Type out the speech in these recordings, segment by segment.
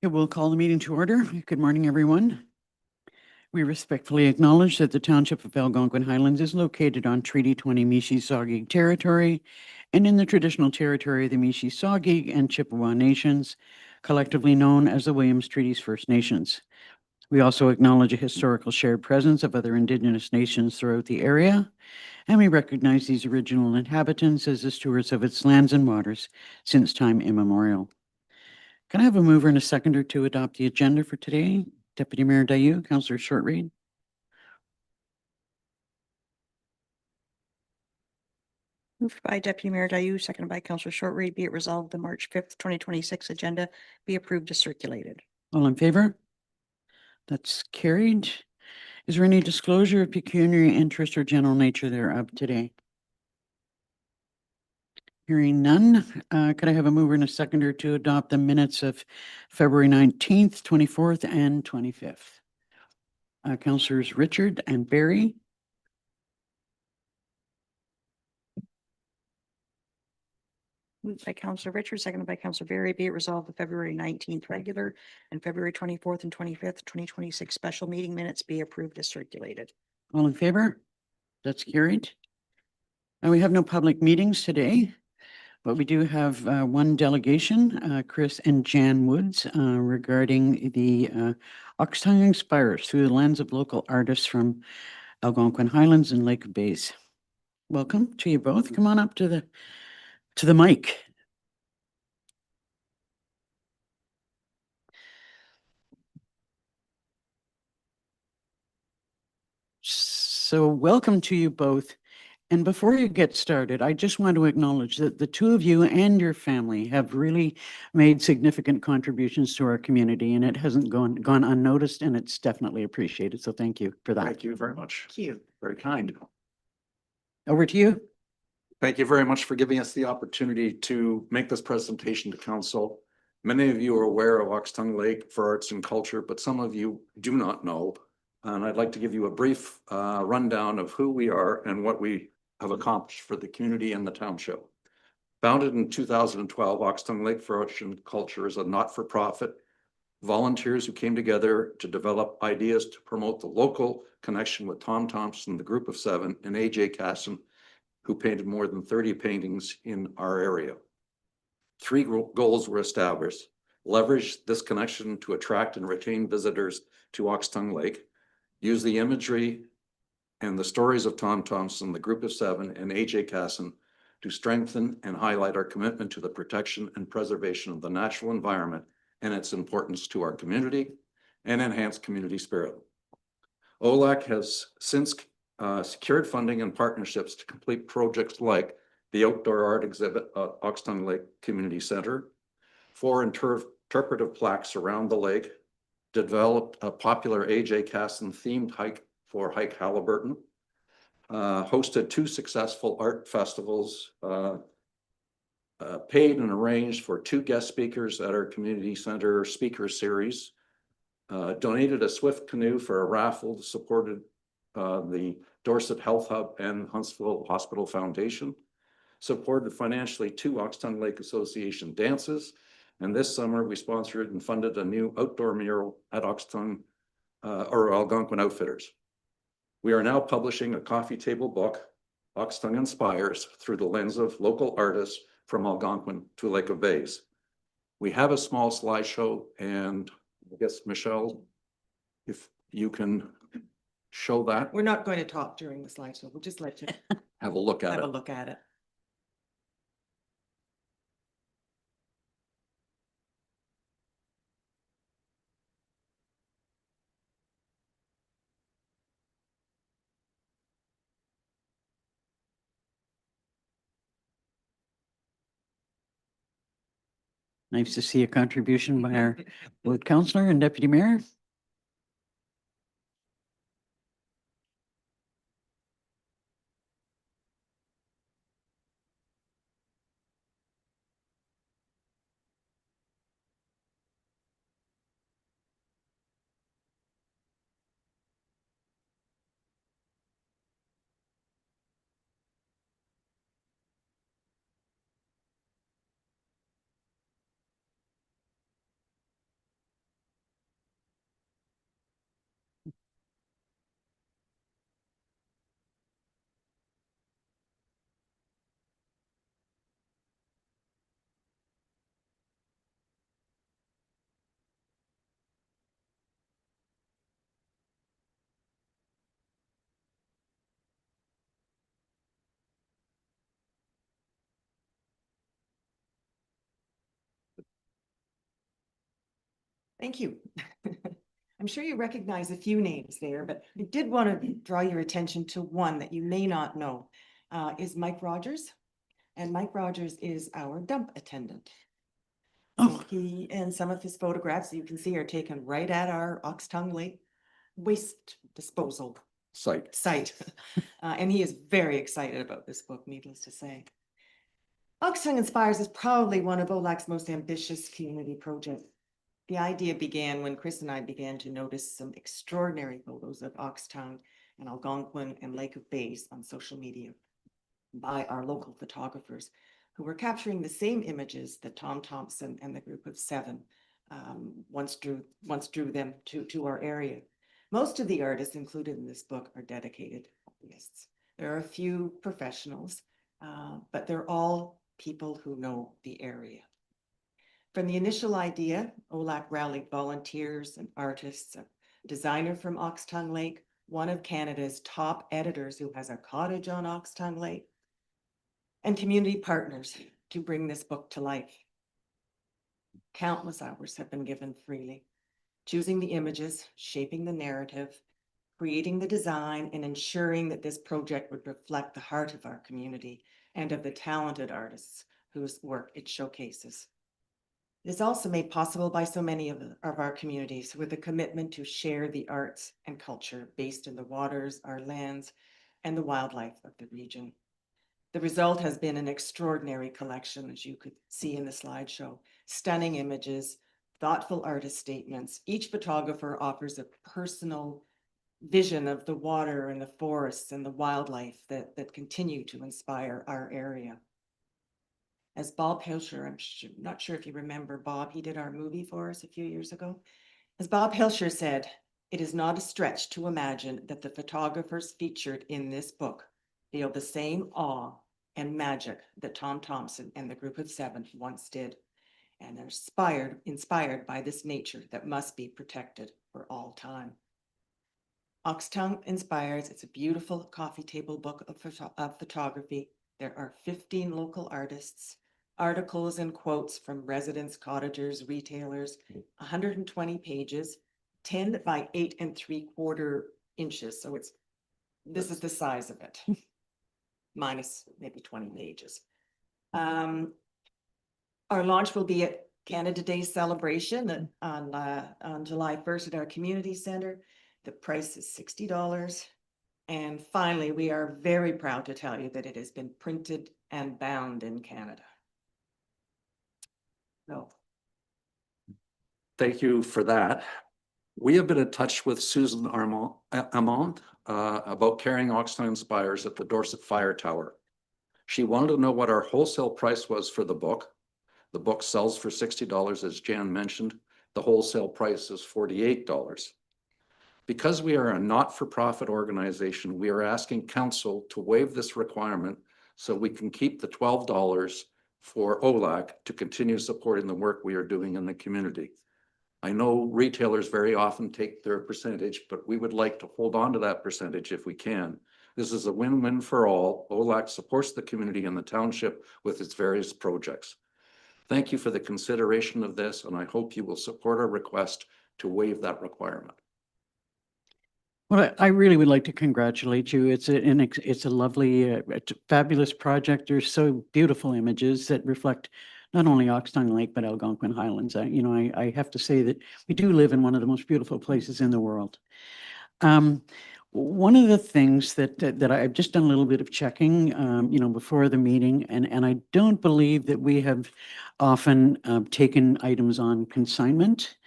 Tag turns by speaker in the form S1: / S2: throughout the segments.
S1: It will call the meeting to order. Good morning, everyone. We respectfully acknowledge that the Township of Algonquin Highlands is located on Treaty 20 Mississauga territory and in the traditional territory of the Mississauga and Chippewa Nations, collectively known as the Williams Treaties First Nations. We also acknowledge a historical shared presence of other Indigenous nations throughout the area, and we recognize these original inhabitants as the stewards of its lands and waters since time immemorial. Can I have a mover and a seconder to adopt the agenda for today? Deputy Mayor Dayu, Councillor Shortreed.
S2: Moved by Deputy Mayor Dayu, seconded by Councillor Shortreed. Be it resolved, the March 5th, 2026 agenda be approved as circulated.
S1: All in favor? That's carried. Is there any disclosure of pecuniary interest or general nature thereof today? Hearing none, could I have a mover and a seconder to adopt the minutes of February 19th, 24th, and 25th? Councillors Richard and Barry.
S2: Moved by Councillor Richards, seconded by Councillor Berry. Be it resolved, the February 19th regular and February 24th and 25th, 2026 special meeting minutes be approved as circulated.
S1: All in favor? That's carried. And we have no public meetings today, but we do have one delegation, Chris and Jan Woods, regarding the Oxtongue Inspires through the lens of local artists from Algonquin Highlands and Lake Bays. Welcome to you both. Come on up to the mic. So welcome to you both. And before you get started, I just want to acknowledge that the two of you and your family have really made significant contributions to our community, and it hasn't gone unnoticed, and it's definitely appreciated. So thank you for that.
S3: Thank you very much.
S2: Thank you.
S3: Very kind.
S1: Over to you.
S3: Thank you very much for giving us the opportunity to make this presentation to council. Many of you are aware of Oxtongue Lake for arts and culture, but some of you do not know. And I'd like to give you a brief rundown of who we are and what we have accomplished for the community and the township. Founded in 2012, Oxtongue Lake for Arts and Culture is a not-for-profit volunteers who came together to develop ideas to promote the local connection with Tom Thompson, the Group of Seven, and AJ Casson, who painted more than 30 paintings in our area. Three goals were established: leverage this connection to attract and retain visitors to Oxtongue Lake, use the imagery and the stories of Tom Thompson, the Group of Seven, and AJ Casson to strengthen and highlight our commitment to the protection and preservation of the natural environment and its importance to our community, and enhance community spirit. OLAC has since secured funding and partnerships to complete projects like the outdoor art exhibit at Oxtongue Lake Community Center, 4 interpretive plaques around the lake, developed a popular AJ Casson themed hike for Hike Halliburton, hosted 2 successful art festivals, paid and arranged for 2 guest speakers at our community center speaker series, donated a Swift canoe for a raffle, supported the Dorset Health Hub and Huntsville Hospital Foundation, supported financially 2 Oxtongue Lake Association dances, and this summer we sponsored and funded a new outdoor mural at Algonquin Outfitters. We are now publishing a coffee table book, Oxtongue Inspires, through the lens of local artists from Algonquin to Lake of Bays. We have a small slideshow, and I guess, Michelle, if you can show that.
S4: We're not going to talk during the slideshow. We'll just let you
S3: Have a look at
S4: have
S3: it.
S4: a look at it.
S1: Nice to see a contribution by our both councillor and deputy mayor.
S4: Thank you. I'm sure you recognize a few names there, but I did want to draw your attention to one that you may not know, is Mike Rogers. And Mike Rogers is our dump attendant. So
S1: Oh.
S4: he and some of his photographs you can see are taken right at our Ox Tongue Lake waste disposal
S3: Site.
S4: site. And he is very excited about this book, needless to say. Ox Tongue Inspires is probably one of OLAC's most ambitious community projects. The idea began when Chris and I began to notice some extraordinary photos of Ox Tongue and Algonquin and Lake of Bays on social media by our local photographers who were capturing the same images that Tom Thompson and the group of 7 once drew them to our area. Most of the artists included in this book are dedicated hobbyists. There are a few professionals, but they're all people who know the area. From the initial idea, OLAC rallied volunteers and artists, a designer from Ox Tongue Lake, one of Canada's top editors who has a cottage on Ox Tongue Lake, and community partners to bring this book to life. Countless hours have been given freely, choosing the images, shaping the narrative, creating the design, and ensuring that this project would reflect the heart of our community and of the talented artists whose work it showcases. It is also made possible by so many of our communities with a commitment to share the arts and culture based in the waters, our lands, and the wildlife of the region. The result has been an extraordinary collection, as you could see in the slideshow. Stunning images, thoughtful artist statements. Each photographer offers a personal vision of the water and the forests and the wildlife that continue to inspire our area. As Bob Hilscher, not sure if you remember Bob, he did our movie for us a few years ago. As Bob Hilscher said, it is not a stretch to imagine that the photographers featured in this book feel the same awe and magic that Tom Thompson and the group of 7 once did, and are inspired by this nature that must be protected for all time. Ox Tongue Inspires, it's a beautiful coffee table book of photography. There are 15 local artists, articles and quotes from residents, cottagers, retailers, 120 pages, 10 by 8 3/4 inches. So this is the size of it, minus maybe 20 pages. Our launch will be at Canada Day celebration on July 1st at our community center. The price is $60. And finally, we are very proud to tell you that it has been printed and bound in Canada. No.
S3: Thank you for that. We have been in touch with Susan Amont about carrying Ox Tongue Inspires at the Dorset Fire Tower. She wanted to know what our wholesale price was for the book. The book sells for $60, as Jan mentioned. The wholesale price is $48. Because we are a not-for-profit organization, we are asking council to waive this requirement so we can keep the $12 for OLAC to continue supporting the work we are doing in the community. I know retailers very often take their percentage, but we would like to hold on to that percentage if we can. This is a win-win for all. OLAC supports the community and the township with its various projects. Thank you for the consideration of this, and I hope you will support our request to waive that requirement.
S1: Well, I really would like to congratulate you. It's a lovely, it's a fabulous project. There's so beautiful images that reflect not only Ox Tongue Lake, but Algonquin Highlands. I have to say that we do live in one of the most beautiful places in the world. One of the things that I've just done a little bit of checking, before the meeting, and I don't believe that we have often taken items on consignment.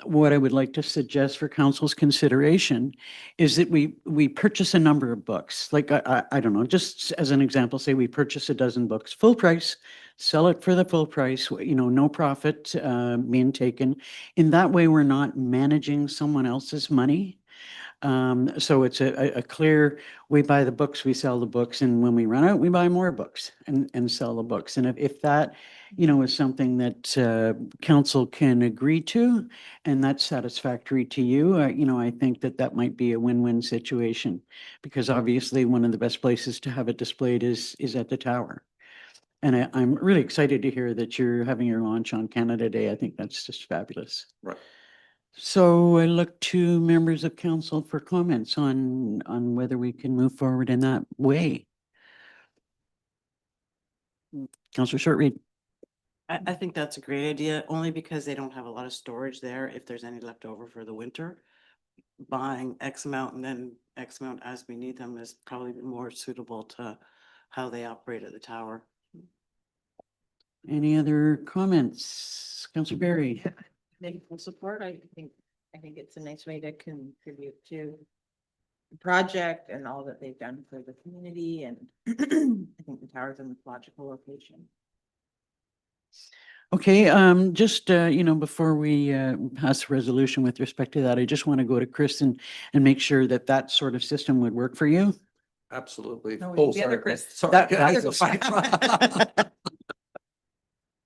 S1: What I would like to suggest for council's consideration is that we purchase a number of books. Like, I don't know, just as an example, say we purchase a dozen books, full price, sell it for the full price, no profit being taken. In that way, we're not managing someone else's money. So it's a clear, we buy the books, we sell the books, and when we run out, we buy more books and sell the books. And if that, is something that council can agree to, and that's satisfactory to you, I think that might be a win-win situation, because obviously one of the best places to have it displayed is at the tower. And I'm really excited to hear that you're having your launch on Canada Day. I think that's just fabulous.
S3: Right.
S1: So I look to members of council for comments on whether we can move forward in that way. Councillor Shortreed.
S5: I think that's a great idea, only because they don't have a lot of storage there if there's any left over for the winter. Buying X amount and then X amount as we need them is probably more suitable to how they operate at the tower.
S1: Any other comments? Councillor Berry?
S6: Maybe full support. I think it's a nice way to contribute to the project and all that they've done for the community, and I think the tower's in the logical location.
S1: Okay, just, before we pass a resolution with respect to that, I just want to go to Chris and make sure that that sort of system would work for you.
S3: Absolutely.
S2: No,
S3: Oh,
S2: the other
S3: sorry.
S2: Chris.
S3: Sorry.
S1: That-
S3: Yeah,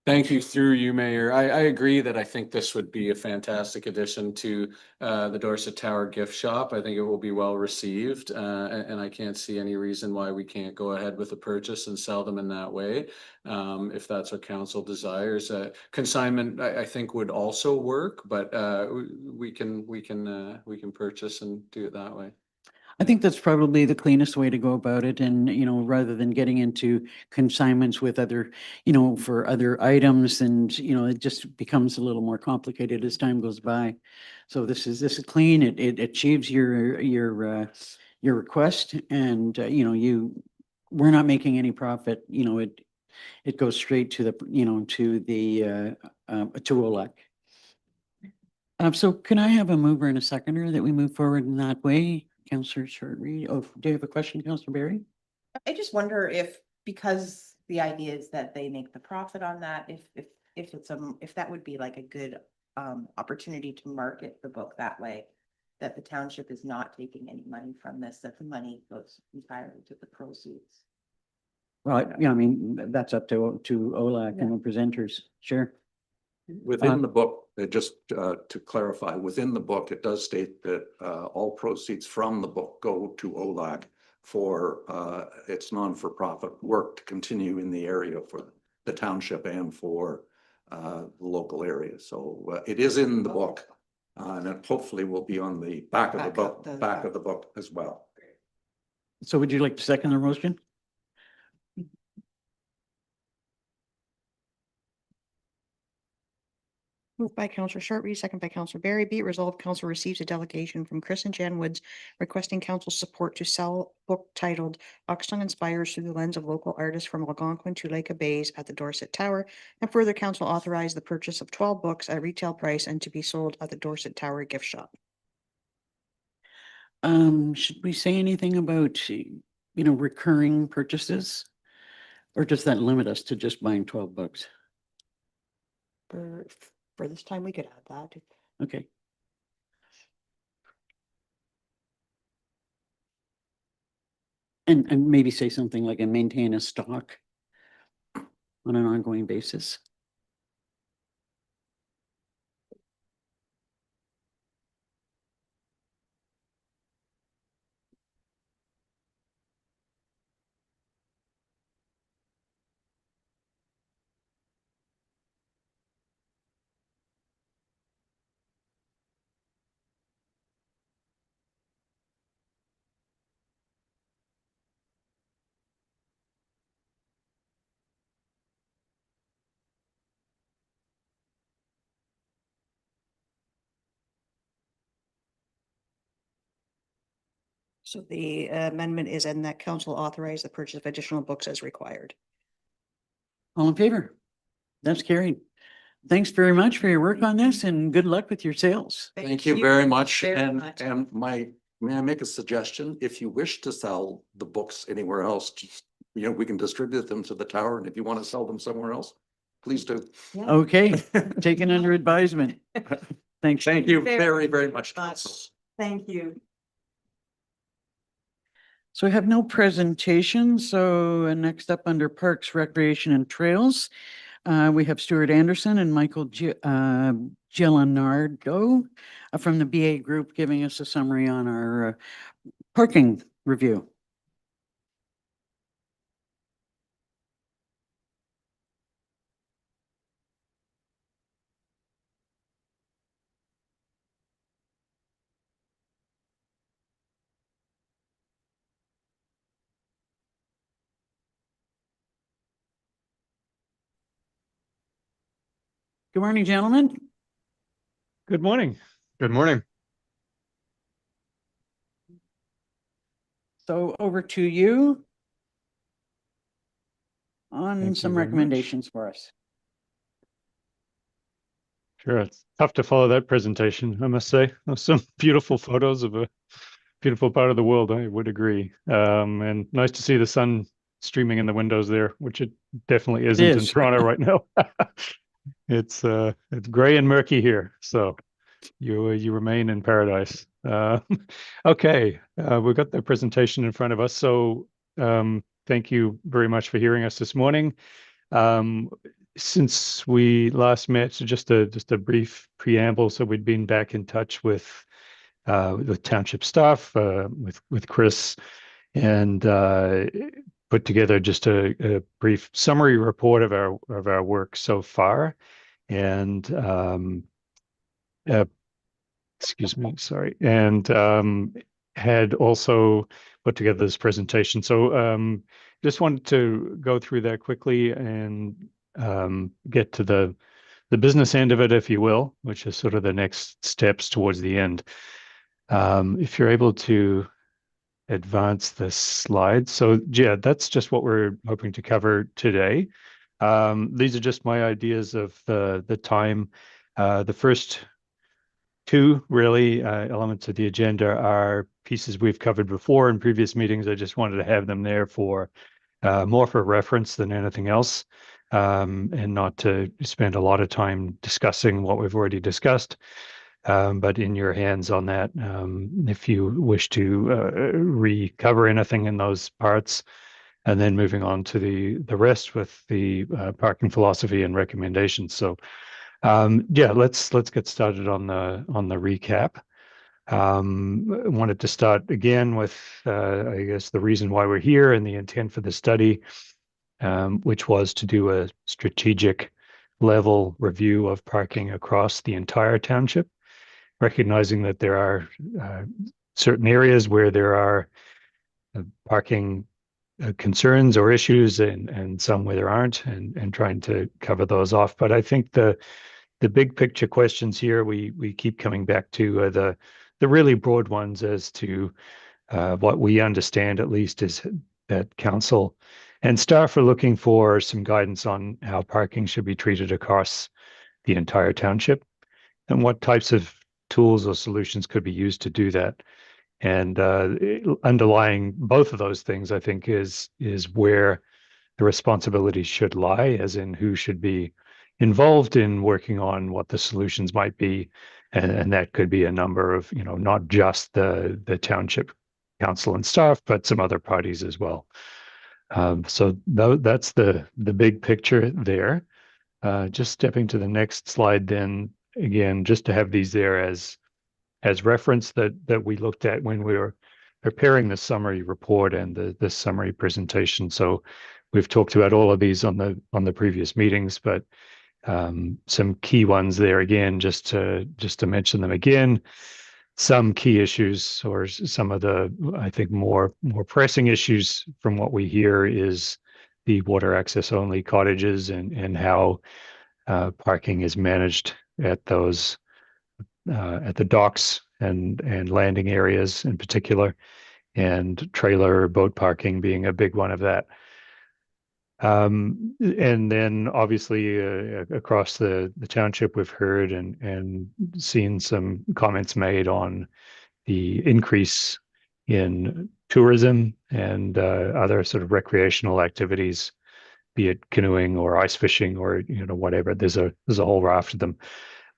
S7: Thank you through you, Mayor. I agree that I think this would be a fantastic addition to the Dorset Tower gift shop. I think it will be well received, and I can't see any reason why we can't go ahead with the purchase and sell them in that way. If that's what council desires, consignment I think would also work, but we can purchase and do it that way.
S1: I think that's probably the cleanest way to go about it. And, rather than getting into consignments with other, for other items, and, it just becomes a little more complicated as time goes by. So this is clean. It achieves your request, and, we're not making any profit. It goes straight to the, to OLEC. So can I have a mover and a seconder that we move forward in that way? Councillor Shortreed. Oh, do you have a question, Councillor Berry?
S6: I just wonder if, because the idea is that they make the profit on that, if that would be like a good opportunity to market the book that way, that the township is not taking any money from this, that the money goes entirely to the proceeds.
S1: Well, that's up to OLAC and the presenters. Sure.
S3: Within the book, just to clarify, within the book, it does state that all proceeds from the book go to OLAC for its non-for-profit work to continue in the area for the township and for the local area. So it is in the book, and it hopefully will be on the back of the book as well.
S1: So would you like to second the motion?
S2: Moved by Councillor Shortreed, second by Councillor Berry. Be it resolved, council receives a delegation from Chris and Jan Woods requesting council support to sell book titled Oxtongue Inspires Through the Lens of Local Artists from Algonquin to Lake Bays at the Dorset Tower. And further, council authorized the purchase of 12 books at retail price and to be sold at the Dorset Tower gift shop.
S1: Should we say anything about, recurring purchases? Or does that limit us to just buying 12 books?
S2: For this time, we could add that.
S1: Okay. And maybe say something like, and maintain a stock on an ongoing basis.
S2: So the amendment is in that council authorize the purchase of additional books as required.
S1: All in favor? That's carried. Thanks very much for your work on this, and good luck with your sales.
S3: Thank you very much.
S6: very
S3: And,
S6: much.
S3: may I make a suggestion? If you wish to sell the books anywhere else, just, we can distribute them to the tower. And if you want to sell them somewhere else, please do.
S1: Okay, taken under advisement. Thanks.
S3: Thank you
S6: Very
S3: very, very much.
S6: much.
S3: Council.
S6: Thank you.
S1: So I have no presentation. So next up under Parks, Recreation and Trails, we have Stuart Anderson and Michael Gilinardo from the BA Group giving us a summary on our parking review. Good morning, gentlemen.
S8: Good morning.
S9: Good morning.
S1: So over to you on
S8: Thank you
S1: some
S8: very much.
S1: recommendations for us.
S8: Sure, it's tough to follow that presentation, I must say. There's some beautiful photos of a beautiful part of the world, I would agree. And nice to see the sun streaming in the windows there, which it definitely isn't in
S1: is.
S8: Toronto right now. It's gray and murky here, so you remain in paradise. Okay, we've got the presentation in front of us, so thank you very much for hearing us this morning. Since we last met, so just a brief preamble. So we'd been back in touch with township staff, with Chris, and put together just a brief summary report of our work so far. And uh, excuse me, sorry, and had also put together this presentation. So just wanted to go through that quickly and get to the business end of it, if you will, which is sort of the next steps towards the end. If you're able to advance the slide. So yeah, that's just what we're hoping to cover today. These are just my ideas of the time. The first two really elements of the agenda are pieces we've covered before in previous meetings. I just wanted to have them there for more for reference than anything else, and not to spend a lot of time discussing what we've already discussed. But in your hands on that, if you wish to recover anything in those parts, and then moving on to the rest with the parking philosophy and recommendations. So yeah, let's get started on the recap. I wanted to start again with I guess the reason why we're here and the intent for the study, which was to do a strategic level review of parking across the entire township, recognizing that there are certain areas where there are parking concerns or issues, and some where there aren't, and trying to cover those off. But I think the big picture questions here we keep coming back to are the really broad ones as to what we understand, at least, is that council and staff are looking for some guidance on how parking should be treated across the entire township, and what types of tools or solutions could be used to do that. And underlying both of those things, I think, is where the responsibility should lie, as in who should be involved in working on what the solutions might be. And that could be a number of, not just the township council and staff, but some other parties as well. So that's the big picture there. Just stepping to the next slide, then, again, just to have these there as reference that we looked at when we were preparing the summary report and the summary presentation. So we've talked about all of these on the previous meetings, but some key ones there again, just to mention them again. Some key issues, or some of the, I think, more pressing issues from what we hear, is the water access only cottages, and how parking is managed at those at the docks and landing areas in particular, and trailer boat parking being a big one of that. And then obviously across the township, we've heard and seen some comments made on the increase in tourism and other sort of recreational activities, be it canoeing or ice fishing or whatever. There's a whole raft of them.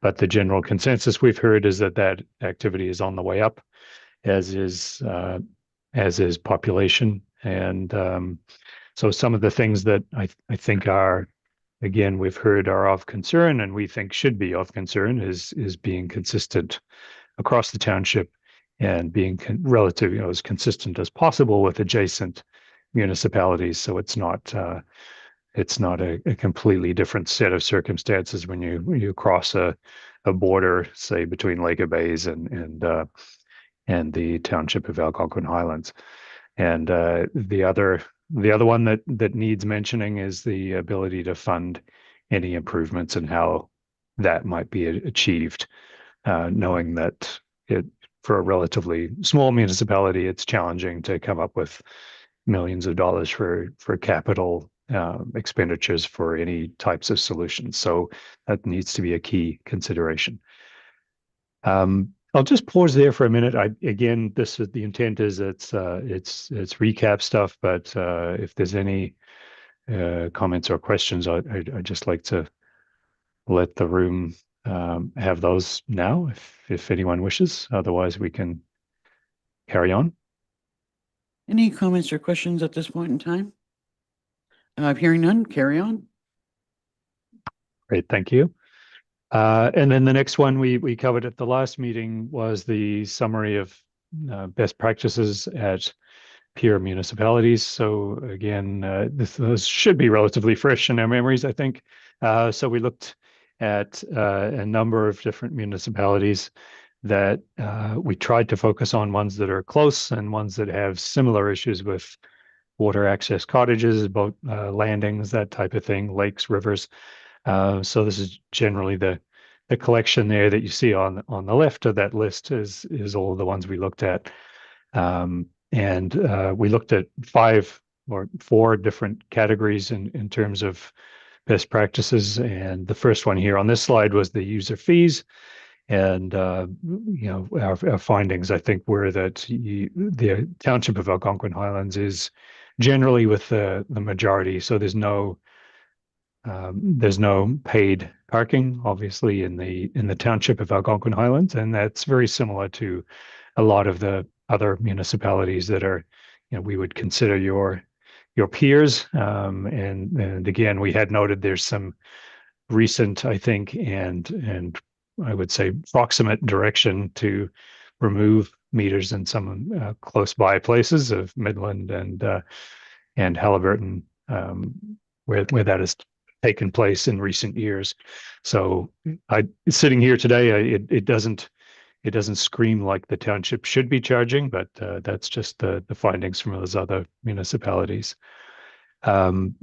S8: But the general consensus we've heard is that activity is on the way up, as is population. And so some of the things that I think are, again, we've heard are of concern, and we think should be of concern, is being consistent across the township, and being relative, as consistent as possible with adjacent municipalities. So it's not a completely different set of circumstances when you cross a border, say, between Lake of Bays and the township of Algonquin Highlands. And the other one that needs mentioning is the ability to fund any improvements, and how that might be achieved, knowing that for a relatively small municipality, it's challenging to come up with millions of dollars for capital expenditures for any types of solutions. So that needs to be a key consideration. I'll just pause there for a minute. Again, this is the intent is it's recap stuff, but if there's any comments or questions, I'd just like to let the room have those now, if anyone wishes. Otherwise, we can carry on.
S1: Any comments or questions at this point in time? Hearing none, carry on.
S8: Great, thank you. And then the next one we covered at the last meeting was the summary of best practices at peer municipalities. So again, this should be relatively fresh in our memories, I think. So we looked at a number of different municipalities that we tried to focus on ones that are close and ones that have similar issues with water access cottages, boat landings, that type of thing, lakes, rivers. So this is generally the collection there that you see on the left of that list is all of the ones we looked at. And we looked at 5 or 4 different categories in terms of best practices. And the first one here on this slide was the user fees. And our findings, I think, were that the Township of Algonquin Highlands is generally with the majority. So there's no paid parking, obviously, in the Township of Algonquin Highlands, and that's very similar to a lot of the other municipalities that are, we would consider your peers. And again, we had noted there's some recent, I think, and I would say proximate direction to remove meters in some close by places of Midland and Halliburton, where that has taken place in recent years. So sitting here today, it doesn't scream like the township should be charging, but that's just the findings from those other municipalities.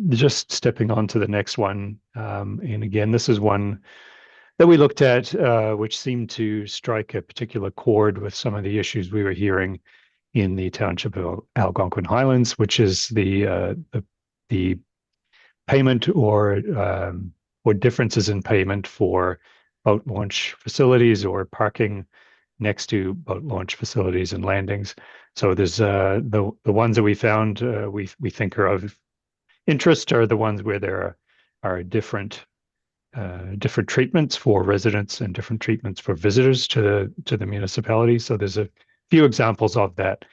S8: Just stepping on to the next one, and again, this is one that we looked at, which seemed to strike a particular chord with some of the issues we were hearing in the Township of Algonquin Highlands, which is the payment or differences in payment for boat launch facilities or parking next to boat launch facilities and landings. So there's the ones that we found we think are of interest are the ones where there are different treatments for residents and different treatments for visitors to the municipality. So there's a few examples of that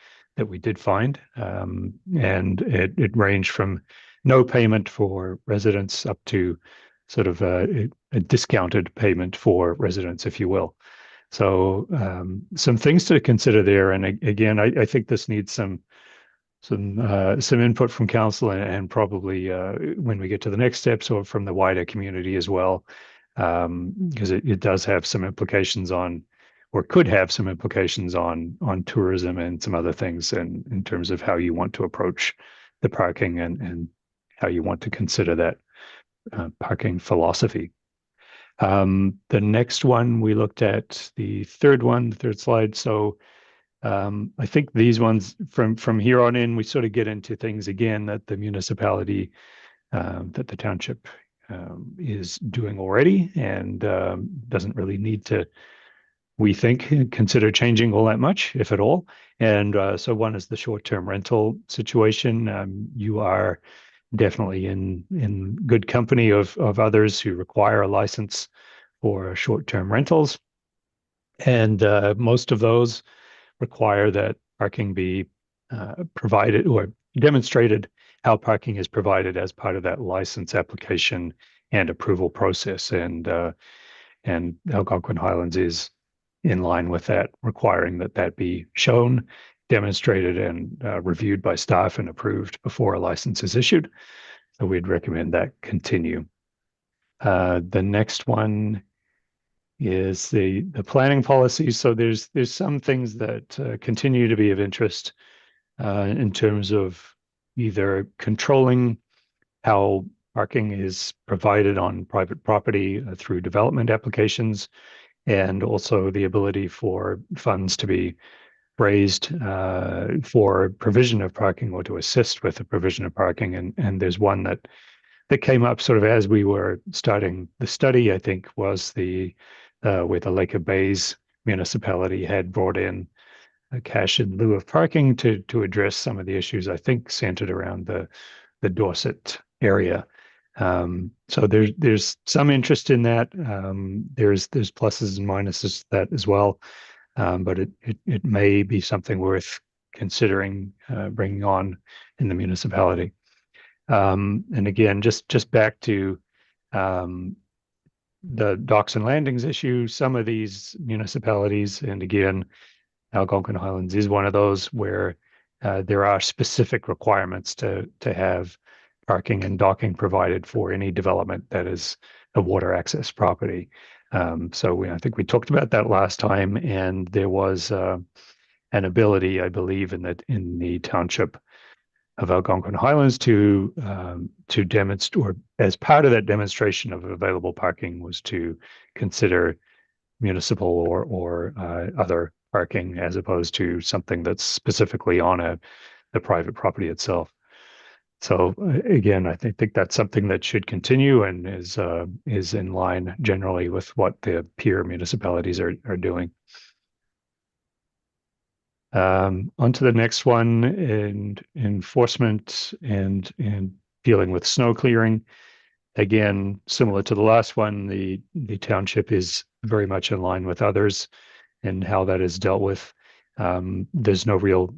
S8: we did find, and it ranged from no payment for residents up to sort of a discounted payment for residents, if you will. So some things to consider there. And again, I think this needs some input from council and probably when we get to the next steps or from the wider community as well, because it does have some implications on, or could have some implications on tourism and some other things in terms of how you want to approach the parking and how you want to consider that parking philosophy. The next one, we looked at the third slide. So I think these ones from here on in, we sort of get into things again that the municipality, that the township is doing already and doesn't really need to, we think, consider changing all that much, if at all. And so one is the short-term rental situation. You are definitely in good company of others who require a license for short-term rentals. And most of those require that parking be provided or demonstrated how parking is provided as part of that license application and approval process. And Algonquin Highlands is in line with that, requiring that be shown, demonstrated, and reviewed by staff and approved before a license is issued. So we'd recommend that continue. The next one is the planning policy. So there's some things that continue to be of interest in terms of either controlling how parking is provided on private property through development applications, and also the ability for funds to be raised for provision of parking or to assist with the provision of parking. And there's one that came up sort of as we were starting the study, I think, was the where the Lake of Bays municipality had brought in cash in lieu of parking to address some of the issues, I think, centered around the Dorset area. So there's some interest in that. There's pluses and minuses to that as well. But it may be something worth considering bringing on in the municipality. And again, just back to the docks and landings issue, some of these municipalities, and again, Algonquin Highlands is one of those where there are specific requirements to have parking and docking provided for any development that is a water access property. So I think we talked about that last time, and there was an ability, I believe, in the township of Algonquin Highlands to demonstrate, or as part of that demonstration of available parking, was to consider municipal or other parking as opposed to something that's specifically on the private property itself. So again, I think that's something that should continue and is in line generally with what the peer municipalities are doing. On to the next one, and enforcement and dealing with snow clearing. Again, similar to the last one, the township is very much in line with others and how that is dealt with. There's no real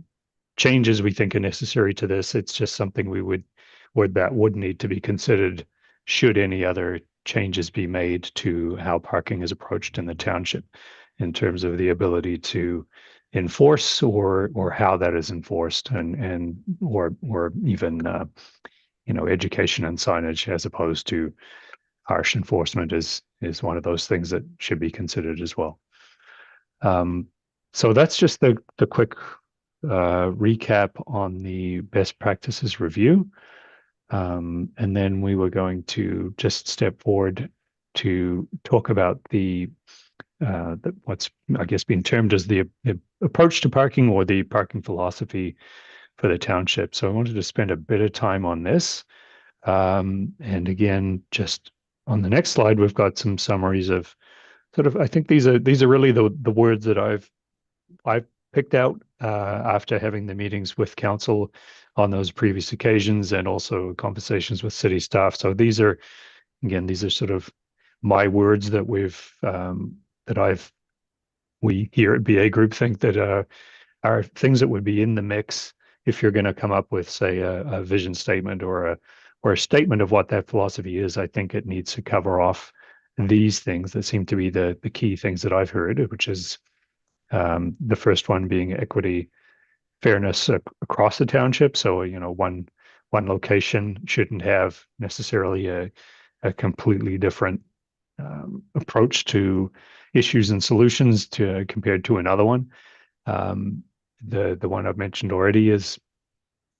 S8: changes we think are necessary to this. It's just something that would need to be considered should any other changes be made to how parking is approached in the township in terms of the ability to enforce or how that is enforced and or even education and signage as opposed to harsh enforcement is one of those things that should be considered as well. So that's just the quick recap on the best practices review. And then we were going to just step forward to talk about what's, I guess, been termed as the approach to parking or the parking philosophy for the township. So I wanted to spend a bit of time on this. And again, just on the next slide, we've got some summaries of sort of, I think these are really the words that I've picked out after having the meetings with council on those previous occasions and also conversations with city staff. So these are sort of my words that we here at BA Group think that are things that would be in the mix if you're going to come up with, say, a vision statement or a statement of what that philosophy is. I think it needs to cover off these things that seem to be the key things that I've heard, which is the first one being equity, fairness across the township. So, one location shouldn't have necessarily a completely different approach to issues and solutions compared to another one. The one I've mentioned already is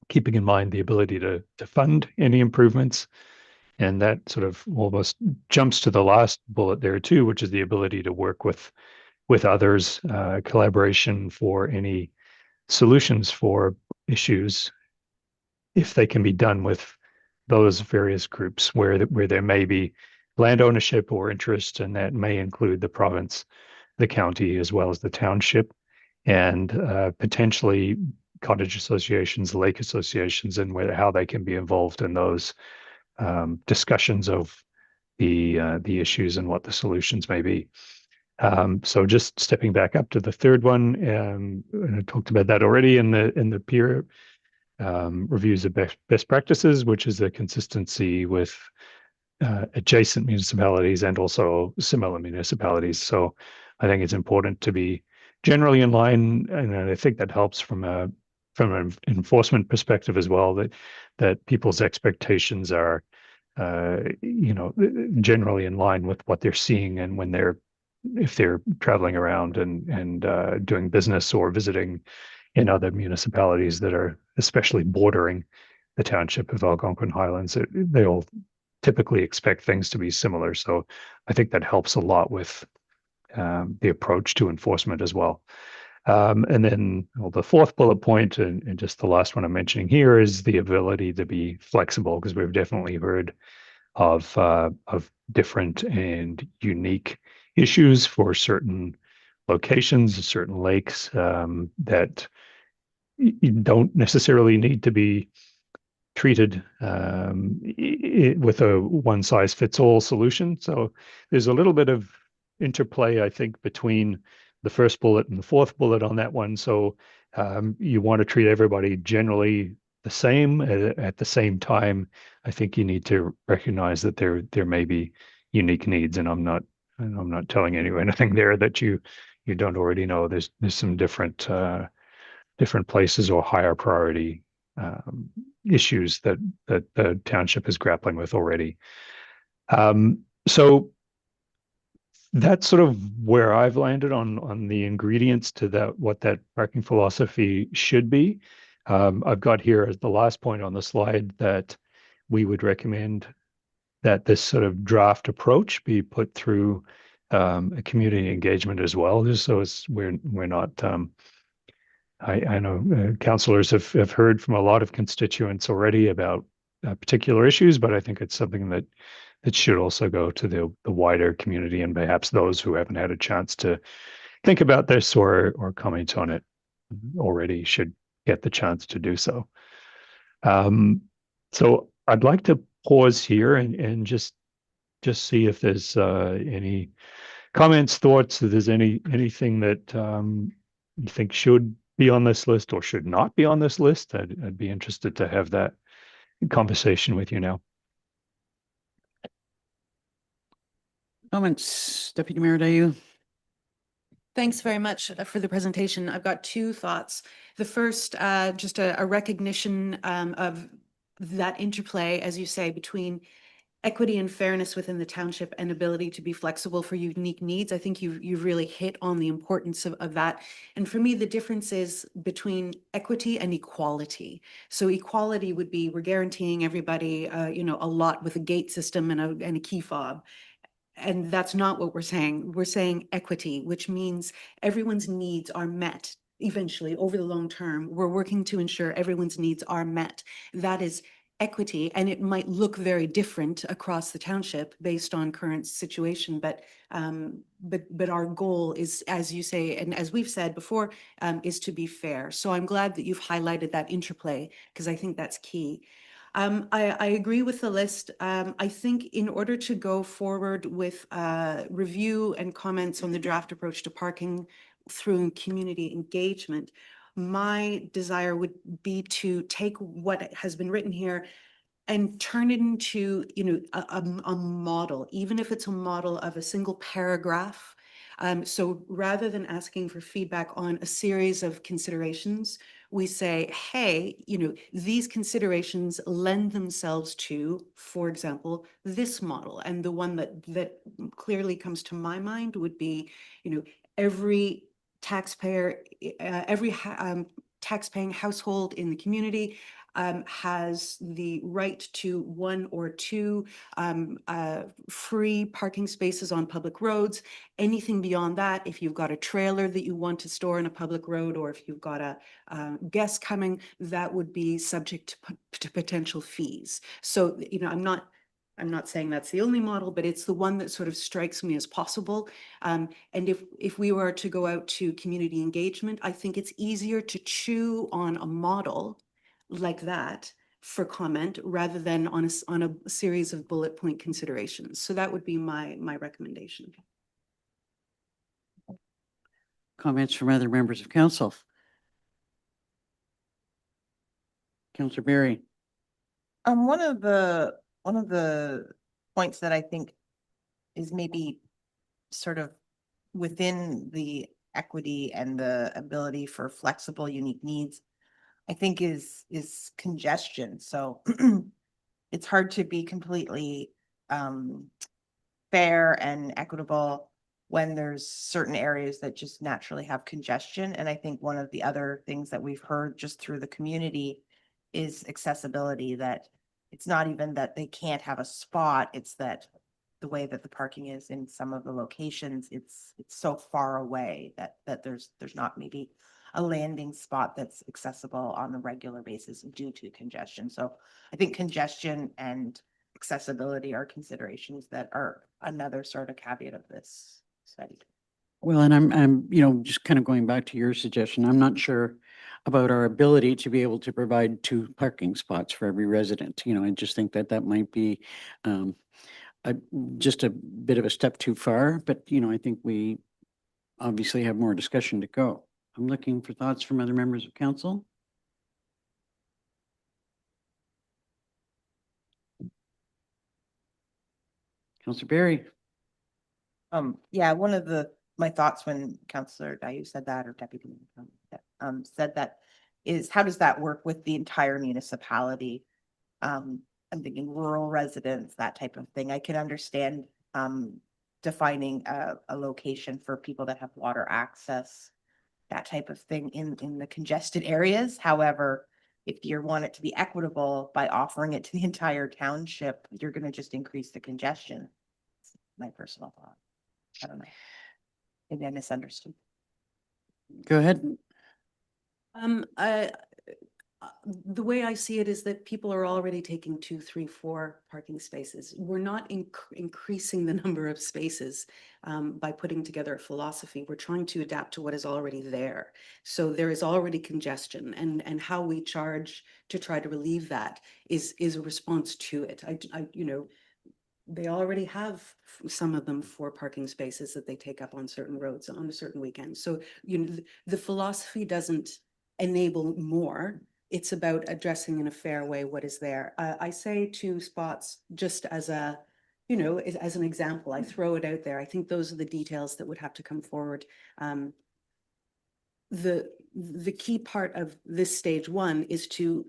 S8: keeping in mind the ability to fund any improvements. And that sort of almost jumps to the last bullet there too, which is the ability to work with others, collaboration for any solutions for issues, if they can be done with those various groups where there may be land ownership or interest, and that may include the province, the county, as well as the township, and potentially cottage associations, lake associations, and how they can be involved in those discussions of the issues and what the solutions may be. So just stepping back up to the third one, and I talked about that already in the peer reviews of best practices, which is the consistency with adjacent municipalities and also similar municipalities. So I think it's important to be generally in line, and I think that helps from an enforcement perspective as well, that people's expectations are generally in line with what they're seeing, and if they're traveling around and doing business or visiting in other municipalities that are especially bordering the township of Algonquin Highlands, they all typically expect things to be similar. So I think that helps a lot with the approach to enforcement as well. And then the fourth bullet point, and just the last one I'm mentioning here, is the ability to be flexible, because we've definitely heard of different and unique issues for certain locations, certain lakes, that you don't necessarily need to be treated with a one size fits all solution. So there's a little bit of interplay, I think, between the first bullet and the fourth bullet on that one. So you want to treat everybody generally the same. At the same time, I think you need to recognize that there may be unique needs, and I'm not telling you anything there that you don't already know. There's some different places or higher priority issues that the township is grappling with already. So that's sort of where I've landed on the ingredients to what that parking philosophy should be. I've got here as the last point on the slide that we would recommend that this sort of draft approach be put through a community engagement as well, just so we're not. I know councillors have heard from a lot of constituents already about particular issues, but I think it's something that should also go to the wider community, and perhaps those who haven't had a chance to think about this or comment on it already should get the chance to do so. So I'd like to pause here and just see if there's any comments, thoughts, if there's anything that you think should be on this list or should not be on this list. I'd be interested to have that conversation with you now.
S1: Comments, Deputy Mayor Dayu?
S9: Thanks very much for the presentation. I've got two thoughts. The first, just a recognition of that interplay, as you say, between equity and fairness within the township and ability to be flexible for unique needs. I think you've really hit on the importance of that. And for me, the difference is between equity and equality. So equality would be we're guaranteeing everybody, a lot with a gate system and a key fob. And that's not what we're saying. We're saying equity, which means everyone's needs are met eventually over the long term. We're working to ensure everyone's needs are met. That is equity, and it might look very different across the township based on current situation, but our goal is, as you say, and as we've said before, is to be fair. So I'm glad that you've highlighted that interplay, because I think that's key. I agree with the list. I think in order to go forward with review and comments on the draft approach to parking through community engagement, my desire would be to take what has been written here and turn it into, a model, even if it's a model of a single paragraph. So rather than asking for feedback on a series of considerations, we say, hey, these considerations lend themselves to, for example, this model. And the one that clearly comes to my mind would be, every taxpayer, tax-paying household in the community has the right to one or two free parking spaces on public roads. Anything beyond that, if you've got a trailer that you want to store in a public road, or if you've got a guest coming, that would be subject to potential fees. So, I'm not saying that's the only model, but it's the one that sort of strikes me as possible. And if we were to go out to community engagement, I think it's easier to chew on a model like that for comment rather than on a series of bullet point considerations. So that would be my recommendation.
S1: Comments from other members of council? Councillor Berry?
S6: One of the points that I think is maybe sort of within the equity and the ability for flexible, unique needs, I think is congestion. So it's hard to be completely fair and equitable when there's certain areas that just naturally have congestion. And I think one of the other things that we've heard just through the community is accessibility, that it's not even that they can't have a spot, it's that the way that the parking is in some of the locations, it's so far away that there's not maybe a landing spot that's accessible on a regular basis due to congestion. So I think congestion and accessibility are considerations that are another sort of caveat of this study.
S1: Well, and I'm, just kind of going back to your suggestion, I'm not sure about our ability to be able to provide 2 parking spots for every resident. I just think that that might be um, a, just a bit of a step too far, but, I think we obviously have more discussion to go. I'm looking for thoughts from other members of council. Councillor Barry.
S6: Yeah, one of my thoughts when Councillor Dayu said that, or Deputy, said that, is how does that work with the entire municipality? I'm thinking rural residents, that type of thing. I can understand, defining a location for people that have water access, that type of thing in the congested areas. However, if you want it to be equitable by offering it to the entire township, you're gonna just increase the congestion. My personal thought. I don't know. Maybe I misunderstood.
S1: Go ahead.
S9: The way I see it is that people are already taking 2, 3, 4 parking spaces. We're not increasing the number of spaces by putting together a philosophy. We're trying to adapt to what is already there. So there is already congestion, and how we charge to try to relieve that is a response to it. They already have some of them 4 parking spaces that they take up on certain roads on a certain weekend. So, the philosophy doesn't enable more. It's about addressing in a fair way what is there. I say 2 spots just as a, as an example. I throw it out there. I think those are the details that would have to come forward. The key part of this stage 1 is to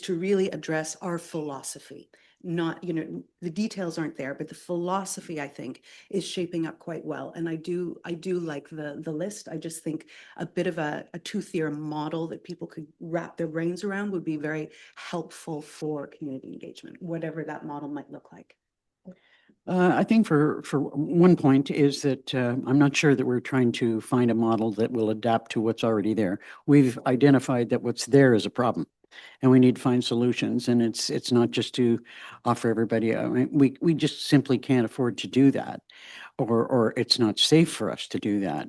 S9: really address our philosophy. Not, the details aren't there, but the philosophy, I think, is shaping up quite well. And I do like the list. I just think a bit of a two-tier model that people could wrap their brains around would be very helpful for community engagement, whatever that model might look like.
S1: I think for one point is that I'm not sure that we're trying to find a model that will adapt to what's already there. We've identified that what's there is a problem, and we need to find solutions. And it's not just to offer everybody. I mean, we just simply can't afford to do that, or it's not safe for us to do that.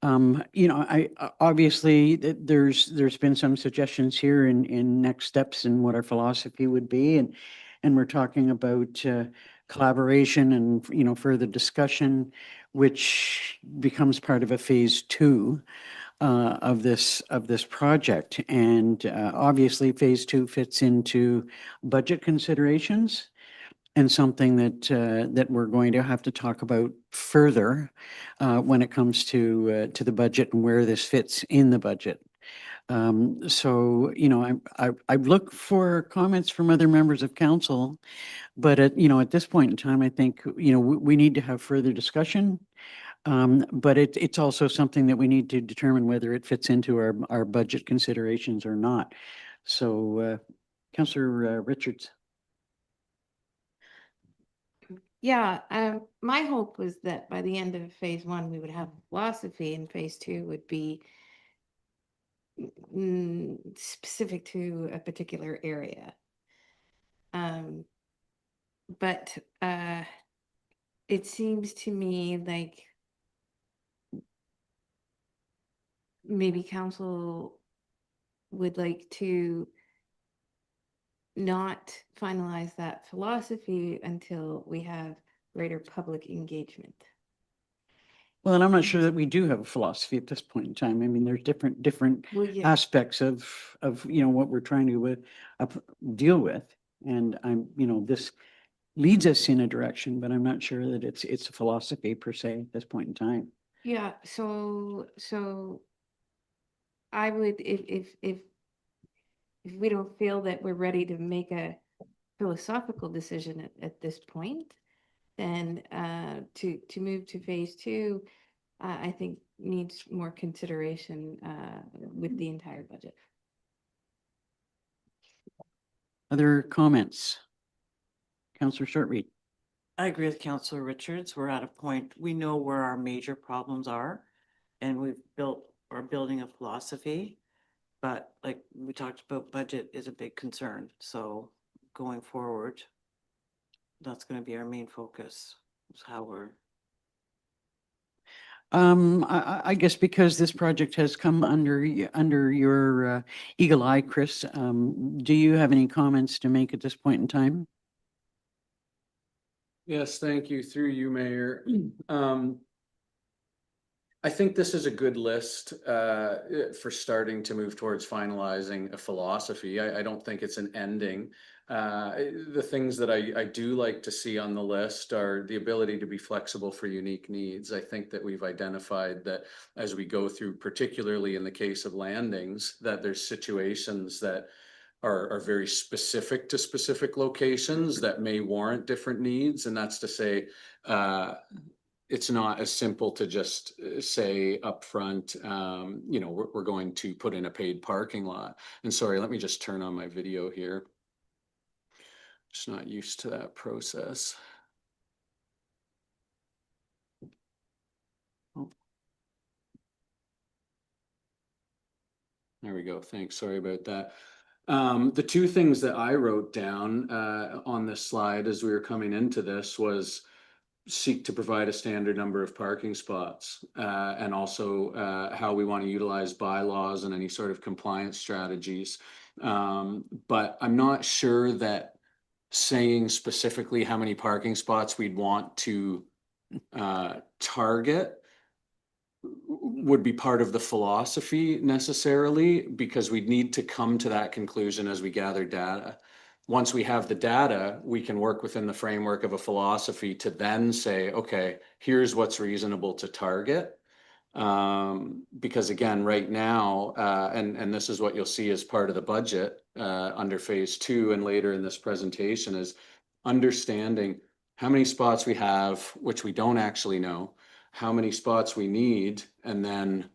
S1: I obviously there's been some suggestions here in next steps and what our philosophy would be, and we're talking about collaboration and further discussion, which becomes part of a phase 2 of this project. And obviously, phase 2 fits into budget considerations, and something that we're going to have to talk about further when it comes to the budget and where this fits in the budget. So, I look for comments from other members of council, but at this point in time, I think, we need to have further discussion. But it's also something that we need to determine whether it fits into our budget considerations or not. So, Councillor Richards.
S10: Yeah, my hope was that by the end of phase 1, we would have philosophy, and phase 2 would be specific to a particular area. But it seems to me like maybe council would like to not finalize that philosophy until we have greater public engagement.
S1: Well, and I'm not sure that we do have a philosophy at this point in time. I mean, there's different
S10: Well, yeah.
S1: aspects of what we're trying to deal with. And this leads us in a direction, but I'm not sure that it's a philosophy per se at this point in time.
S10: Yeah, so I would, if we don't feel that we're ready to make a philosophical decision at this point, then to move to phase 2, I think needs more consideration with the entire budget.
S1: Other comments? Counselor Shortreed.
S5: I agree with Counselor Richards. We're at a point, we know where our major problems are. And we've built, or building a philosophy. But like we talked about, budget is a big concern. So going forward, that's going to be our main focus, is how we're.
S1: I guess because this project has come under, under your eagle eye, Chris, do you have any comments to make at this point in time?
S7: Yes, thank you. Through you, Mayor. I think this is a good list for starting to move towards finalizing a philosophy. I don't think it's an ending. The things that I do like to see on the list are the ability to be flexible for unique needs. I think that we've identified that as we go through, particularly in the case of landings, that there's situations that are very specific to specific locations that may warrant different needs. And that's to say, it's not as simple to just say upfront, you know, we're going to put in a paid parking lot. And sorry, let me just turn on my video here. Just not used to that process. Oh. There we go. Thanks. Sorry about that. The two things that I wrote down on this slide as we were coming into this was seek to provide a standard number of parking spots and also how we want to utilize bylaws and any sort of compliance strategies. But I'm not sure that saying specifically how many parking spots we'd want to target would be part of the philosophy necessarily, because we'd need to come to that conclusion as we gather data. Once we have the data, we can work within the framework of a philosophy to then say, okay, here's what's reasonable to target. Because again, right now, and this is what you'll see as part of the budget under phase 2 and later in this presentation, is understanding how many spots we have, which we don't actually know, how many spots we need, and then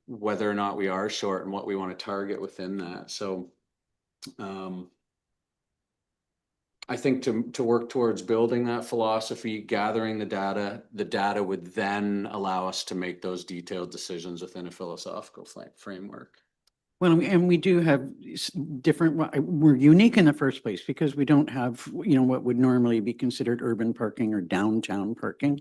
S7: whether or not we are short and what we want to target within that. So I think to work towards building that philosophy, gathering the data would then allow us to make those detailed decisions within a philosophical framework.
S1: Well, and we do have different, we're unique in the first place because we don't have, you know, what would normally be considered urban parking or downtown parking.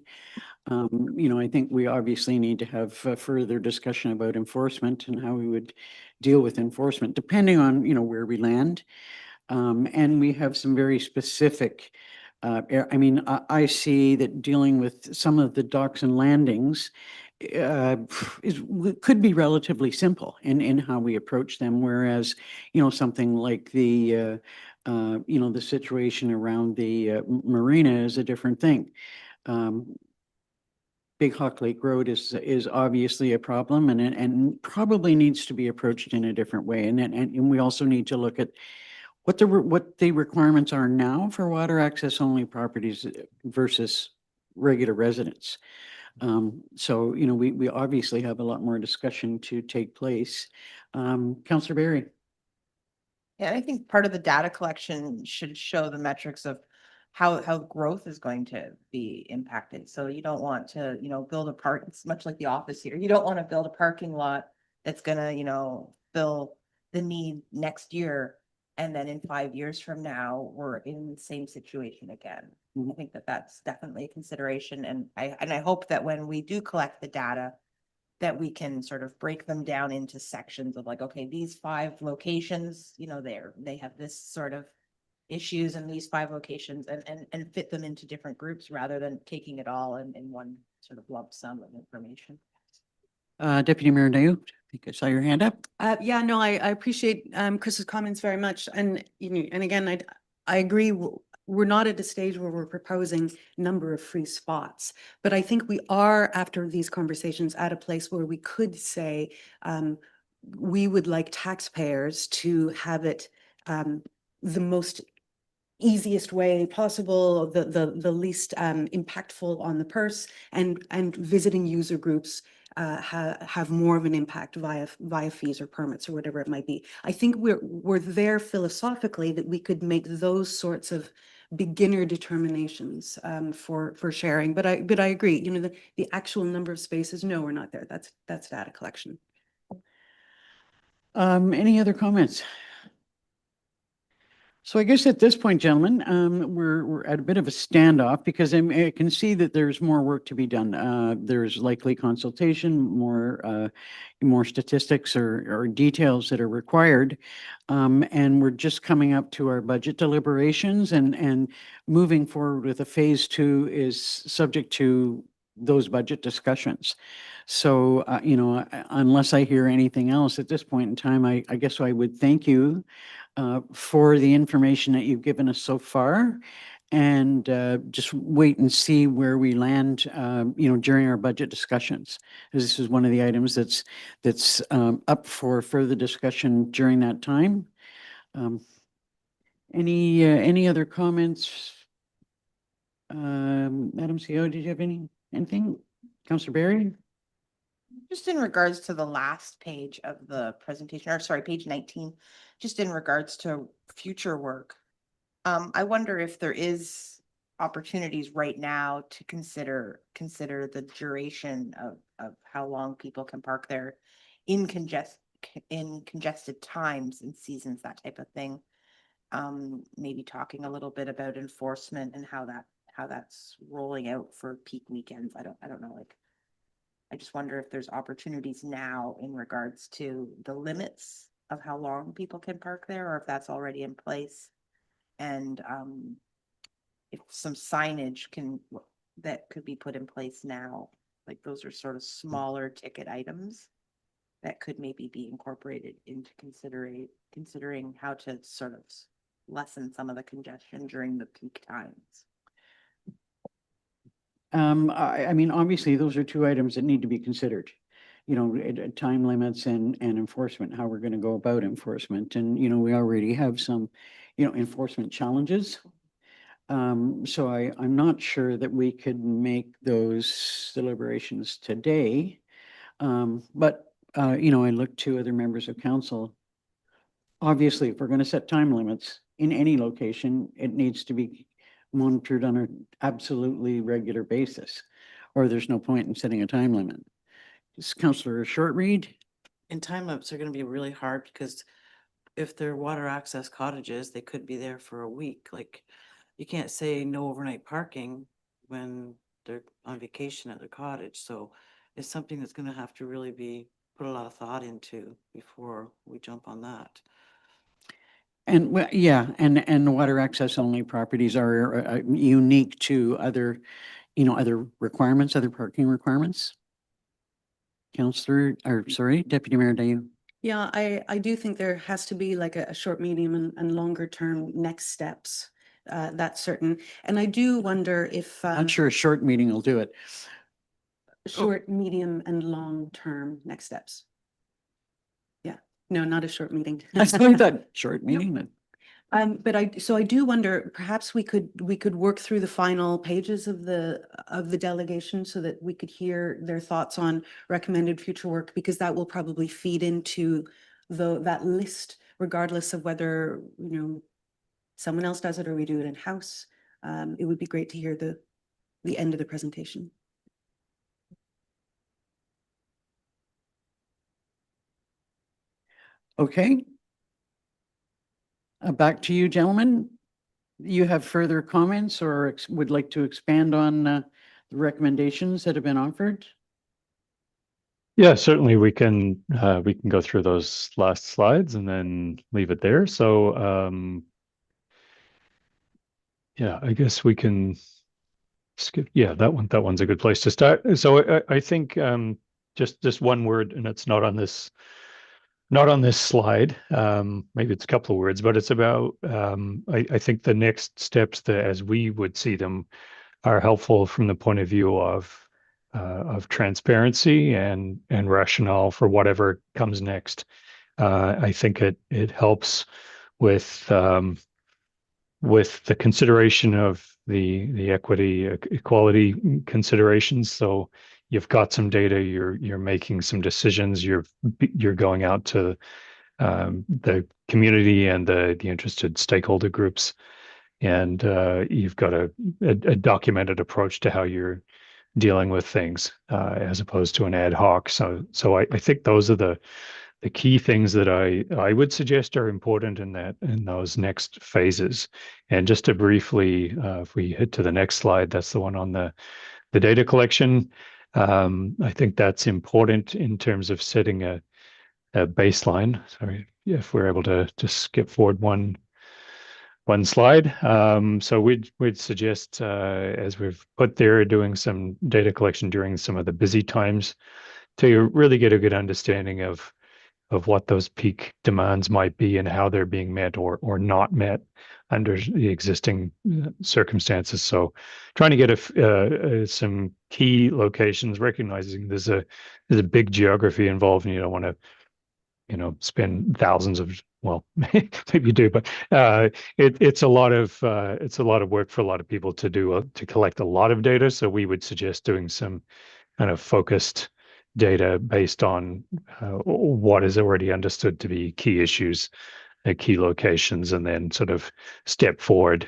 S1: You know, I think we obviously need to have further discussion about enforcement and how we would deal with enforcement, depending on, you know, where we land. And we have some very specific, I mean, I see that dealing with some of the docks and landings could be relatively simple in how we approach them, whereas, you know, something like the, you know, the situation around the marina is a different thing. Big Hawk Lake Road is obviously a problem and probably needs to be approached in a different way. And we also need to look at what the requirements are now for water access only properties versus regular residents. So, you know, we obviously have a lot more discussion to take place. Councillor Barry.
S6: Yeah, I think part of the data collection should show the metrics of how growth is going to be impacted. So you don't want to, you know, build a park, it's much like the office here. You don't want to build a parking lot that's gonna, you know, fill the need next year. And then in 5 years from now, we're in the same situation again. I think that that's definitely a consideration. And I hope that when we do collect the data, that we can sort of break them down into sections of like, okay, these 5 locations, you know, they have this sort of issues in these 5 locations and fit them into different groups rather than taking it all in one sort of lump sum of information.
S1: Deputy Mayor Dayoud, I think I saw your hand up.
S9: Yeah, no, I appreciate Chris's comments very much. And, you know, and again, I agree. We're not at a stage where we're proposing number of free spots, but I think we are, after these conversations, at a place where we could say we would like taxpayers to have it the most easiest way possible, the least impactful on the purse, and visiting user groups have more of an impact via fees or permits or whatever it might be. I think we're there philosophically that we could make those sorts of beginner determinations for sharing. But I agree, you know, the actual number of spaces, no, we're not there. That's data collection. Any other comments? So I guess at this point, gentlemen, we're at a bit of a standoff because I can see that there's more work to be done. There's likely consultation, more statistics or details that are required. And we're just coming up to our budget deliberations and moving forward with a phase 2 is subject to those budget discussions. So, you know, unless I hear anything else at this point in time, I guess I would thank you for the information that you've given us so far, and just wait and see where we land, you know, during our budget discussions. This is one of the items that's up for further discussion during that time. Any other comments? Madam CEO, did you have anything? Councillor Barry?
S6: Just in regards to the last page of the presentation, or sorry, page 19, just in regards to future work. I wonder if there is opportunities right now to consider the duration of how long people can park there in congested times and seasons, that type of thing. Maybe talking a little bit about enforcement and how that's rolling out for peak weekends. I don't know, like, I just wonder if there's opportunities now in regards to the limits of how long people can park there, or if that's already in place. And if some signage that could be put in place now, like those are sort of smaller ticket items that could maybe be incorporated into considering how to sort of lessen some of the congestion during the peak times.
S1: I mean, obviously, those are two items that need to be considered. You know, time limits and enforcement, how we're going to go about enforcement. And, you know, we already have some, you know, enforcement challenges. So I'm not sure that we could make those deliberations today. But, you know, I look to other members of council. Obviously, if we're going to set time limits in any location, it needs to be monitored on an absolutely regular basis, or there's no point in setting a time limit. Is Councillor Shortreed?
S5: And time limits are gonna be really hard because if they're water access cottages, they could be there for a week. Like, you can't say no overnight parking when they're on vacation at their cottage. So it's something that's gonna have to really be put a lot of thought into before we jump on that.
S1: And yeah, and water access only properties are unique to other, you know, other requirements, other parking requirements. Councillor, or sorry, Deputy Mayor Dayu.
S9: Yeah, I do think there has to be like a short, medium and longer term next steps. That's certain. And I do wonder if
S1: I'm sure a short meeting will do it.
S9: short, medium and long term next steps. Yeah, no, not a short meeting.
S1: That's what I thought, short meeting then.
S9: But I do wonder, perhaps we could work through the final pages of the delegation so that we could hear their thoughts on recommended future work, because that will probably feed into that list, regardless of whether, you know, someone else does it or we do it in-house. It would be great to hear the end of the presentation.
S1: Okay. Back to you, gentlemen. You have further comments or would like to expand on the recommendations that have been offered?
S8: Yeah, certainly we can go through those last slides and then leave it there. So yeah, I guess we can skip. Yeah, that one's a good place to start. So I think just one word, and it's not on this slide. Maybe it's a couple of words, but it's about I think the next steps that, as we would see them, are helpful from the point of view of transparency and rationale for whatever comes next. I think it helps with the consideration of the equality considerations. So you've got some data, you're making some decisions, you're going out to the community and the interested stakeholder groups and you've got a documented approach to how you're dealing with things, as opposed to an ad hoc. So I think those are the key things that I would suggest are important in those next phases. And just to briefly, if we hit to the next slide, that's the one on the data collection. I think that's important in terms of setting a baseline. Sorry, if we're able to just skip forward one slide. So we'd suggest, as we've put there, doing some data collection during some of the busy times to really get a good understanding of what those peak demands might be and how they're being met or not met under the existing circumstances. So trying to get some key locations, recognizing there's a big geography involved, and you don't want to spend thousands of, well, maybe you do, but it's a lot of work for a lot of people to do, to collect a lot of data. So we would suggest doing some kind of focused data based on what is already understood to be key issues, key locations, and then sort of step forward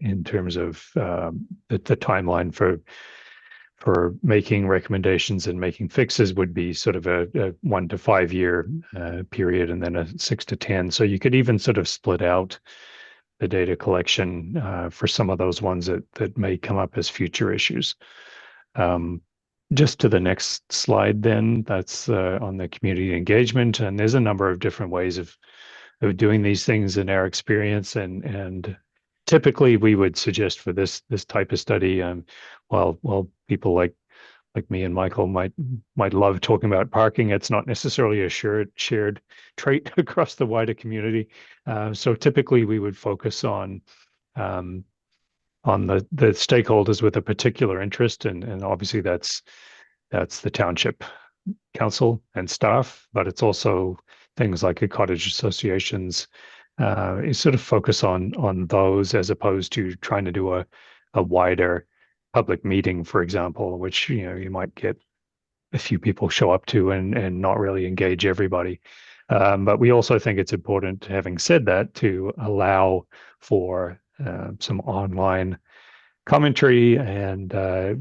S8: in terms of the timeline for making recommendations and making fixes would be sort of a 1 to 5 year period, and then a 6 to 10. So you could even sort of split out the data collection for some of those ones that may come up as future issues. Just to the next slide, then, that's on the community engagement, and there's a number of different ways of doing these things in our experience, and typically we would suggest for this type of study, while people like me and Michael might love talking about parking, it's not necessarily a shared trait across the wider community. So typically we would focus on the stakeholders with a particular interest, and obviously that's the township council and staff, but it's also things like a cottage associations. You sort of focus on those as opposed to trying to do a wider public meeting, for example, which you might get a few people show up to and not really engage everybody. But we also think it's important, having said that, to allow for some online commentary and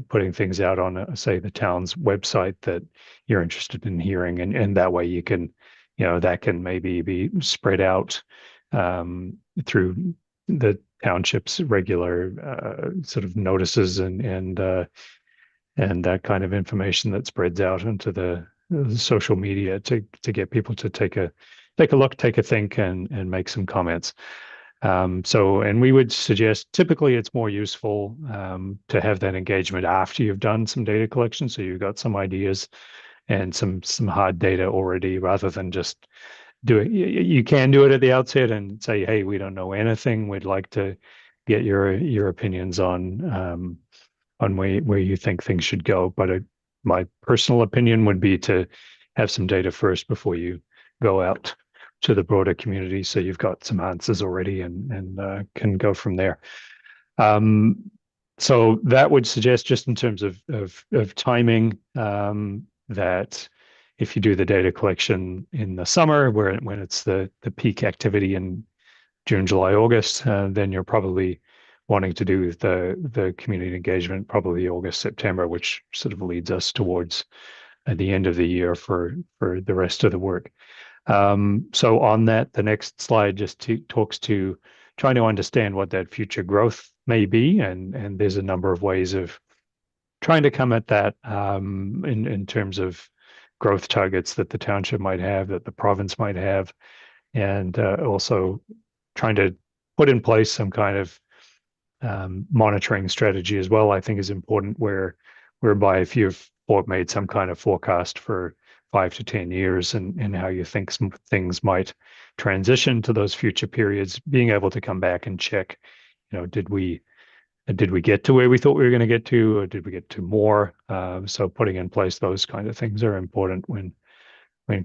S8: putting things out on, say, the town's website that you're interested in hearing, and that way you can, that can maybe be spread out through the township's regular sort of notices and that kind of information that spreads out into the social media to get people to take a look, take a think, and make some comments. And we would suggest typically it's more useful to have that engagement after you've done some data collection, so you've got some ideas and some hard data already, rather than just do it. You can do it at the outset and say, hey, we don't know anything. We'd like to get your opinions on where you think things should go. But my personal opinion would be to have some data first before you go out to the broader community, so you've got some answers already and can go from there. So that would suggest, just in terms of timing, that if you do the data collection in the summer, when it's the peak activity in June, July, August, then you're probably wanting to do the community engagement probably August, September, which sort of leads us towards the end of the year for the rest of the work. So on that, the next slide just talks to trying to understand what that future growth may be, and there's a number of ways of trying to come at that in terms of growth targets that the township might have, that the province might have, and also trying to put in place some kind of monitoring strategy as well, I think is important, whereby if you've made some kind of forecast for 5 to 10 years and how you think some things might transition to those future periods, being able to come back and check, did we get to where we thought we were going to get to, or did we get to more? So putting in place those kind of things are important when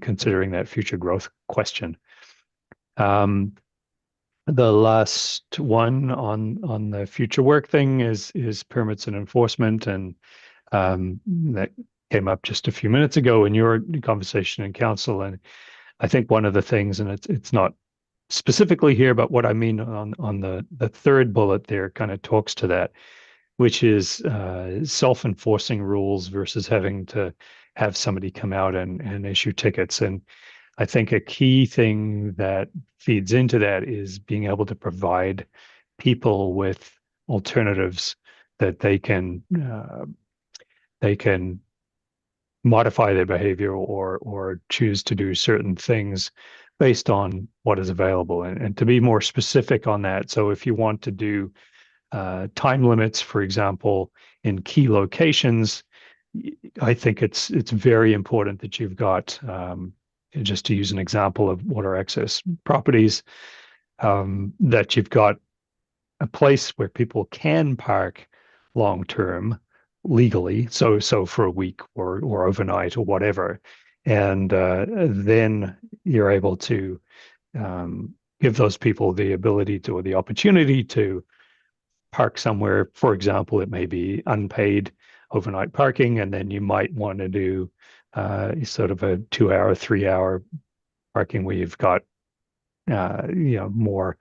S8: considering that future growth question. The last one on the future work thing is permits and enforcement, and that came up just a few minutes ago in your conversation in council. And I think one of the things, and it's not specifically here, but what I mean on the third bullet there kind of talks to that, which is self-enforcing rules versus having to have somebody come out and issue tickets. And I think a key thing that feeds into that is being able to provide people with alternatives that they can modify their behavior or choose to do certain things based on what is available. And to be more specific on that, so if you want to do time limits, for example, in key locations, I think it's very important that you've got, just to use an example of water access properties, that you've got a place where people can park long term legally, so for a week or overnight or whatever, and then you're able to give those people the ability to or the opportunity to park somewhere. For example, it may be unpaid overnight parking, and then you might want to do sort of a 2 hour, 3 hour parking where you've got more.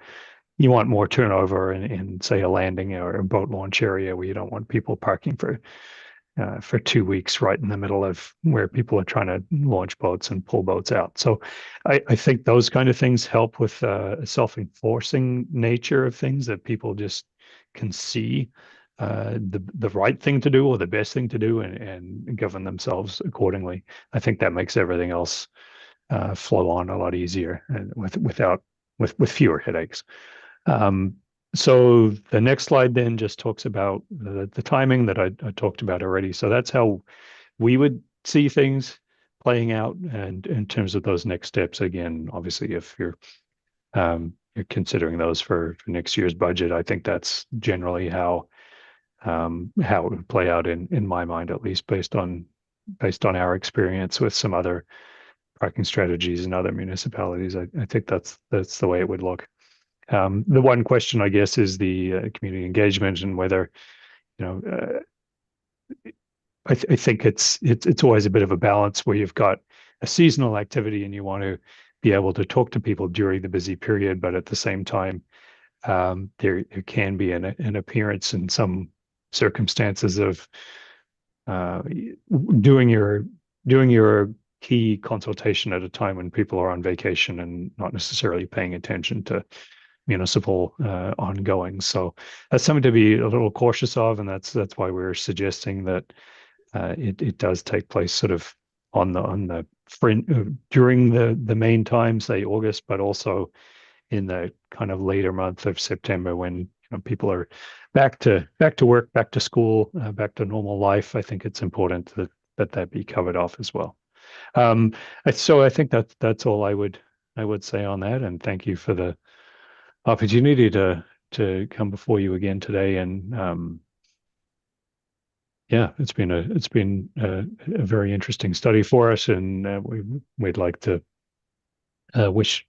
S8: You want more turnover in say a landing or a boat launch area where you don't want people parking for 2 weeks right in the middle of where people are trying to launch boats and pull boats out. So I think those kind of things help with a self-enforcing nature of things, that people just can see the right thing to do or the best thing to do and govern themselves accordingly. I think that makes everything else flow on a lot easier and with fewer headaches. So the next slide then just talks about the timing that I talked about already. So that's how we would see things playing out, and in terms of those next steps. Again, obviously, if you're considering those for next year's budget, I think that's generally how it would play out in my mind, at least based on our experience with some other parking strategies in other municipalities. I think that's the way it would look. The one question, I guess, is the community engagement and whether, I think it's always a bit of a balance where you've got a seasonal activity and you want to be able to talk to people during the busy period, but at the same time, there can be an appearance in some circumstances of doing your key consultation at a time when people are on vacation and not necessarily paying attention to municipal ongoing. So that's something to be a little cautious of, and that's why we're suggesting that it does take place sort of on the during the main time, say August, but also in the kind of later month of September when people are back to work, back to school, back to normal life. I think it's important that be covered off as well. So I think that's all I would say on that, and thank you for the opportunity to come before you again today. And yeah, it's been a very interesting study for us, and we'd like to wish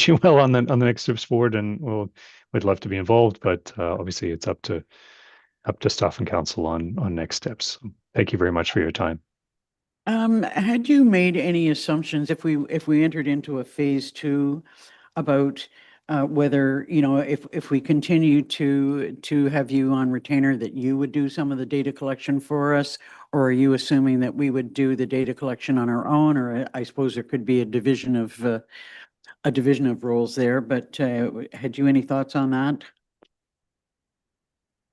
S8: you well on the next steps forward, and we'd love to be involved, but obviously it's up to staff and council on next steps. Thank you very much for your time.
S1: Had you made any assumptions if we entered into a phase 2 about whether, if we continue to have you on retainer, that you would do some of the data collection for us, or are you assuming that we would do the data collection on our own? Or I suppose there could be a division of roles there, but had you any thoughts on that?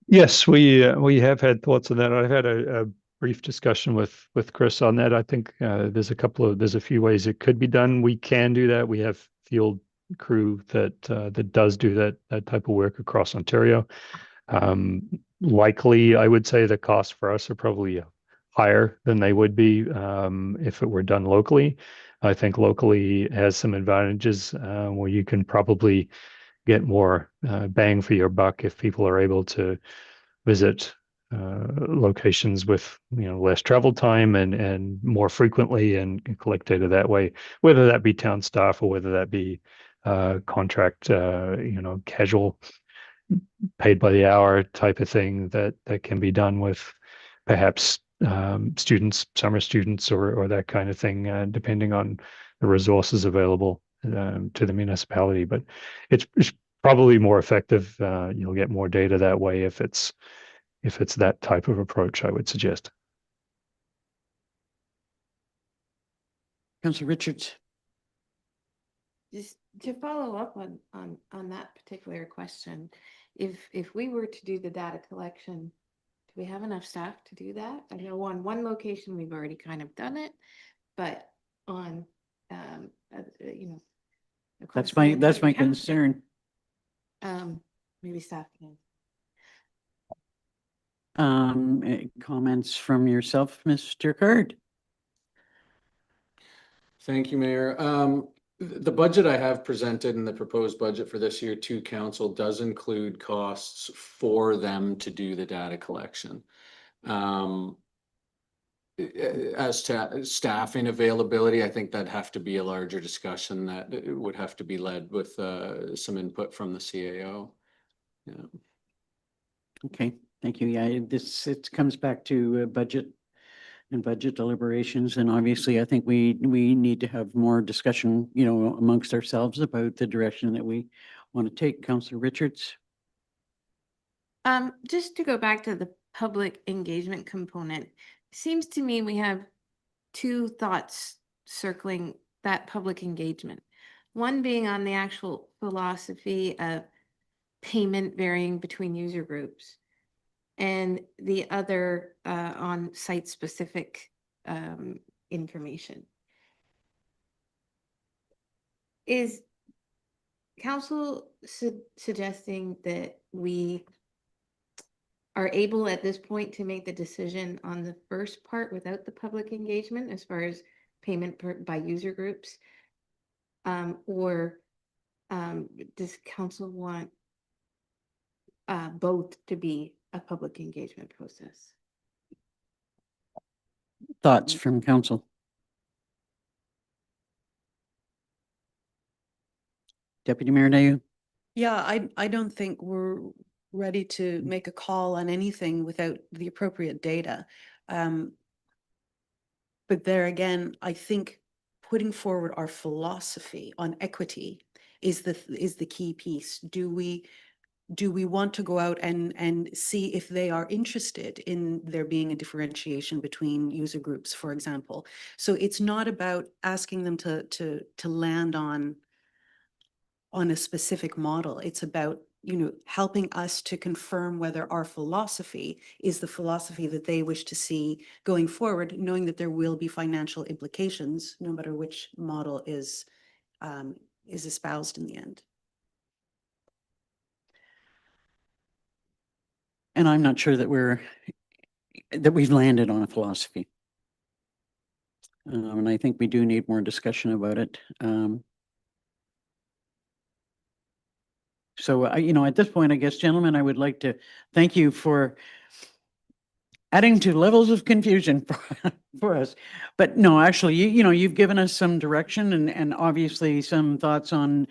S8: Yes, we have had thoughts on that. I've had a brief discussion with Chris on that. I think there's a few ways it could be done. We can do that. We have field crew that does do that type of work across Ontario. Likely, I would say the cost for us are probably higher than they would be if it were done locally. I think locally has some advantages where you can probably get more bang for your buck if people are able to visit locations with less travel time and more frequently and collect data that way, whether that be town staff or whether that be contract casual paid by the hour type of thing that can be done with perhaps students, summer students, or that kind of thing, depending on the resources available. to the municipality. But it's probably more effective. You'll get more data that way if it's that type of approach, I would suggest.
S1: Councillor Richards.
S10: Just to follow up on that particular question, if we were to do the data collection, do we have enough staff to do that? I know on one location, we've already kind of done it, but on, you know. across the
S1: That's my
S10: entire township,
S1: concern.
S10: Maybe staff can.
S1: Comments from yourself, Mr. Card?
S7: Thank you, Mayor. The budget I have presented and the proposed budget for this year to council does include costs for them to do the data collection. As to staffing availability, I think that'd have to be a larger discussion that would have to be led with some input from the CAO. Yeah.
S1: Okay, thank you. Yeah, it comes back to budget and budget deliberations. And obviously, I think we need to have more discussion, amongst ourselves about the direction that we want to take. Councillor Richards?
S10: Just to go back to the public engagement component, seems to me we have two thoughts circling that public engagement. One being on the actual philosophy of payment varying between user groups, and the other on site-specific information. Is council suggesting that we are able at this point to make the decision on the first part without the public engagement as far as payment by user groups? Or does council want both to be a public engagement process?
S1: Thoughts from council? Deputy Mayor Dayu?
S9: Yeah, I don't think we're ready to make a call on anything without the appropriate data. But there again, I think putting forward our philosophy on equity is the key piece. Do we want to go out and see if they are interested in there being a differentiation between user groups, for example? So it's not about asking them to land on a specific model. It's about, helping us to confirm whether our philosophy is the philosophy that they wish to see going forward, knowing that there will be financial implications no matter which model is espoused in the end.
S1: And I'm not sure that we've landed on a philosophy. And I think we do need more discussion about it. So, at this point, I guess, gentlemen, I would like to thank you for adding to levels of confusion for us. But no, actually, you've given us some direction and obviously some thoughts on,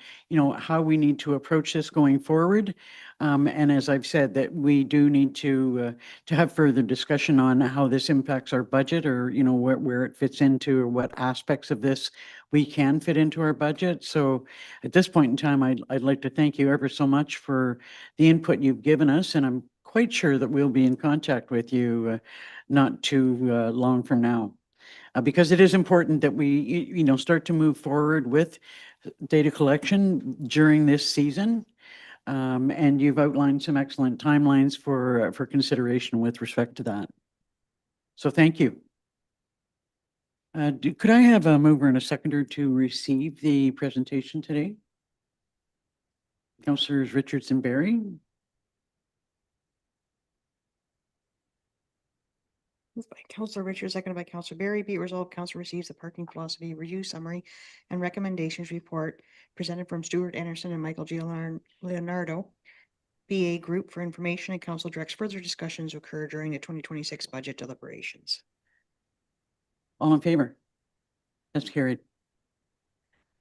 S1: how we need to approach this going forward. And as I've said, that we do need to have further discussion on how this impacts our budget, or, where it fits into, or what aspects of this we can fit into our budget. So at this point in time, I'd like to thank you ever so much for the input you've given us. And I'm quite sure that we'll be in contact with you not too long from now. Because it is important that we, start to move forward with data collection during this season. And you've outlined some excellent timelines for consideration with respect to that. So thank you. Could I have a mover and a seconder to receive the presentation today? Councillors Richards and Barry.
S2: Moved by Councillor Richards, seconded by Councillor Barry. Be it resolved, council receives the parking philosophy review summary and recommendations report presented from Stuart Anderson and Michael G. Leonardo, BA Group, for information, and council directs further discussions occur during the 2026 budget deliberations.
S1: All in favor? That's carried.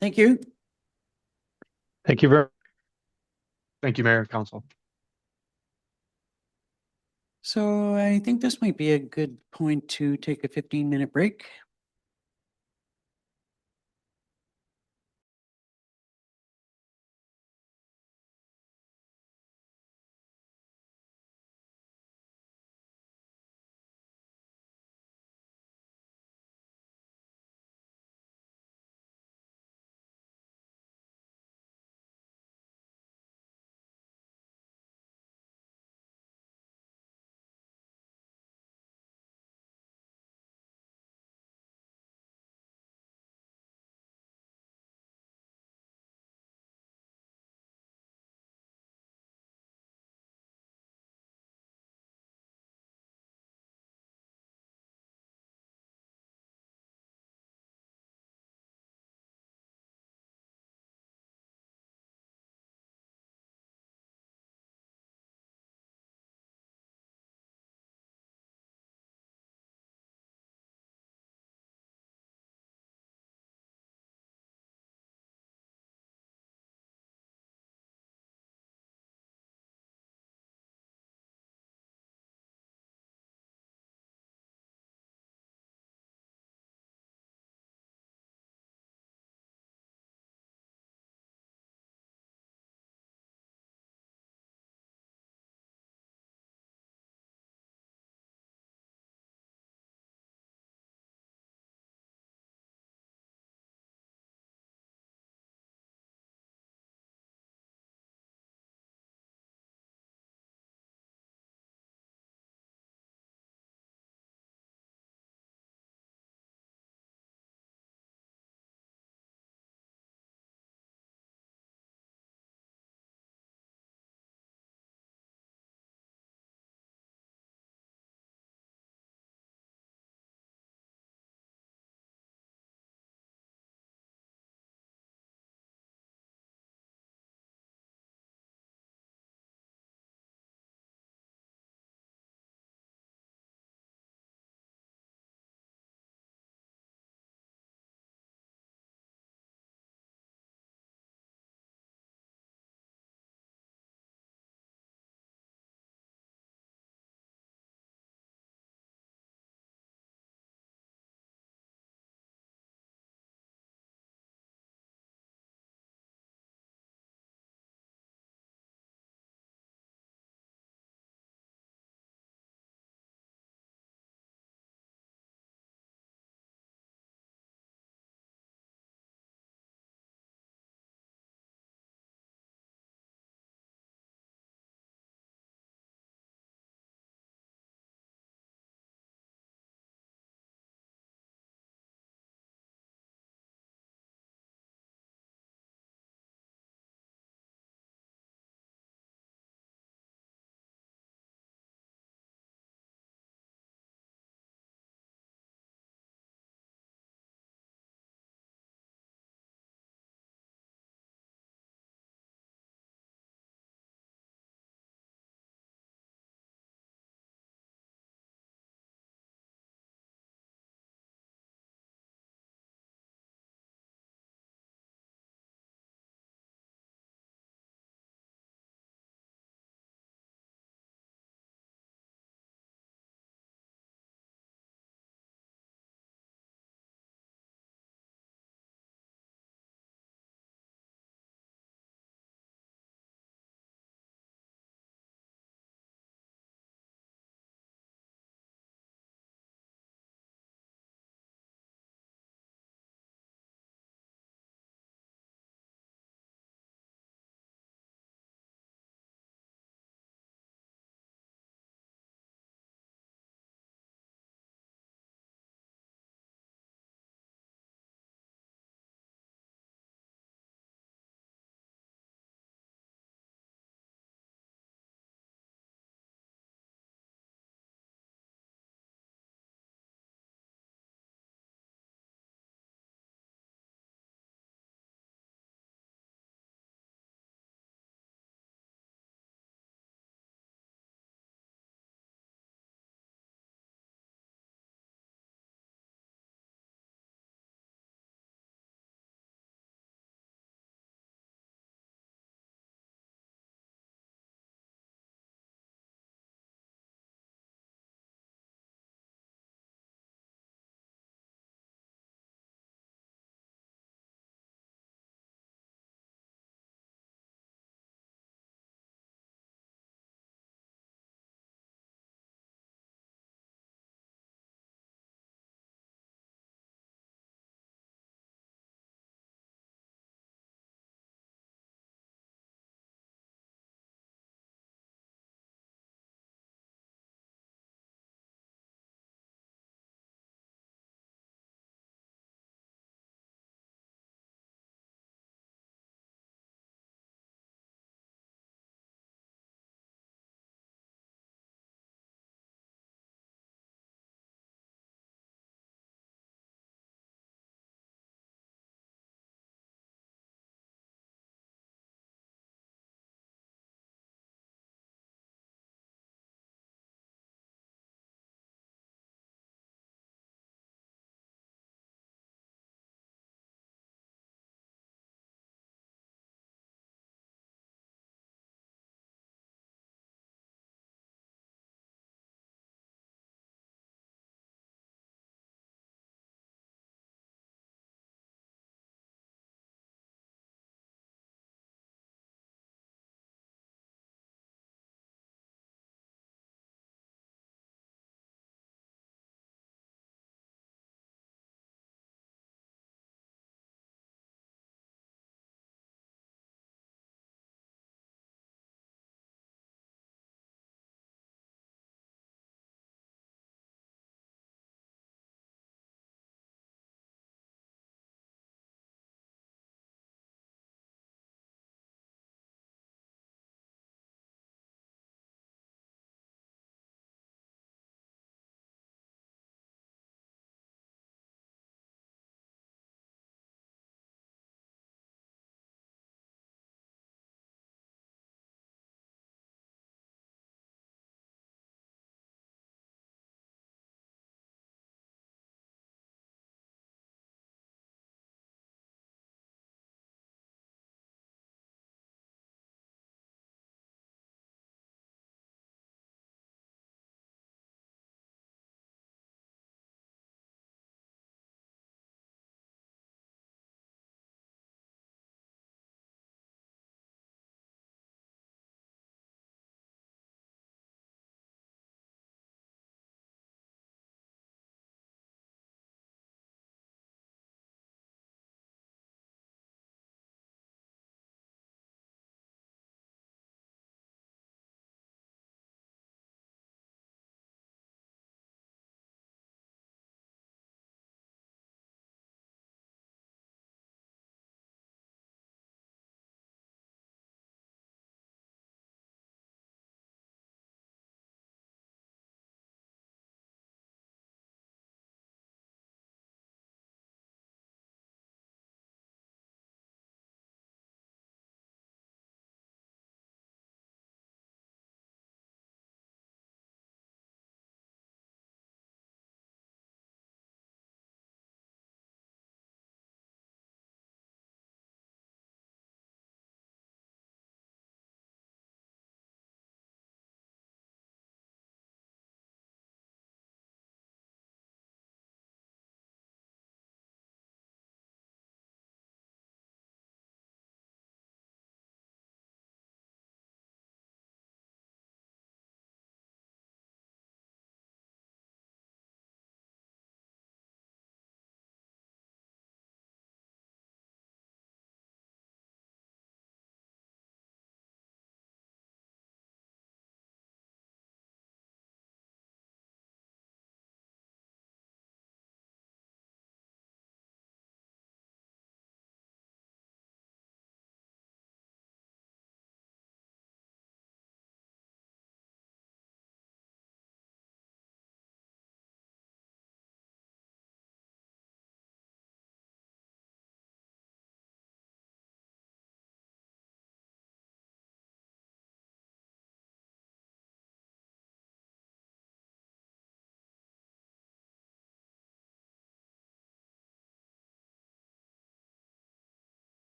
S1: Thank you.
S8: Thank you Thank you, Mayor and Council.
S1: So I think this might be a good point to take a 15-minute break.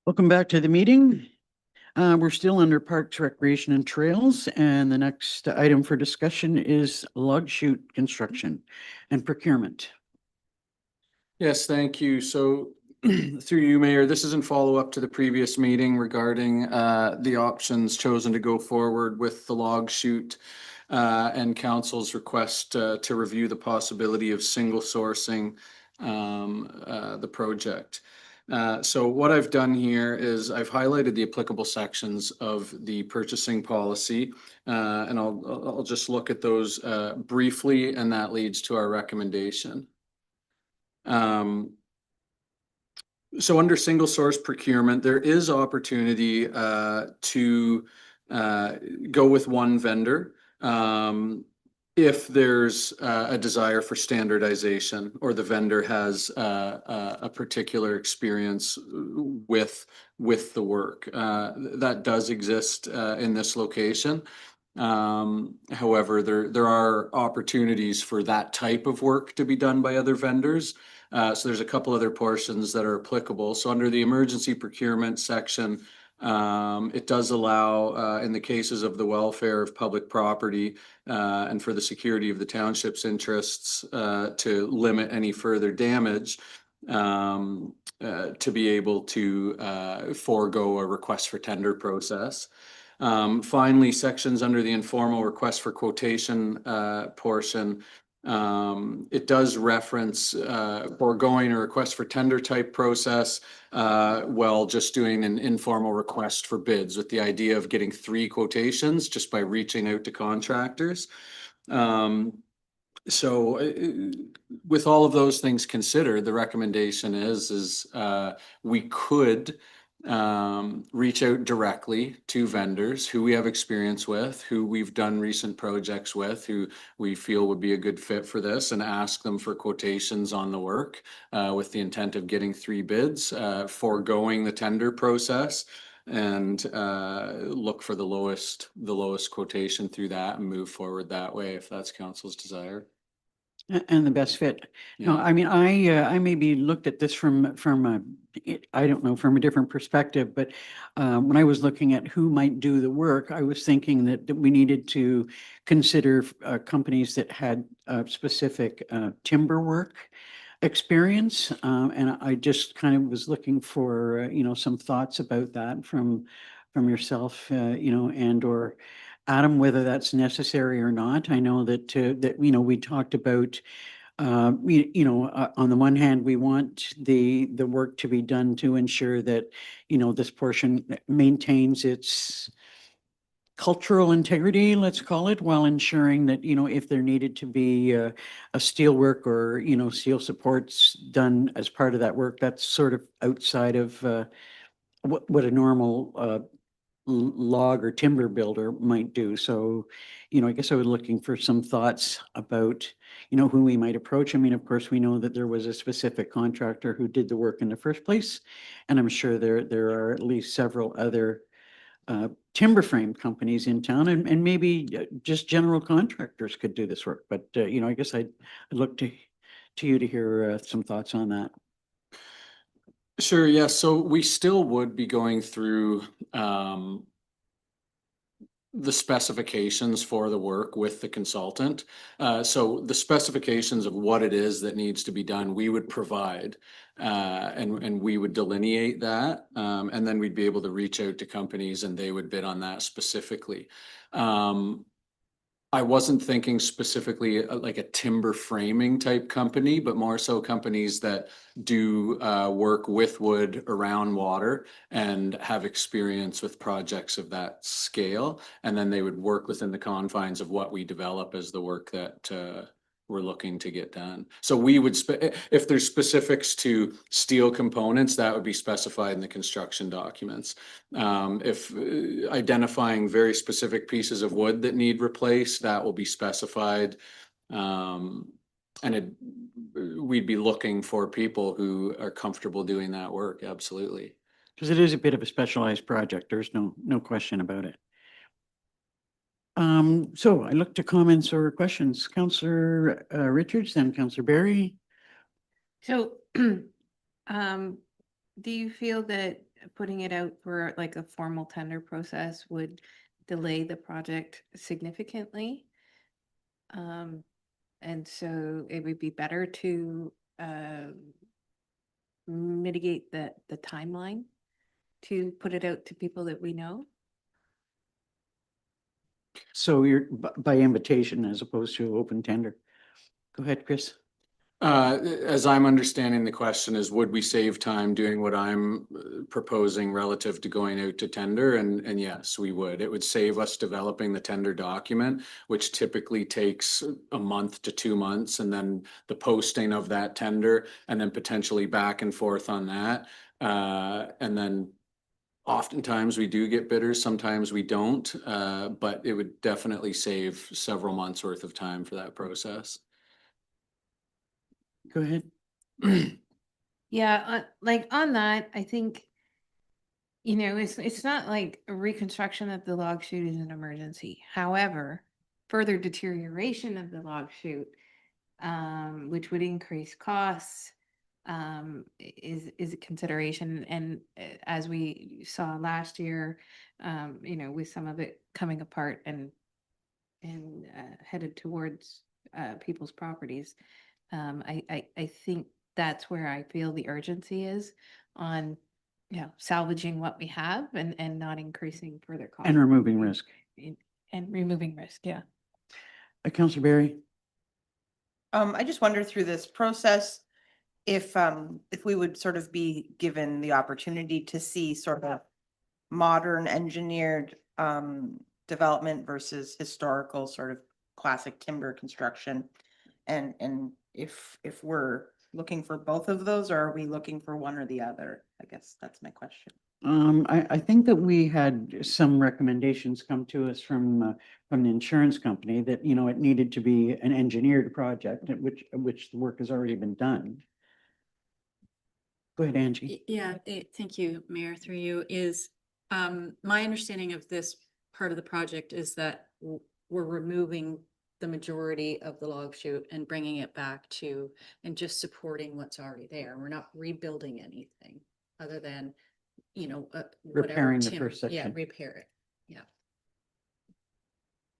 S1: Welcome back to the meeting. We're still under Parks, Recreation and Trails, and the next item for discussion is log chute construction and procurement.
S7: Yes, thank you. So through you, Mayor, this is in follow-up to the previous meeting regarding the options chosen to go forward with the log chute and council's request to review the possibility of single sourcing the project. So what I've done here is I've highlighted the applicable sections of the purchasing policy, and I'll just look at those briefly, and that leads to our recommendation. So under single source procurement, there is opportunity to go with one vendor if there's a desire for standardization, or the vendor has a particular experience with the work. That does exist in this location. However, there are opportunities for that type of work to be done by other vendors. So there's a couple other portions that are applicable. So under the emergency procurement section, it does allow, in the cases of the welfare of public property and for the security of the township's interests, to limit any further damage, to be able to forego a request for tender process. Finally, sections under the informal request for quotation portion, it does reference foregoing a request for tender type process while just doing an informal request for bids, with the idea of getting 3 quotations just by reaching out to contractors. So with all of those things considered, the recommendation is we could reach out directly to vendors who we have experience with, who we've done recent projects with, who we feel would be a good fit for this, and ask them for quotations on the work with the intent of getting 3 bids, foregoing the tender process, and look for the lowest quotation through that and move forward that way, if that's council's desire.
S1: And the best fit. No,
S7: Yeah.
S1: I mean, I maybe looked at this from I don't know, from a different perspective, but when I was looking at who might do the work, I was thinking that we needed to consider companies that had specific timber work experience. And I just kind of was looking for, some thoughts about that from yourself, and or Adam, whether that's necessary or not. I know that, we talked about, on the one hand, we want the work to be done to ensure that, this portion maintains its cultural integrity, let's call it, while ensuring that, if there needed to be a steel work or, steel supports done as part of that work, that's sort of outside of what a normal log or timber builder might do. So, I guess I was looking for some thoughts about, who we might approach. I mean, of course, we know that there was a specific contractor who did the work in the first place, and I'm sure there are at least several other timber frame companies in town, and maybe just general contractors could do this work. But, I guess I'd look to you to hear some thoughts on that.
S7: Sure, yes. So we still would be going through the specifications for the work with the consultant. So the specifications of what it is that needs to be done, we would provide, and we would delineate that. And then we'd be able to reach out to companies and they would bid on that specifically. I wasn't thinking specifically like a timber framing type company, but more so companies that do work with wood around water and have experience with projects of that scale. And then they would work within the confines of what we develop as the work that we're looking to get done. So we would, if there's specifics to steel components, that would be specified in the construction documents. If identifying very specific pieces of wood that need replaced, that will be specified. And we'd be looking for people who are comfortable doing that work. Absolutely.
S1: Because it is a bit of a specialized project. There's no question about it. So I look to comments or questions. Councillor Richards, then Councillor Barry.
S10: So, do you feel that putting it out for like a formal tender process would delay the project significantly. And so it would be better to mitigate the timeline to put it out to people that we know.
S1: So you're by invitation as opposed to open tender. Go ahead, Chris.
S7: As I'm understanding the question is, would we save time doing what I'm proposing relative to going out to tender? And yes, we would. It would save us developing the tender document, which typically takes a month to 2 months, and then the posting of that tender, and then potentially back and forth on that. And then oftentimes we do get bidders, sometimes we don't, but it would definitely save several months worth of time for that process.
S1: Go ahead.
S10: Yeah, like on that, I think, it's not like a reconstruction of the log chute is an emergency. However, further deterioration of the log chute, which would increase costs, is a consideration. And as we saw last year, with some of it coming apart and headed towards people's properties, I think that's where I feel the urgency is on, salvaging what we have and not increasing further costs.
S1: And removing risk.
S10: And removing risk, yeah.
S1: Councillor Barry.
S6: I just wonder through this process, if we would sort of be given the opportunity to see sort of modern engineered, development versus historical sort of classic timber construction. And if we're looking for both of those, or are we looking for one or the other? I guess that's my question.
S1: I think that we had some recommendations come to us from the insurance company that, it needed to be an engineered project, which the work has already been done. Go ahead, Angie.
S11: Yeah, thank you, Mayor, through you, is my understanding of this part of the project is that we're removing the majority of the log chute and bringing it back to, and just supporting what's already there. We're not rebuilding anything other than, whatever
S1: Repairing the
S11: timber.
S1: first section.
S11: Yeah, repair it. Yeah.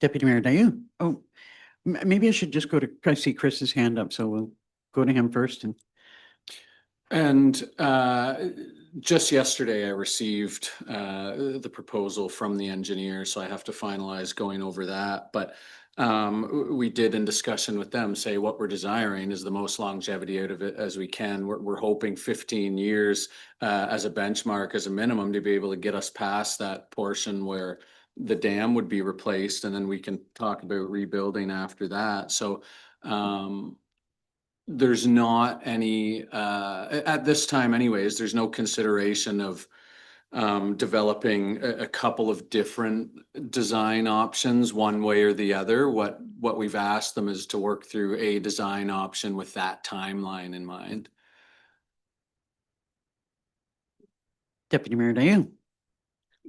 S1: Deputy Mayor Dayu. Oh, maybe I should just I see Chris's hand up, so we'll go to him first.
S7: And just yesterday, I received the proposal from the engineer, so I have to finalize going over that. But we did, in discussion with them, say what we're desiring is the most longevity out of it as we can. We're hoping 15 years as a benchmark, as a minimum, to be able to get us past that portion where the dam would be replaced, and then we can talk about rebuilding after that. So there's not any, at this time anyways, there's no consideration of developing a couple of different design options one way or the other. What we've asked them is to work through a design option with that timeline in mind.
S1: Deputy Mayor Dayu.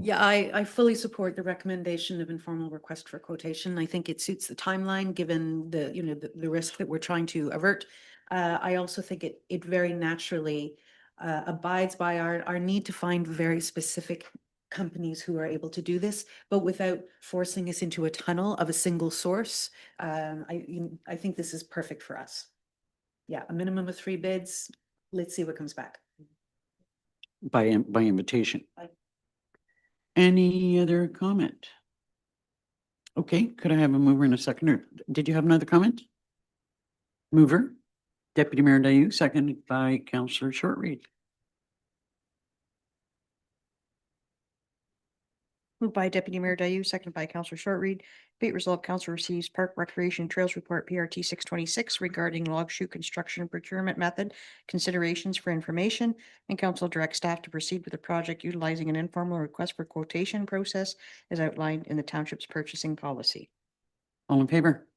S9: Yeah, I fully support the recommendation of informal request for quotation. I think it suits the timeline, given the risk that we're trying to avert. I also think it very naturally abides by our need to find very specific companies who are able to do this, but without forcing us into a tunnel of a single source. I think this is perfect for us. Yeah, a minimum of 3 bids. Let's see what comes back.
S1: By invitation. Any other comment? Okay, could I have a mover and a seconder? Did you have another comment? Mover, Deputy Mayor Dayu, seconded by Councillor Shortreed.
S2: Moved by Deputy Mayor Dayu, seconded by Councillor Shortreed. Be it resolved, Council receives Park Recreation Trails Report PRT 626 regarding log chute construction procurement method considerations for information, and Council directs staff to proceed with the project utilizing an informal request for quotation process as outlined in the Township's purchasing policy.
S1: All in favor?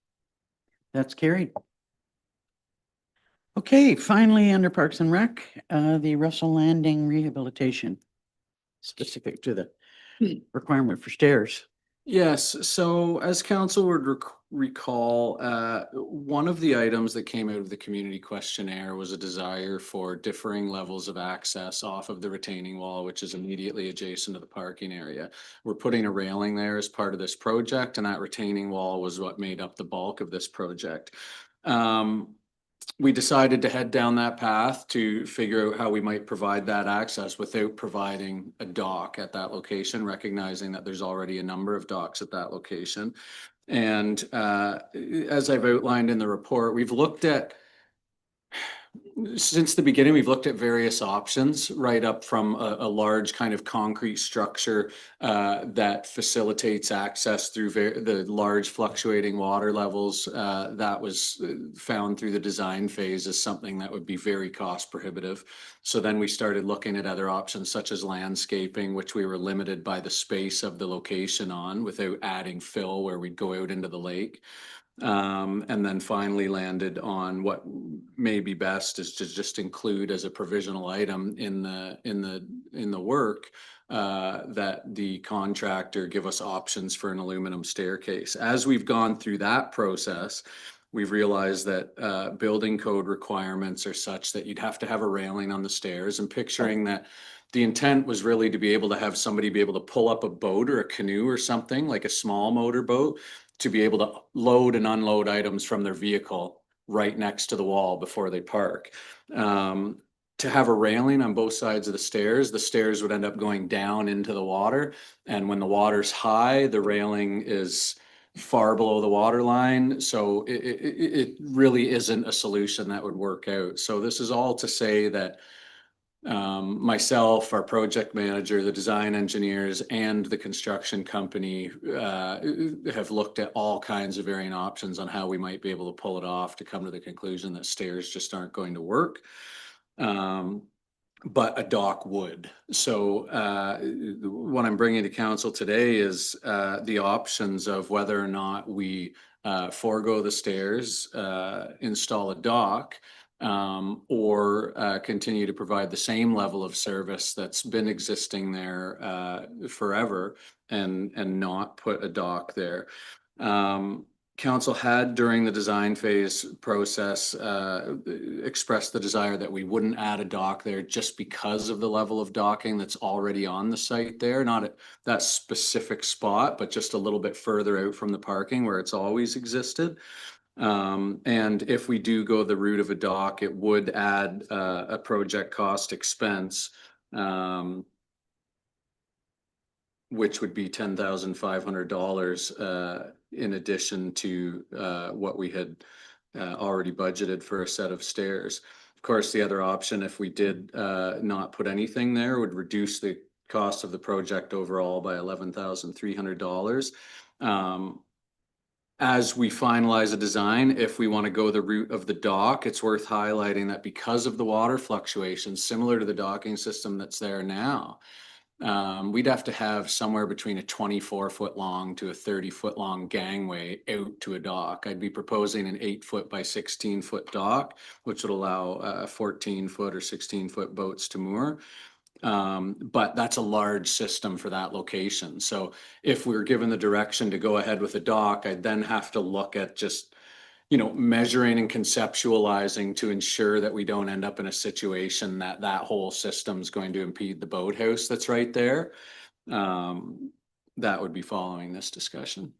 S1: That's carried. Okay, finally, under Parks and Rec, the Russell Landing rehabilitation, specific to the requirement for stairs.
S7: Yes, so as council would recall, one of the items that came out of the community questionnaire was a desire for differing levels of access off of the retaining wall, which is immediately adjacent to the parking area. We're putting a railing there as part of this project, and that retaining wall was what made up the bulk of this project. We decided to head down that path to figure out how we might provide that access without providing a dock at that location, recognizing that there's already a number of docks at that location. And as I've outlined in the report, since the beginning, we've looked at various options, right up from a large kind of concrete structure that facilitates access through the large fluctuating water levels. That was found through the design phase as something that would be very cost prohibitive. So then we started looking at other options such as landscaping, which we were limited by the space of the location on without adding fill where we'd go out into the lake. And then finally landed on what may be best is to just include as a provisional item in the work that the contractor give us options for an aluminum staircase. As we've gone through that process, we've realized that building code requirements are such that you'd have to have a railing on the stairs, and picturing that the intent was really to be able to have somebody be able to pull up a boat or a canoe or something like a small motor boat to be able to load and unload items from their vehicle right next to the wall before they park. To have a railing on both sides of the stairs would end up going down into the water. And when the water's high, the railing is far below the water line. So it really isn't a solution that would work out. So this is all to say that myself, our project manager, the design engineers, and the construction company have looked at all kinds of varying options on how we might be able to pull it off to come to the conclusion that stairs just aren't going to work. But a dock would. So what I'm bringing to council today is the options of whether or not we forego the stairs, install a dock, or continue to provide the same level of service that's been existing there forever and not put a dock there. Council had during the design phase process expressed the desire that we wouldn't add a dock there just because of the level of docking that's already on the site there, not at that specific spot, but just a little bit further out from the parking where it's always existed. And if we do go the route of a dock, it would add a project cost expense, which would be $10,500 in addition to what we had already budgeted for a set of stairs. Of course, the other option, if we did not put anything there, would reduce the cost of the project overall by $11,300. As we finalize a design, if we want to go the route of the dock, it's worth highlighting that because of the water fluctuations, similar to the docking system that's there now, we'd have to have somewhere between a 24-foot long to a 30-foot long gangway out to a dock. I'd be proposing an 8-foot by 16-foot dock, which would allow 14-foot or 16-foot boats to moor. But that's a large system for that location. So if we were given the direction to go ahead with a dock, I'd then have to look at just, measuring and conceptualizing to ensure that we don't end up in a situation that that whole system's going to impede the boathouse that's right there. That would be following this discussion.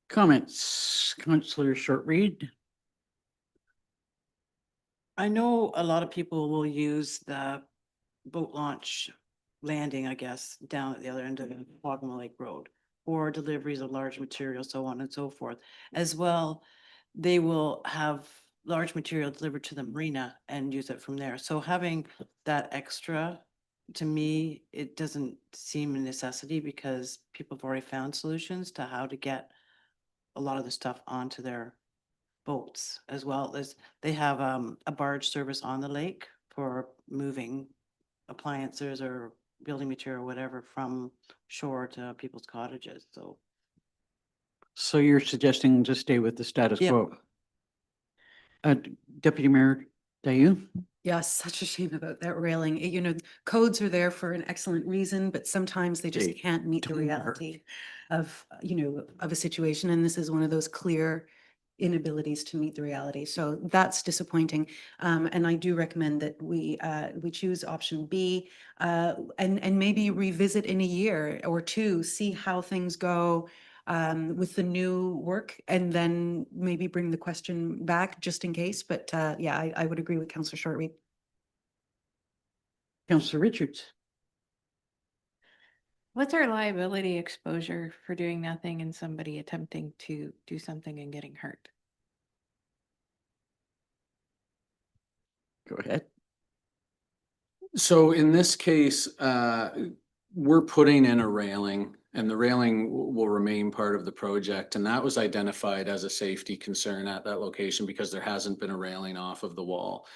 S1: Comments, Councillor Shortreed?
S5: I know a lot of people will use the boat launch landing, I guess, down at the other end of the Wagamama Lake Road for deliveries of large material, so on and so forth. As well, they will have large material delivered to the marina and use it from there. So having that extra, to me, it doesn't seem a necessity because people have already found solutions to how to get a lot of the stuff onto their boats, as well as they have a barge service on the lake for moving appliances or building material, whatever, from shore to people's cottages.
S1: So you're suggesting to stay with the status
S5: Yep.
S1: quo? Deputy Mayor Dayu?
S9: Yeah, such a shame about that railing. Codes are there for an excellent reason, but sometimes they just
S1: They
S9: can't meet the
S1: don't work.
S9: reality. of a situation. And this is one of those clear inabilities to meet the reality. So that's disappointing. And I do recommend that we choose option B, and maybe revisit in a year or two, see how things go with the new work, and then maybe bring the question back just in case. But yeah, I would agree with Councillor Shortreed.
S1: Councillor Richards.
S10: What's our liability exposure for doing nothing and somebody attempting to do something and getting hurt?
S1: Go ahead.
S7: So in this case, we're putting in a railing, and the railing will remain part of the project. And that was identified as a safety concern at that location because there hasn't been a railing off of the wall.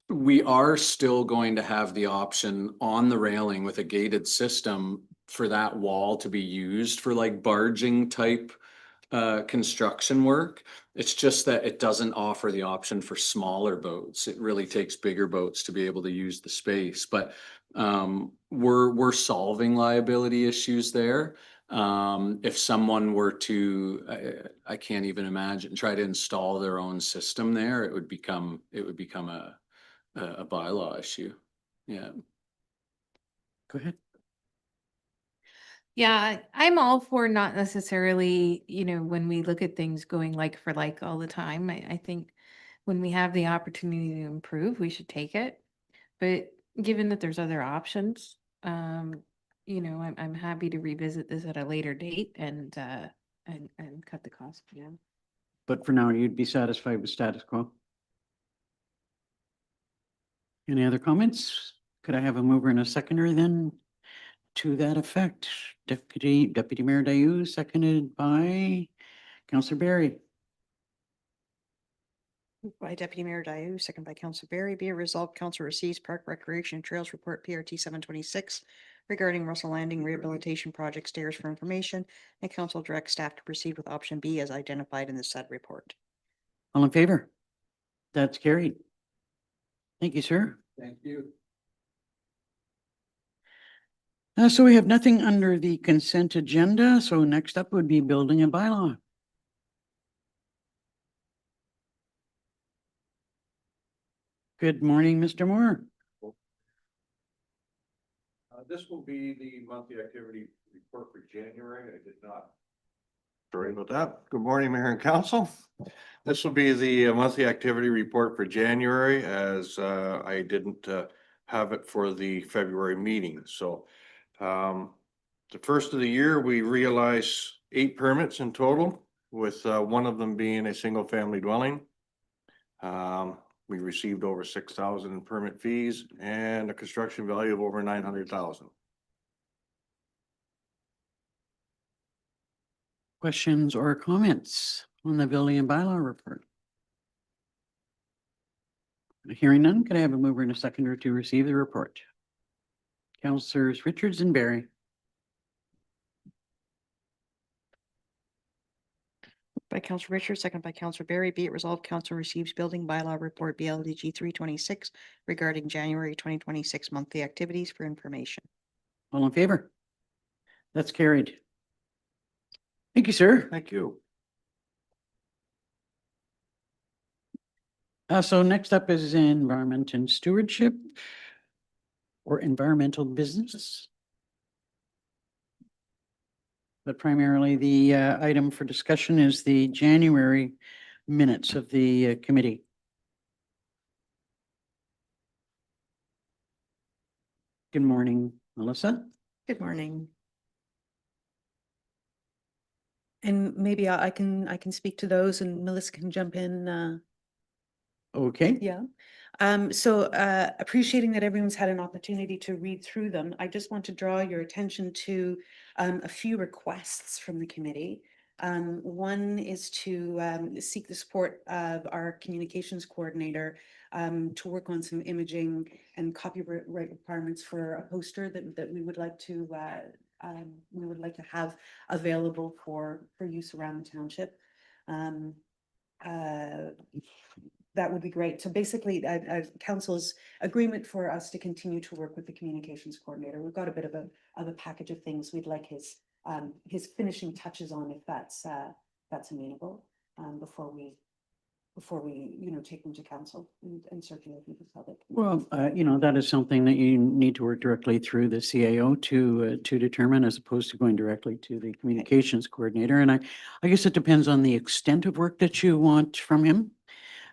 S7: We are still going to have the option on the railing with a gated system for that wall to be used for like barging type construction work. It's just that it doesn't offer the option for smaller boats. It really takes bigger boats to be able to use the space. But we're solving liability issues there. If someone were to, I can't even imagine, try to install their own system there, it would become a bylaw issue. Yeah.
S1: Go ahead.
S10: Yeah, I'm all for not necessarily, when we look at things going like for like all the time. I think when we have the opportunity to improve, we should take it. But given that there's other options, I'm happy to revisit this at a later date and cut the cost down.
S1: But for now, you'd be satisfied with status quo. Any other comments? Could I have a mover and a seconder then to that effect? Deputy Mayor Dayu, seconded by Councillor Barry.
S2: Moved by Deputy Mayor Dayu, second by Councillor Barry. Be it resolved, Council receives Park Recreation and Trails Report PRT 726 regarding Russell Landing Rehabilitation Project stairs for information, and Council directs staff to proceed with option B as identified in the said report.
S1: All in favor? That's carried. Thank you, sir.
S3: Thank you.
S1: So we have nothing under the consent agenda. So next up would be building a bylaw. Good morning, Mr. Moore.
S12: This will be the monthly activity report for January. I did not. Sorry about that. Good morning, Mayor and Council. This will be the monthly activity report for January, as I didn't have it for the February meeting. So the first of the year, we realized 8 permits in total, with one of them being a single family dwelling. We received over 6,000 in permit fees and a construction value of over 900,000.
S1: Questions or comments on the building and bylaw report? Hearing none, can I have a mover and a seconder to receive the report? Councillors Richards and Barry.
S2: By Councillor Richards, second by Councillor Barry. Be it resolved, Council receives building bylaw report BLDG 326 regarding January 2026 monthly activities for information.
S1: All in favor? That's carried. Thank you, sir.
S12: Thank you.
S1: So next up is environment and stewardship or environmental business. But primarily the item for discussion is the January minutes of the committee. Good morning, Melissa.
S2: Good morning.
S9: And maybe I can speak to those, and Melissa can jump in.
S1: Okay.
S9: Yeah. So appreciating that everyone's had an opportunity to read through them, I just want to draw your attention to a few requests from the committee. One is to seek the support of our communications coordinator to work on some imaging and copyright requirements for a poster that we would like to have available for use around the township. That would be great. So basically, council's agreement for us to continue to work with the communications coordinator. We've got a bit of of a package of things we'd like his finishing touches on, if that's amenable, before we, take them to council and circulate them to the public.
S1: Well, that is something that you need to work directly through the CAO to determine, as opposed to going directly to the communications coordinator. And I guess it depends on the extent of work that you want from him.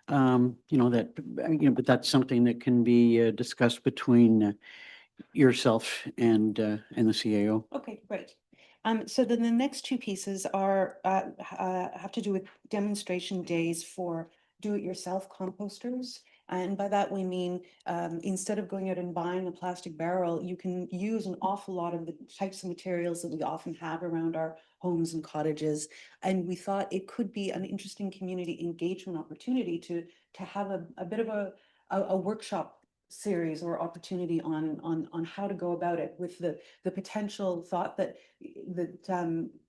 S1: But that's something that can be discussed between yourself and the CAO.
S9: Okay, great. So then the next two pieces are, have to do with demonstration days for do-it-yourself composters. And by that, we mean, instead of going out and buying a plastic barrel, you can use an awful lot of the types of materials that we often have around our homes and cottages. And we thought it could be an interesting community engagement opportunity to have a bit of a workshop series or opportunity on how to go about it, with the potential thought that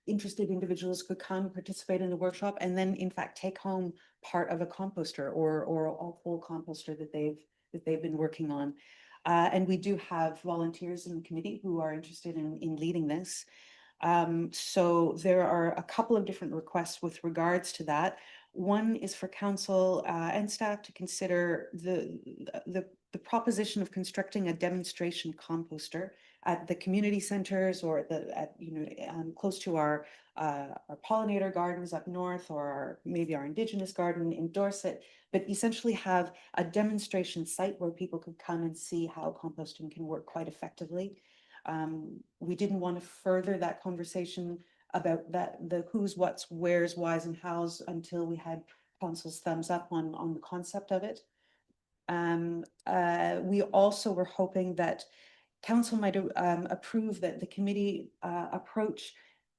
S9: interested individuals could come participate in the workshop and then in fact take home part of a composter or a whole composter that they've been working on. And we do have volunteers in the committee who are interested in leading this. So there are a couple of different requests with regards to that. One is for council and staff to consider the proposition of constructing a demonstration composter at the community centers or close to our pollinator gardens up north, or maybe our Indigenous garden in Dorset, but essentially have a demonstration site where people could come and see how composting can work quite effectively. We didn't want to further that conversation about the who's, what's, where's, why's, and how's until we had council's thumbs up on the concept of it. We also were hoping that council might approve that the committee approach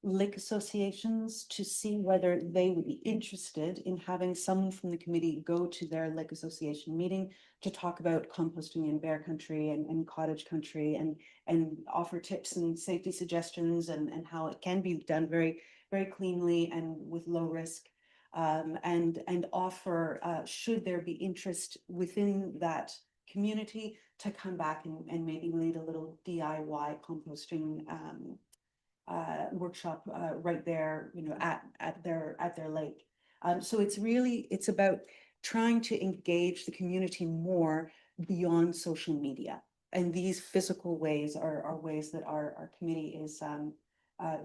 S9: lake associations to see whether they would be interested in having someone from the committee go to their lake association meeting to talk about composting in bear country and cottage country, and offer tips and safety suggestions and how it can be done very, very cleanly and with low risk. And offer, should there be interest within that community, to come back and maybe lead a little DIY composting workshop right there, at their lake. So it's about trying to engage the community more beyond social media. And these physical ways are ways that our committee is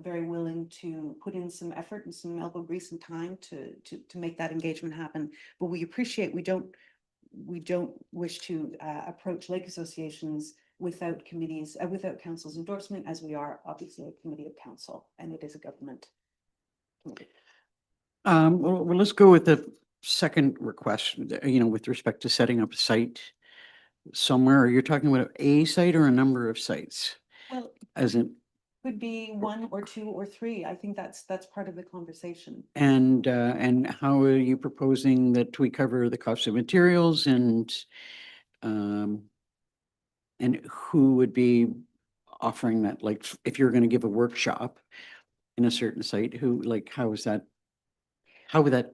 S9: very willing to put in some effort and some elbow grease and time to make that engagement happen. But we appreciate we don't wish to approach lake associations without without council's endorsement, as we are obviously a committee of council and it is a government committee.
S1: Well, let's go with the second request, with respect to setting up a site somewhere. Are you talking about a site or a number of sites?
S9: Well,
S1: As in,
S9: could be one or two or three. I think that's part of the conversation.
S1: and how are you proposing that we cover the cost of materials, and who would be offering that? Like, if you're going to give a workshop in a certain site, how would that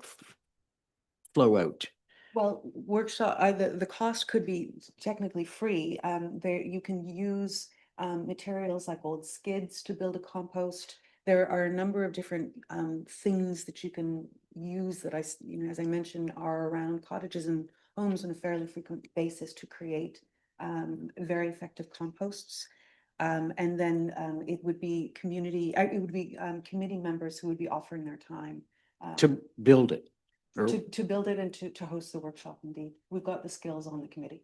S1: flow out?
S9: Well, workshop, the cost could be technically free. There, you can use materials like old skids to build a compost. There are a number of different things that you can use that as I mentioned, are around cottages and homes on a fairly frequent basis to create very effective composts. And then it would be community members who would be offering their time
S1: To build it? Or-
S9: to build it and to host the workshop. Indeed, we've got the skills on the committee.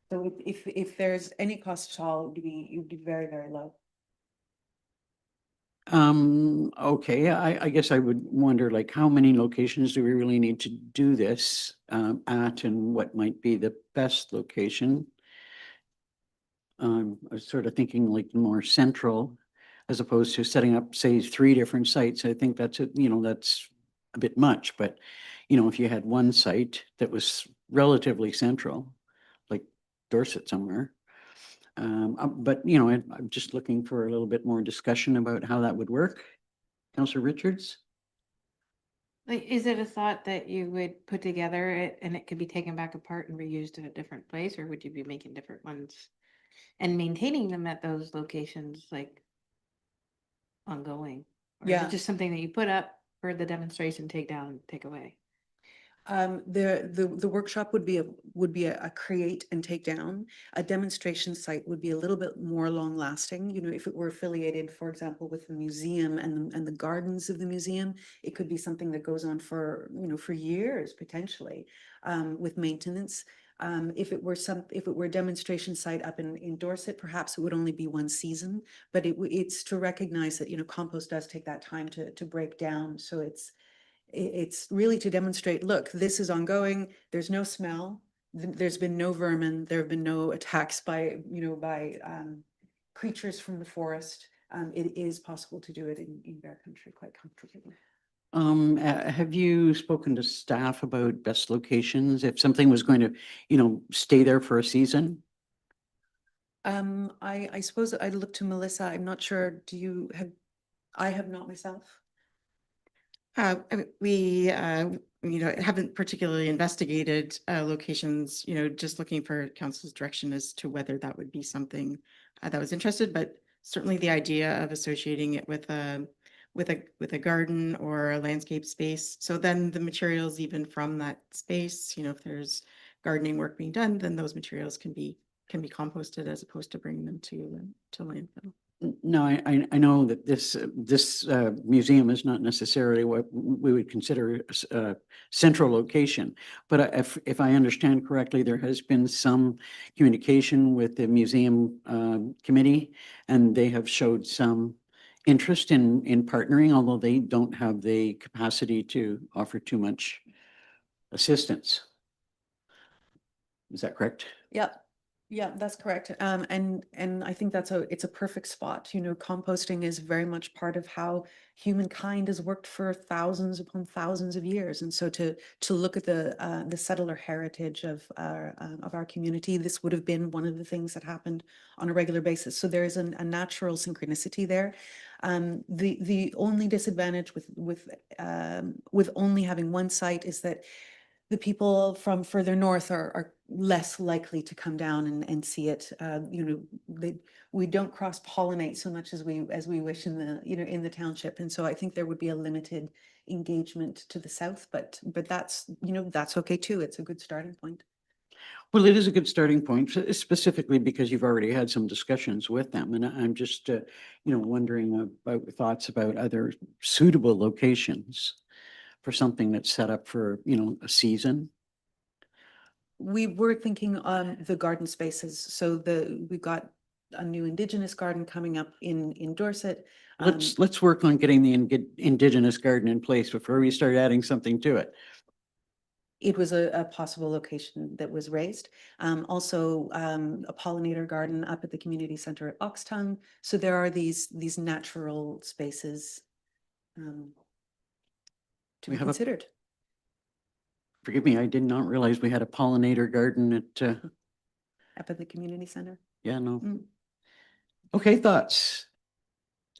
S9: So if there's any cost at all, it would be very, very low.
S1: Okay, I guess I would wonder, like, how many locations do we really need to do this at, and what might be the best location? I was sort of thinking like more central, as opposed to setting up, say, 3 different sites. I think that's that's a bit much, but if you had one site that was relatively central, like Dorset somewhere. But I'm just looking for a little bit more discussion about how that would work. Councillor Richards?
S10: Like, is it a thought that you would put together it and it could be taken back apart and reused in a different place, or would you be making different ones? and maintaining them at those locations, like ongoing? Or is
S9: Yeah.
S10: it just something that you put up for the demonstration, take down, take away?
S9: The workshop would be a create and take down. A demonstration site would be a little bit more long lasting. You know, if it were affiliated, for example, with the museum and the gardens of the museum, it could be something that goes on for, you know, for years potentially, with maintenance. If it were a demonstration site up in Dorset, perhaps it would only be one season, but it's to recognize that, you know, compost does take that time to break down. So it's really to demonstrate, look, this is ongoing, there's no smell, there's been no vermin, there have been no attacks by, you know, by creatures from the forest. It is possible to do it in Bear Country quite comfortably.
S1: Have you spoken to staff about best locations if something was going to, you know, stay there for a season?
S9: I suppose I'd look to Melissa. I'm not sure. I have not myself.
S13: We, you know, haven't particularly investigated locations, you know, just looking for council's direction as to whether that would be something that was interested, but certainly the idea of associating it with a garden or a landscape space. So then the materials even from that space, you know, if there's gardening work being done, then those materials can be composted as opposed to bringing them to landfill.
S1: No, I know that this museum is not necessarily what we would consider a central location. But if I understand correctly, there has been some communication with the museum committee, and they have showed some interest in partnering, although they don't have the capacity to offer too much assistance. Is that correct?
S9: Yep. Yeah, that's correct. And I think it's a perfect spot. You know, composting is very much part of how humankind has worked for thousands upon thousands of years. And so to look at the settler heritage of our community, this would have been one of the things that happened on a regular basis. So there is a natural synchronicity there. The only disadvantage with only having one site is that the people from further north are less likely to come down and see it. You know, we don't cross pollinate so much as we wish in the, you know, in the township. And so I think there would be a limited engagement to the south, but that's, you know, that's okay too. It's a good starting point.
S1: Well, it is a good starting point, specifically because you've already had some discussions with them. And I'm just, you know, wondering about thoughts about other suitable locations for something that's set up for, you know, a season.
S9: We were thinking on the garden spaces. So we've got a new Indigenous garden coming up in Dorset.
S1: Let's work on getting the Indigenous garden in place before we start adding something to it.
S9: It was a possible location that was raised. Also, a pollinator garden up at the community center at Oxtongue. So there are these natural spaces to
S1: We
S9: be
S1: have a-
S9: considered.
S1: Forgive me, I did not realize we had a pollinator garden at,
S9: Up at the community center.
S1: yeah, no.
S9: Mm.
S1: Okay, thoughts?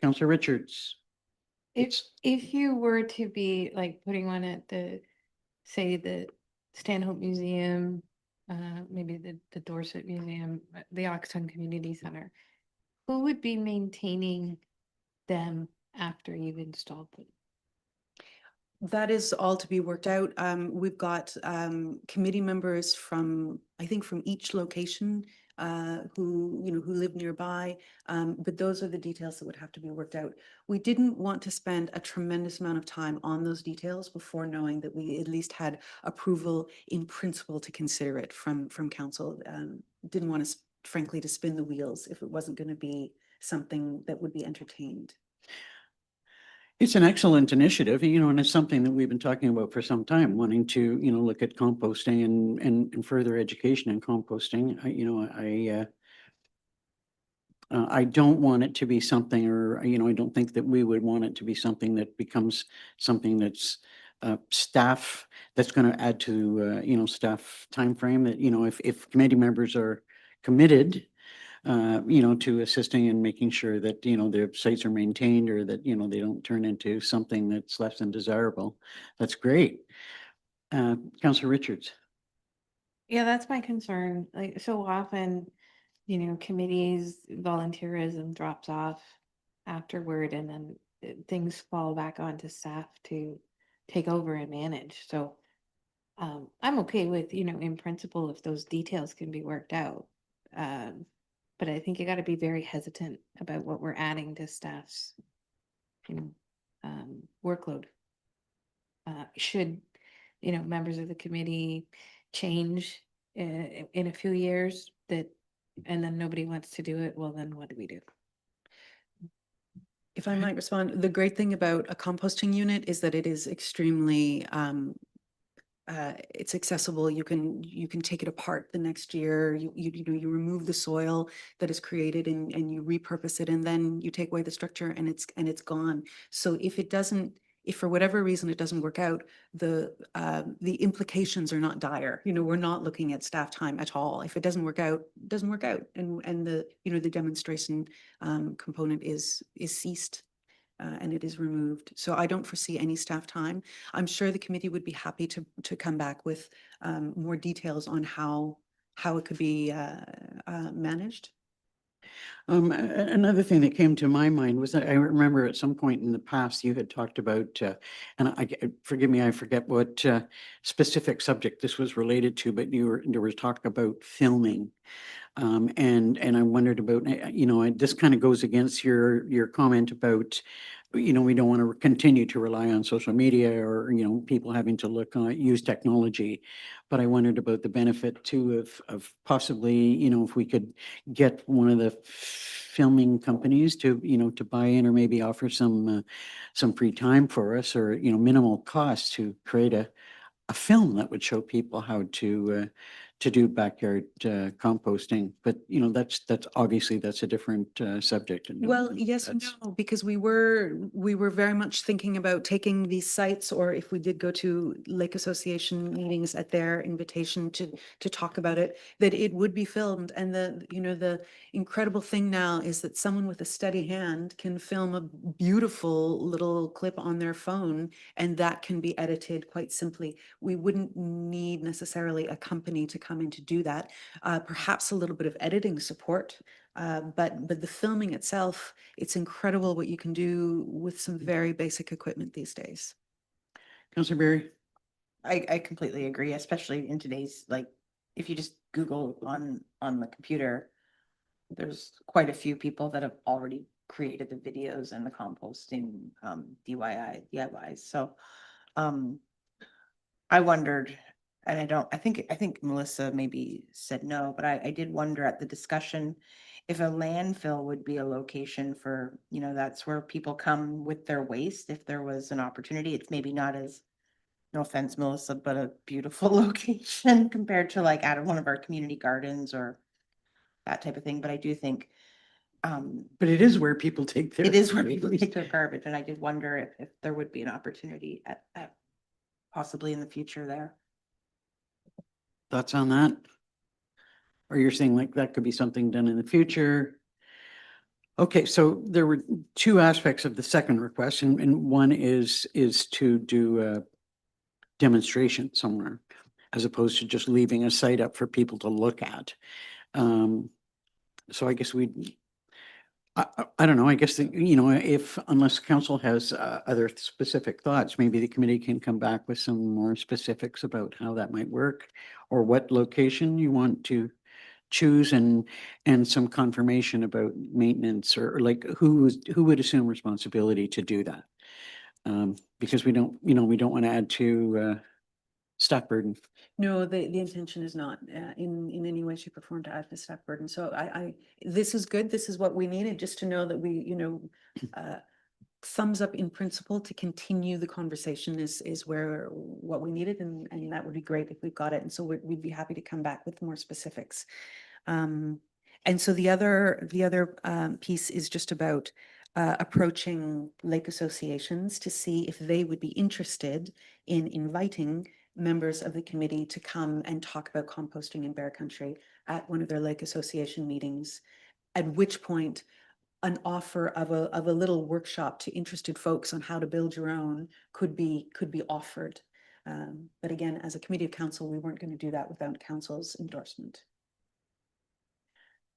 S1: Councillor Richards.
S10: If you were to be like putting one at say the Stanhope Museum, maybe the Dorset Museum, the Oxton Community Center, who would be maintaining them after you've installed them?
S9: That is all to be worked out. We've got committee members from, I think, from each location who live nearby. But those are the details that would have to be worked out. We didn't want to spend a tremendous amount of time on those details before knowing that we at least had approval in principle to consider it from council. Didn't want to, frankly, to spin the wheels if it wasn't going to be something that would be entertained.
S1: It's an excellent initiative, you know, and it's something that we've been talking about for some time, wanting to, you know, look at composting and further education in composting. I don't want it to be something, or, you know, I don't think that we would want it to be something that becomes something that's staff, that's going to add to, you know, staff timeframe. That, you know, if committee members are committed, you know, to assisting and making sure that, you know, their sites are maintained, or that, you know, they don't turn into something that's less than desirable. That's great. Councillor Richards.
S10: Yeah, that's my concern. Like so often committees, volunteerism drops off afterward, and then things fall back onto staff to take over and manage. So I'm okay with, in principle, if those details can be worked out. But I think you got to be very hesitant about what we're adding to staff's, workload. Should, members of the committee change in a few years and then nobody wants to do it, well, then what do we do?
S9: If I might respond, the great thing about a composting unit is that it is extremely, it's accessible. You can take it apart the next year. You remove the soil that is created and you repurpose it, and then you take away the structure and it's gone. So if for whatever reason it doesn't work out, the implications are not dire. We're not looking at staff time at all. If it doesn't work out, it doesn't work out, and the demonstration component is ceased. And it is removed. So I don't foresee any staff time. I'm sure the committee would be happy to come back with more details on how it could be managed.
S1: Another thing that came to my mind was that I remember at some point in the past you had talked about, and forgive me, I forget what specific subject this was related to, but there was talk about filming. And I wondered about, this kind of goes against your comment about, we don't want to continue to rely on social media or, people having to use technology. But I wondered about the benefit too of possibly, if we could get one of the filming companies to, to buy in or maybe offer some free time for us or, minimal cost to create a film that would show people how to do backyard composting. But that's obviously that's a different subject. And
S9: Well, yes and no, because we were very much thinking about taking these sites, or if we did go to Lake Association meetings at their invitation to talk about it, that it would be filmed. And the incredible thing now is that someone with a steady hand can film a beautiful little clip on their phone, and that can be edited quite simply. We wouldn't need necessarily a company to come in to do that. Perhaps a little bit of editing support. But the filming itself, it's incredible what you can do with some very basic equipment these days.
S1: Councillor Berry?
S6: I completely agree, especially in today's, like, if you just Google on the computer, there's quite a few people that have already created the videos and the composting DIYs. So I wondered, and I think Melissa maybe said no, but I did wonder at the discussion if a landfill would be a location for, that's where people come with their waste. If there was an opportunity, it's maybe not as, no offense, Melissa, but a beautiful location compared to like out of one of our community gardens or that type of thing. But I do think
S1: But it is where people take their.
S6: it is where people take their garbage. And I did wonder if there would be an opportunity at possibly in the future there.
S1: Thoughts on that? Or you're saying like that could be something done in the future? Okay, so there were two aspects of the second request, and one is to do a demonstration somewhere, as opposed to just leaving a site up for people to look at. So I guess I don't know, I guess, unless council has other specific thoughts, maybe the committee can come back with some more specifics about how that might work or what location you want to choose and some confirmation about maintenance or like who would assume responsibility to do that. Because we don't want to add to staff burden.
S9: No, the intention is not in any way, shape or form to add to staff burden. So this is good. This is what we needed, just to know that we, thumbs up in principle to continue the conversation is what we needed. And that would be great if we've got it. And so we'd be happy to come back with more specifics. And so the other piece is just about approaching lake associations to see if they would be interested in inviting members of the committee to come and talk about composting in Bear Country at one of their lake association meetings, at which point an offer of a little workshop to interested folks on how to build your own could be offered. But again, as a committee of council, we weren't going to do that without council's endorsement.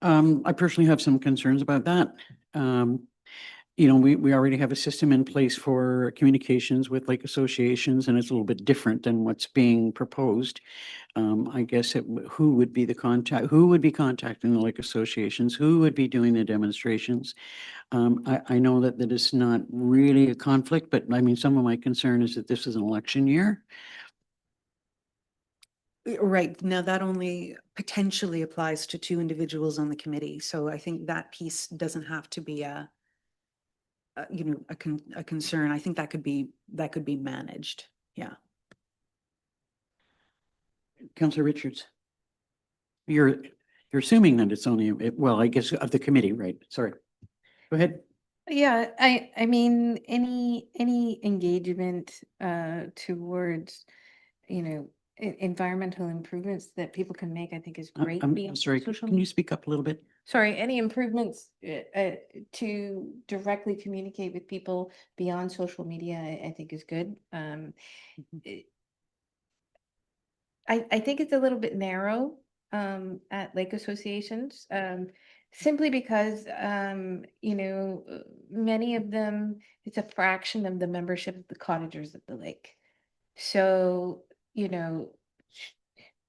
S1: I personally have some concerns about that. You know, we already have a system in place for communications with lake associations, and it's a little bit different than what's being proposed. I guess who would be the contact, who would be contacting the lake associations, who would be doing the demonstrations? I know that it's not really a conflict, but I mean, some of my concern is that this is an election year.
S9: Right, now that only potentially applies to two individuals on the committee, so I think that piece doesn't have to be you know, a concern. I think that could be managed, yeah.
S1: Councillor Richards. You're assuming that it's only, well, I guess of the committee, right? Sorry. Go ahead.
S10: Yeah, I mean, any engagement towards, you know, environmental improvements that people can make, I think is great.
S1: I'm
S10: beyond
S1: sorry,
S10: social
S1: can you speak up a little bit?
S10: Sorry, any improvements to directly communicate with people beyond social media, I think is good. I think it's a little bit narrow at lake associations, simply because you know, many of them, it's a fraction of the membership of the cottagers at the lake. So, you know,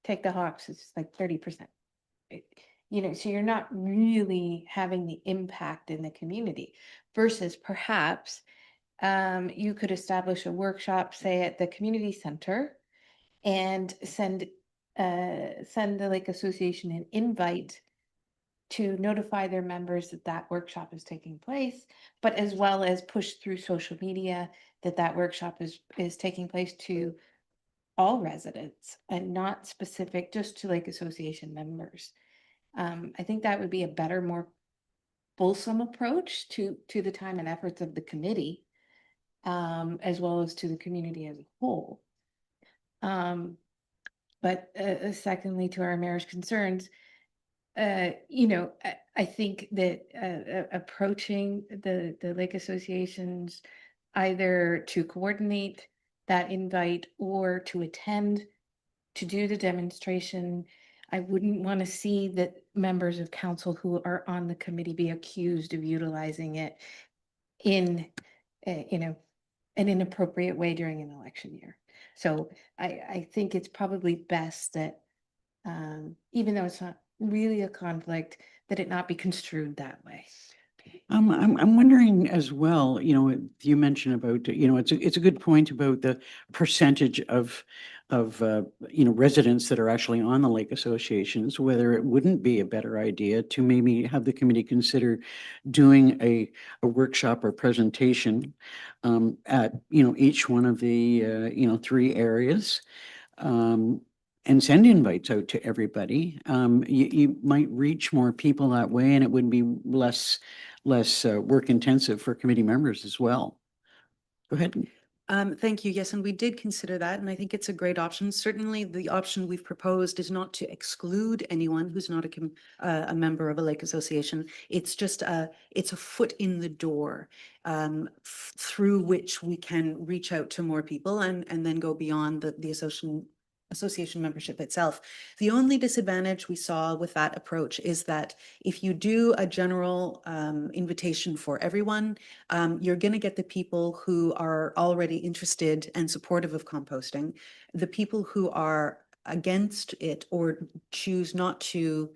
S10: take the Hawks, it's like 30%. You know, so you're not really having the impact in the community versus perhaps you could establish a workshop, say at the community center, and send the Lake Association an invite to notify their members that that workshop is taking place, but as well as push through social media that that workshop is taking place to all residents and not specific just to Lake Association members. I think that would be a better, more fulsome approach to the time and efforts of the committee, as well as to the community as a whole. But secondly, to our mayor's concerns, you know, I think that approaching the lake associations either to coordinate that invite or to attend to do the demonstration, I wouldn't want to see that members of council who are on the committee be accused of utilizing it in, you know, an inappropriate way during an election year. So I think it's probably best that even though it's not really a conflict, that it not be construed that way.
S1: I'm wondering as well, you know, you mentioned about, you know, it's a good point about the percentage of, you know, residents that are actually on the lake associations, whether it wouldn't be a better idea to maybe have the committee consider doing a workshop or presentation at, you know, each one of the, you know, 3 areas. And send invites out to everybody. You might reach more people that way, and it would be less work intensive for committee members as well. Go ahead.
S9: Thank you. Yes, and we did consider that, and I think it's a great option. Certainly, the option we've proposed is not to exclude anyone who's not a member of a lake association. It's just it's a foot in the door through which we can reach out to more people and then go beyond the association membership itself. The only disadvantage we saw with that approach is that if you do a general invitation for everyone, you're going to get the people who are already interested and supportive of composting. The people who are against it or choose not to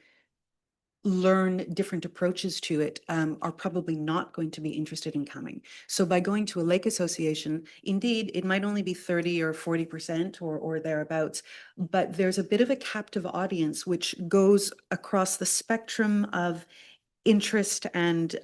S9: learn different approaches to it are probably not going to be interested in coming. So by going to a lake association, indeed, it might only be 30 or 40% or thereabouts, but there's a bit of a captive audience which goes across the spectrum of interest and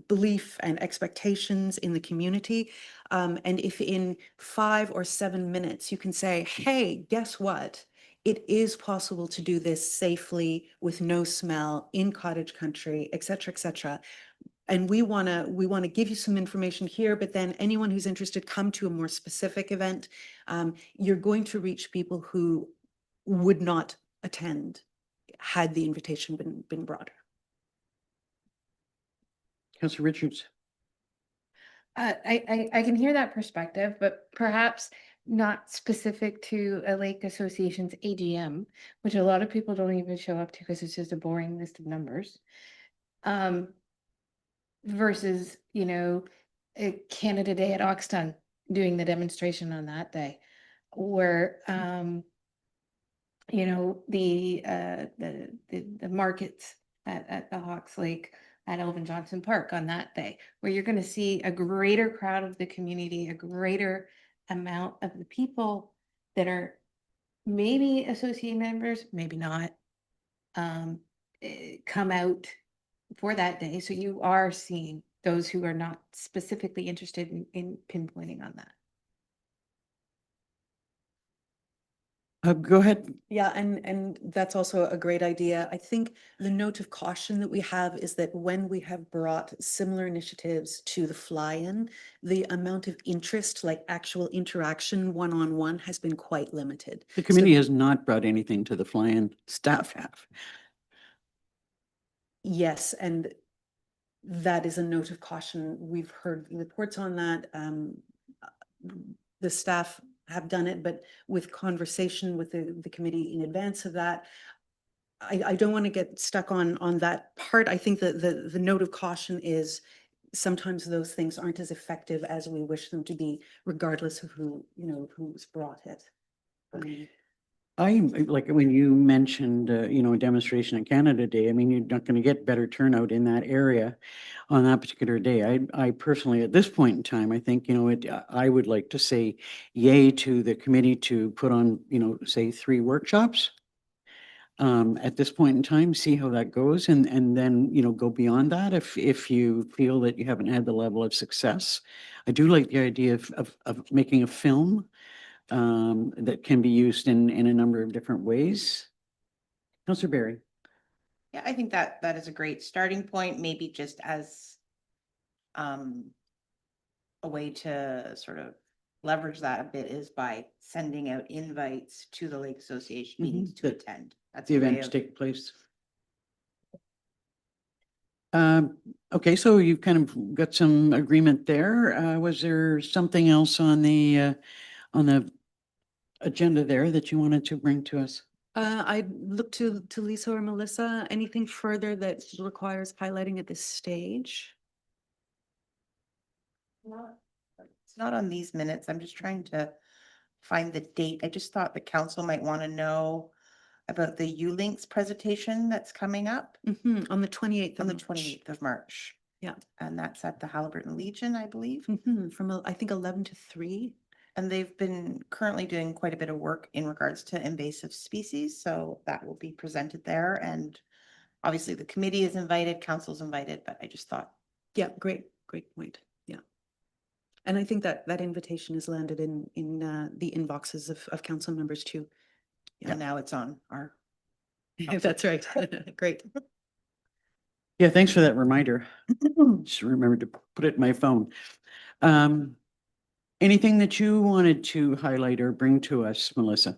S9: belief and expectations in the community. And if in 5 or 7 minutes you can say, hey, guess what? It is possible to do this safely with no smell in cottage country, et cetera, et cetera. And we want to give you some information here, but then anyone who's interested, come to a more specific event. You're going to reach people who would not attend had the invitation been broader.
S1: Councillor Richards.
S10: I can hear that perspective, but perhaps not specific to a lake association's AGM, which a lot of people don't even show up to because it's just a boring list of numbers. Versus, a Canada Day at Oxton doing the demonstration on that day. Or, the markets at the Hawks Lake at Elvin Johnson Park on that day, where you're gonna see a greater crowd of the community, a greater amount of the people that are maybe associate members, maybe not, come out for that day. So you are seeing those who are not specifically interested in pinpointing on that.
S1: Go ahead.
S9: Yeah, and that's also a great idea. I think the note of caution that we have is that when we have brought similar initiatives to the fly-in, the amount of interest, like actual interaction one-on-one, has been quite limited.
S1: The committee has not brought anything to the fly-in, staff have.
S9: Yes, and that is a note of caution. We've heard reports on that. The staff have done it, but with conversation with the committee in advance of that, I don't want to get stuck on that part. I think that the note of caution is sometimes those things aren't as effective as we wish them to be, regardless of who's brought it.
S1: I, like when you mentioned, a demonstration at Canada Day, I mean, you're not going to get better turnout in that area on that particular day. I personally, at this point in time, I think, I would like to say yay to the committee to put on, say 3 workshops. At this point in time, see how that goes and then, go beyond that if you feel that you haven't had the level of success. I do like the idea of making a film that can be used in a number of different ways. Councillor Barry.
S6: Yeah, I think that is a great starting point, maybe just as a way to sort of leverage that a bit is by sending out invites to the Lake Association meetings to attend. That's
S1: The
S6: a way
S1: event to
S6: of-
S1: take place. Okay, so you've kind of got some agreement there. Was there something else on the agenda there that you wanted to bring to us?
S9: I'd look to Lisa or Melissa. Anything further that requires highlighting at this stage?
S6: It's not on these minutes. I'm just trying to find the date. I just thought the council might want to know about the U-Links presentation that's coming up
S9: On the 28th.
S6: on the 28th of March.
S9: Yeah.
S6: And that's at the Halliburton Legion, I believe.
S9: From, I think, 11 to 3.
S6: And they've been currently doing quite a bit of work in regards to invasive species, so that will be presented there. And obviously the committee is invited, council's invited, but I just thought.
S9: Yeah, great point. Yeah. And I think that invitation is landed in the inboxes of council members too. Yeah.
S6: And now it's on our.
S9: That's right. Great.
S1: Yeah, thanks for that reminder. Just remembered to put it in my phone. Anything that you wanted to highlight or bring to us, Melissa?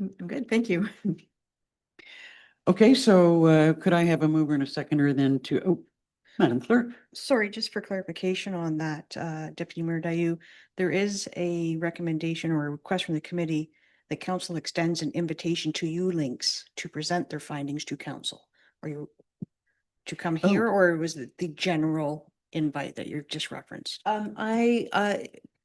S13: I'm good, thank you.
S1: Okay, so could I have a mover and a seconder then Madam Clerk?
S2: Sorry, just for clarification on that, Deputy Mayor Dayu, there is a recommendation or a request from the committee that council extends an invitation to U-Links to present their findings to council. Are you to come here, or was it the general invite that you just referenced?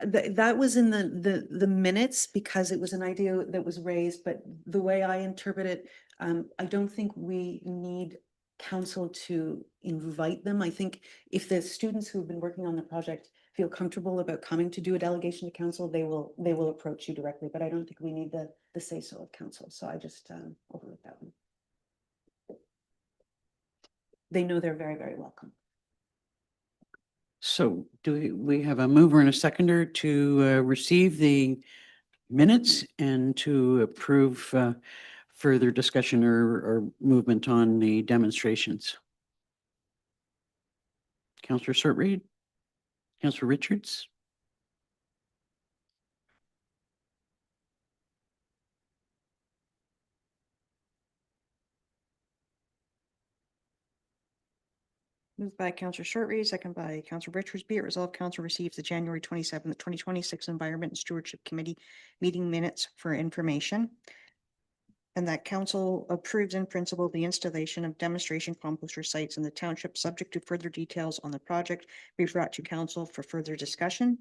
S9: That was in the minutes because it was an idea that was raised, but the way I interpret it, I don't think we need council to invite them. I think if the students who've been working on the project feel comfortable about coming to do a delegation to council, they will approach you directly, but I don't think we need the say-so of council. So I just overlooked that one. They know they're very, very welcome.
S1: So do we have a mover and a seconder to receive the minutes and to approve further discussion or movement on the demonstrations? Councillor Sort-Reed? Councillor Richards?
S2: Moved by Counselor Shortreed, second by Counselor Richards. Be it resolved, Council receives the January 27th, 2026 Environment and Stewardship Committee meeting minutes for information. And that council approves in principle the installation of demonstration composter sites in the township, subject to further details on the project be brought to council for further discussion.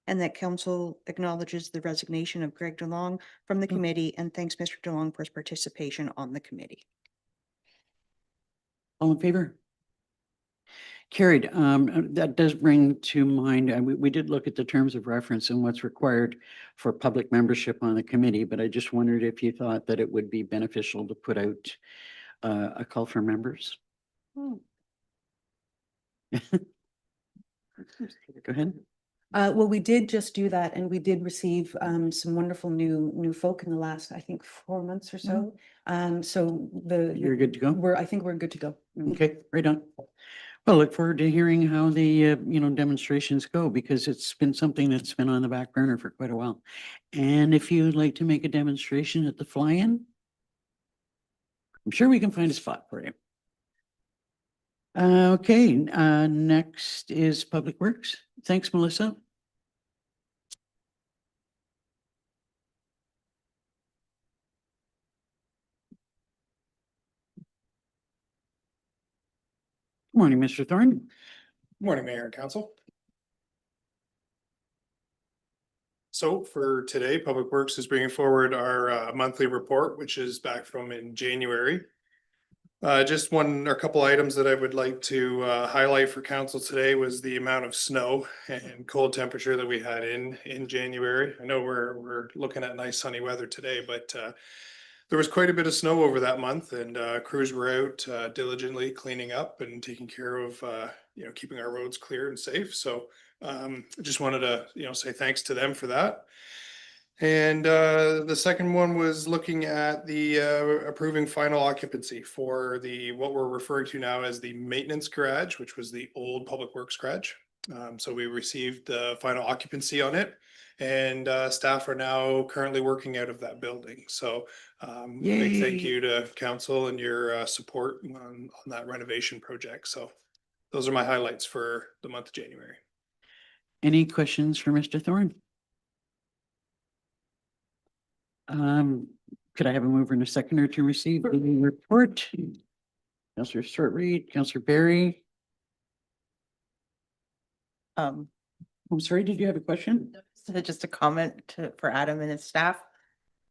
S2: And that council acknowledges the resignation of Greg DeLong from the committee and thanks Mr. DeLong for his participation on the committee.
S1: All in favor? Carried. That does bring to mind, we did look at the terms of reference and what's required for public membership on the committee, but I just wondered if you thought that it would be beneficial to put out a call for members. Go ahead.
S9: Well, we did just do that and we did receive some wonderful new folk in the last, I think, 4 months or so. So
S1: You're good to go?
S9: I think we're good to go.
S1: Okay, right on. Well, look forward to hearing how the, demonstrations go because it's been something that's been on the back burner for quite a while. And if you'd like to make a demonstration at the fly-in, I'm sure we can find a spot for you. Okay, next is Public Works. Thanks, Melissa. Good morning, Mr. Thorne.
S14: Morning, Mayor and Council. So for today, Public Works is bringing forward our monthly report, which is back from in January. Just a couple items that I would like to highlight for council today was the amount of snow and cold temperature that we had in January. I know we're looking at nice sunny weather today, but there was quite a bit of snow over that month and crews were out diligently cleaning up and taking care of keeping our roads clear and safe. So I just wanted to say thanks to them for that. And the second one was looking at the approving final occupancy for what we're referring to now as the maintenance garage, which was the old Public Works garage. So we received the final occupancy on it and staff are now currently working out of that building. So big thank
S1: Yay.
S14: you to council and your support on that renovation project. So those are my highlights for the month of January.
S1: Any questions for Mr. Thorne? Could I have a mover and a seconder to receive the report? Councillor Shortreed, Councillor Barry. I'm sorry, did you have a question?
S6: Just a comment for Adam and his staff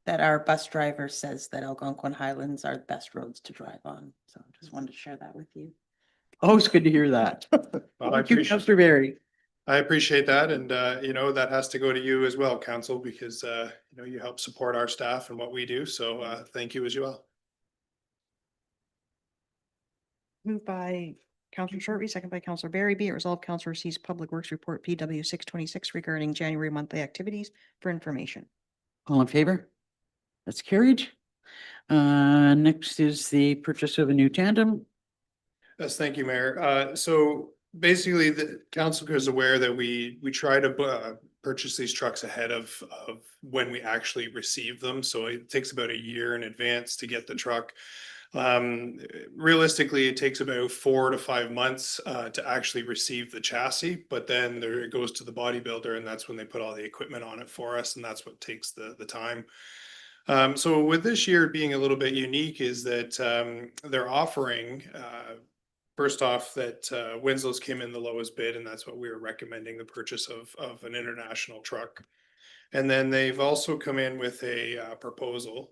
S6: that our bus driver says that Algonquin Highlands are the best roads to drive on. So just wanted to share that with you.
S1: Oh, it's good to hear that.
S14: Well,
S1: Thank you, Councillor Barry.
S14: I appreciate that. And, that has to go to you as well, council, because, you help support our staff and what we do. So thank you as well.
S2: Moved by Counselor Shortreed, second by Counselor Barry. Be it resolved, Council receives Public Works Report PW 626 regarding January monthly activities for information.
S1: All in favor? That's carried. Next is the purchase of a new tandem.
S14: Yes, thank you, Mayor. So basically, the council is aware that we try to purchase these trucks ahead of when we actually receive them. So it takes about a year in advance to get the truck. Realistically, it takes about 4 to 5 months to actually receive the chassis, but then it goes to the bodybuilder and that's when they put all the equipment on it for us, and that's what takes the time. So with this year being a little bit unique is that they're offering first off that Winslow's came in the lowest bid, and that's what we were recommending, the purchase of an international truck. And then they've also come in with a proposal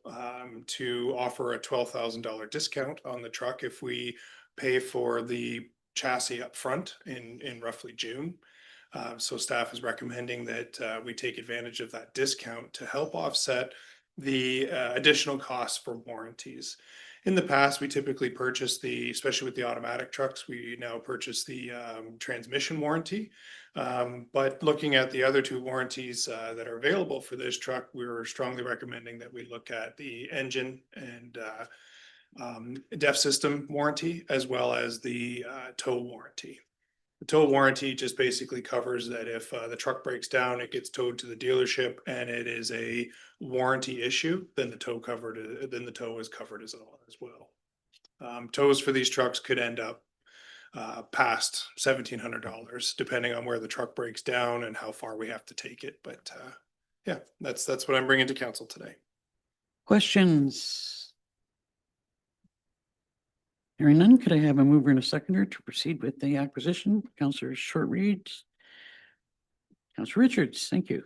S14: to offer a $12,000 discount on the truck if we pay for the chassis up front in roughly June. So staff is recommending that we take advantage of that discount to help offset the additional costs for warranties. In the past, we typically purchase especially with the automatic trucks, we now purchase the transmission warranty. But looking at the other two warranties that are available for this truck, we were strongly recommending that we look at the engine and DEF system warranty, as well as the tow warranty. The tow warranty just basically covers that if the truck breaks down, it gets towed to the dealership and it is a warranty issue, then the tow is covered as well. Tows for these trucks could end up past $1,700, depending on where the truck breaks down and how far we have to take it. But yeah, that's what I'm bringing to council today.
S1: Questions? Hearing none, could I have a mover and a seconder to proceed with the acquisition? Councillor Short Reed. Councillor Richards, thank you.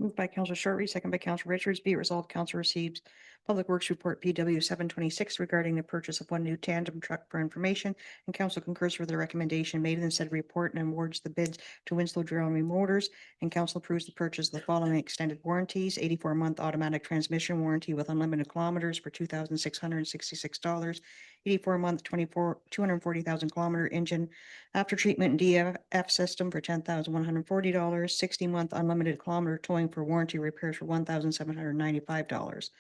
S2: Moved by Counselor Short, second by Counselor Richards. Be it resolved, council receives Public Works Report PW 726 regarding the purchase of one new tandem truck for information, and council concurs with the recommendation made in said report and awards the bids to Winslow Drilling Motors, and council approves the purchase of the following extended warranties: 84-month automatic transmission warranty with unlimited kilometers for $2,666, 84-month 240,000 kilometer engine after treatment and DFF system for $10,140, 60-month unlimited kilometer towing for warranty repairs for $1,795.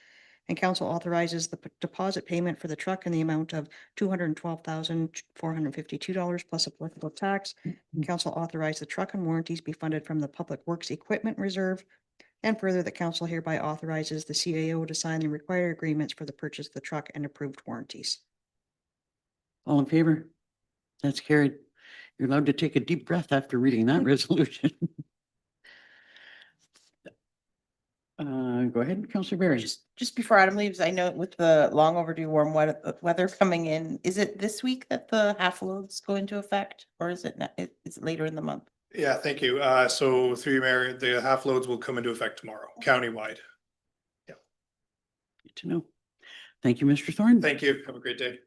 S2: And council authorizes the deposit payment for the truck in the amount of $212,452 plus applicable tax. And council authorized the truck and warranties be funded from the Public Works Equipment Reserve. And further, the council hereby authorizes the CAO to sign the required agreements for the purchase of the truck and approved warranties.
S1: All in favor? That's carried. You're allowed to take a deep breath after reading that resolution. Go ahead, Councillor Berry.
S6: Just before Adam leaves, I know with the long overdue warm weather coming in, is it this week that the half loads go into effect, or is it is it later in the month?
S14: Yeah, thank you. So through you, Mayor, the half loads will come into effect tomorrow, countywide.
S1: Good to know. Thank you, Mr. Thorne.
S14: Thank you. Have a great day.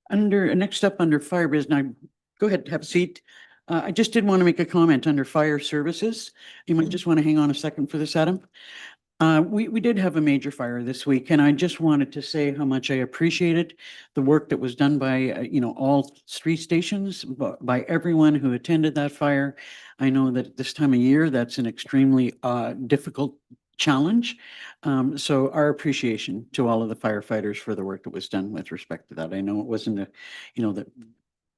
S1: Next up under fire business, now go ahead, have a seat. I just did want to make a comment under fire services. You might just want to hang on a second for this, Adam. We did have a major fire this week, and I just wanted to say how much I appreciated the work that was done by, all three stations, by everyone who attended that fire. I know that this time of year, that's an extremely difficult challenge. So our appreciation to all of the firefighters for the work that was done with respect to that. I know it wasn't the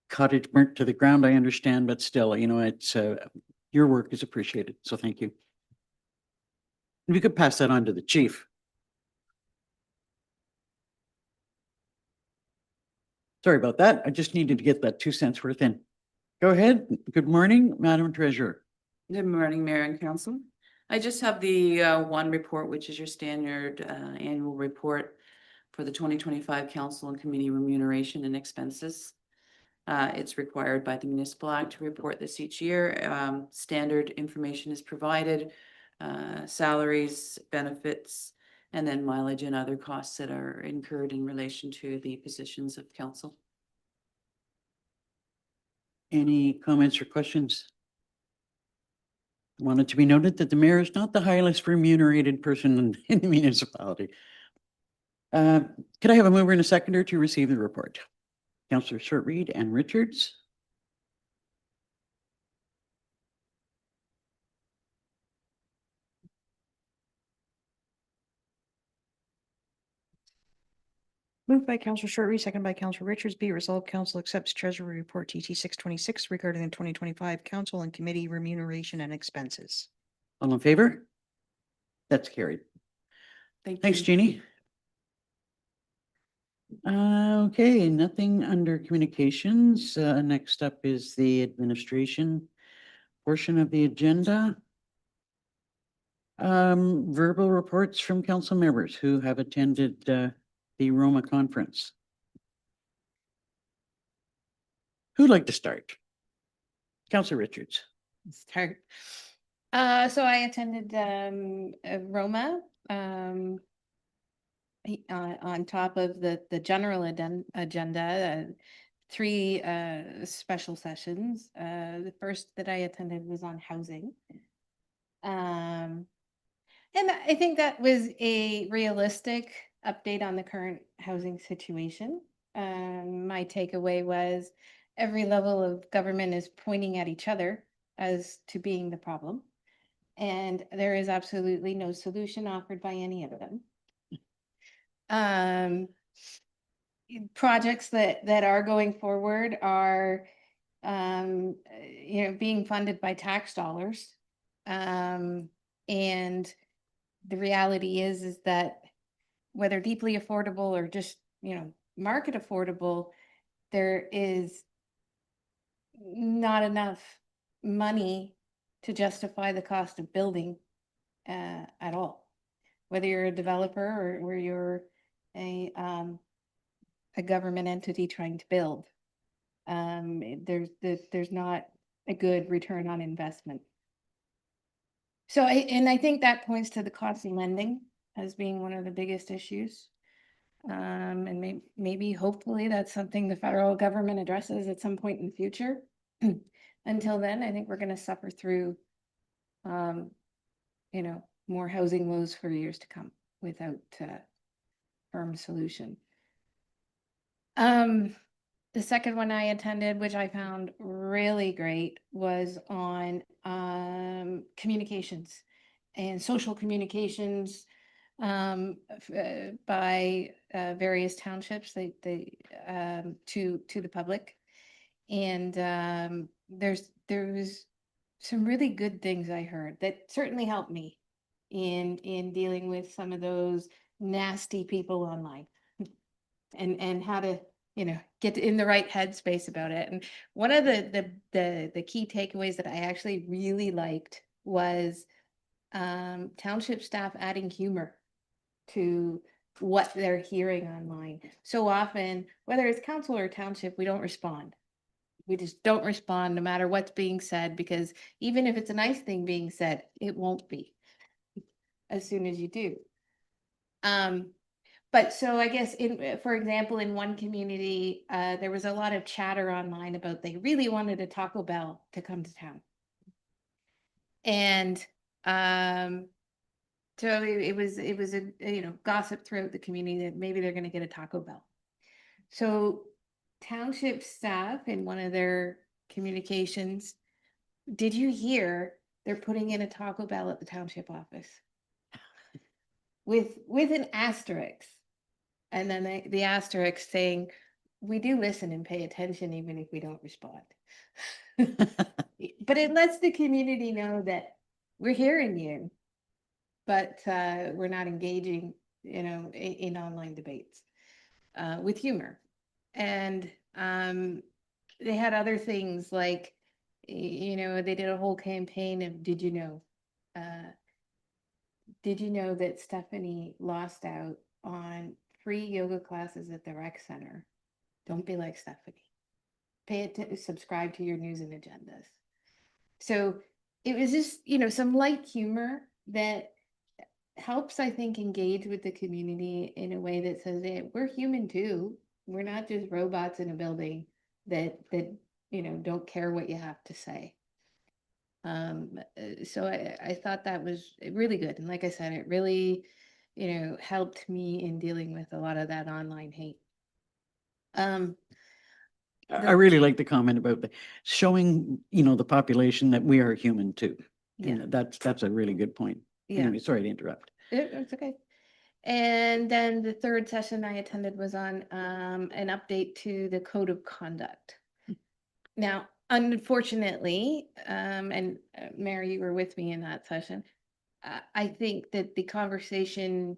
S1: cottage burnt to the ground, I understand, but still, it's your work is appreciated. So thank you. If you could pass that on to the chief. Sorry about that. I just needed to get that 2 cents worth in. Go ahead. Good morning, Madam Treasurer.
S15: Good morning, Mayor and Council. I just have the one report, which is your standard annual report for the 2025 Council and Committee remuneration and expenses. It's required by the Municipal Act to report this each year. Standard information is provided, salaries, benefits, and then mileage and other costs that are incurred in relation to the positions of council.
S1: Any comments or questions? I want it to be noted that the mayor is not the highest remunerated person in the municipality. Could I have a mover and a seconder to receive the report? Councillor Short Reed and Richards.
S2: Moved by Counselor Short, second by Counselor Richards. Be it resolved, council accepts Treasury Report TT 626 regarding the 2025 council and committee remuneration and expenses.
S1: All in favor? That's carried. Thanks, Jeannie. Okay, nothing under communications. Next up is the administration portion of the agenda. Verbal reports from council members who have attended the Roma conference. Who'd like to start? Councillor Richards.
S10: Start. So I attended Roma on top of the general agenda, three special sessions. The first that I attended was on housing. And I think that was a realistic update on the current housing situation. My takeaway was every level of government is pointing at each other as to being the problem. And there is absolutely no solution offered by any of them. Projects that are going forward are, being funded by tax dollars. And the reality is that whether deeply affordable or just, market affordable, there is not enough money to justify the cost of building at all. Whether you're a developer or you're a government entity trying to build, there's not a good return on investment. So I think that points to the cost of lending as being one of the biggest issues. And maybe hopefully that's something the federal government addresses at some point in the future. Until then, I think we're going to suffer through, more housing woes for years to come without firm solution. The second one I attended, which I found really great, was on communications and social communications by various townships to the public. And there was some really good things I heard that certainly helped me in dealing with some of those nasty people online and how to get in the right headspace about it. And one of the key takeaways that I actually really liked was township staff adding humor to what they're hearing online. So often, whether it's council or township, we don't respond. We just don't respond no matter what's being said, because even if it's a nice thing being said, it won't be as soon as you do. But so I guess for example, in one community, there was a lot of chatter online about they really wanted a Taco Bell to come to town. And so it was a gossip throughout the community that maybe they're going to get a Taco Bell. So township staff in one of their communications, did you hear they're putting in a Taco Bell at the township office? With an asterisk. And then the asterisk saying, we do listen and pay attention even if we don't respond. But it lets the community know that we're hearing you, but we're not engaging, in online debates with humor. And they had other things like, they did a whole campaign of, did you know that Stephanie lost out on free yoga classes at the rec center? Don't be like Stephanie. Subscribe to your news and agendas. So it was just, some light humor that helps, I think, engage with the community in a way that says, hey, we're human too. We're not just robots in a building that don't care what you have to say. So I thought that was really good. And like I said, it really, helped me in dealing with a lot of that online hate.
S1: I really like the comment about showing, the population that we are human too.
S10: Yeah.
S1: And that's a really good point.
S10: Yeah.
S1: Anyway, sorry to interrupt.
S10: It's okay. And then the third session I attended was on an update to the code of conduct. Now, unfortunately, and Mary, you were with me in that session, I think that the conversation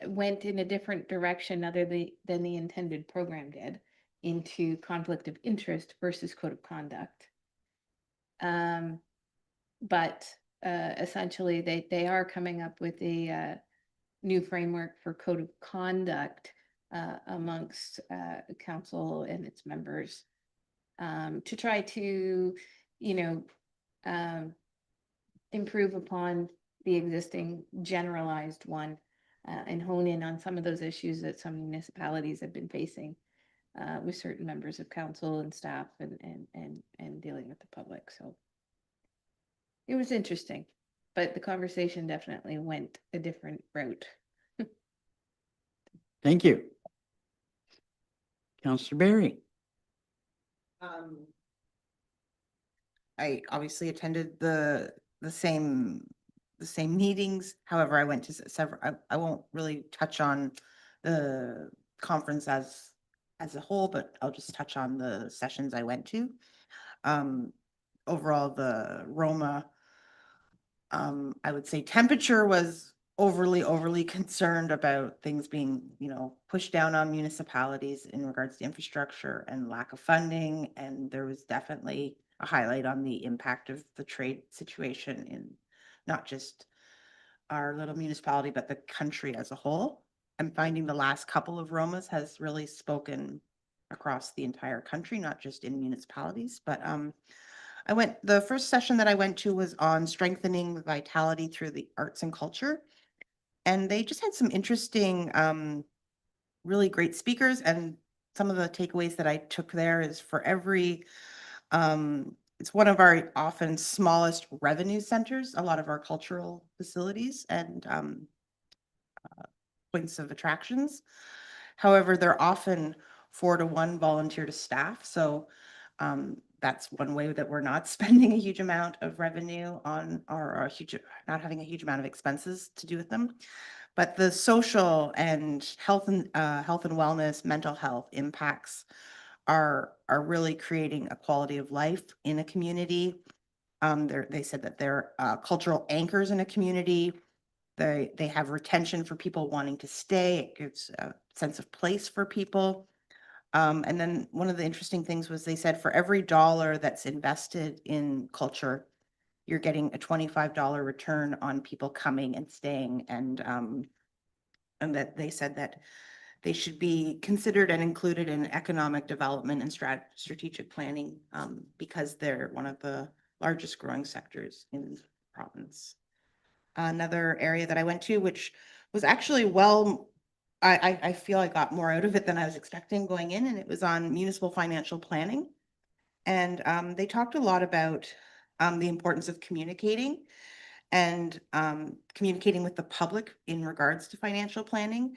S10: went in a different direction than the intended program did, into conflict of interest versus code of conduct. But essentially, they are coming up with a new framework for code of conduct amongst council and its members to try to, improve upon the existing generalized one and hone in on some of those issues that some municipalities have been facing with certain members of council and staff and dealing with the public. So it was interesting, but the conversation definitely went a different route.
S1: Thank you. Councillor Barry.
S6: I obviously attended the same meetings. However, I went to several. I won't really touch on the conference as a whole, but I'll just touch on the sessions I went to. Overall, the Roma, I would say temperature was overly concerned about things being, pushed down on municipalities in regards to infrastructure and lack of funding. And there was definitely a highlight on the impact of the trade situation in not just our little municipality, but the country as a whole. I'm finding the last couple of Romas has really spoken across the entire country, not just in municipalities, but the first session that I went to was on strengthening vitality through the arts and culture. And they just had some interesting, really great speakers. And some of the takeaways that I took there is for every, it's one of our often smallest revenue centers, a lot of our cultural facilities and points of attractions. However, they're often 4-to-1 volunteer to staff. So that's one way that we're not spending a huge amount of revenue on, or not having a huge amount of expenses to do with them. But the social and health and wellness, mental health impacts are really creating a quality of life in a community. They said that they're cultural anchors in a community. They have retention for people wanting to stay. It gives a sense of place for people. And then one of the interesting things was they said for every dollar that's invested in culture, you're getting a $25 return on people coming and staying. And that they said that they should be considered and included in economic development and strategic planning because they're one of the largest growing sectors in the province. Another area that I went to, which was actually I feel I got more out of it than I was expecting going in, and it was on municipal financial planning. And they talked a lot about the importance of communicating and communicating with the public in regards to financial planning,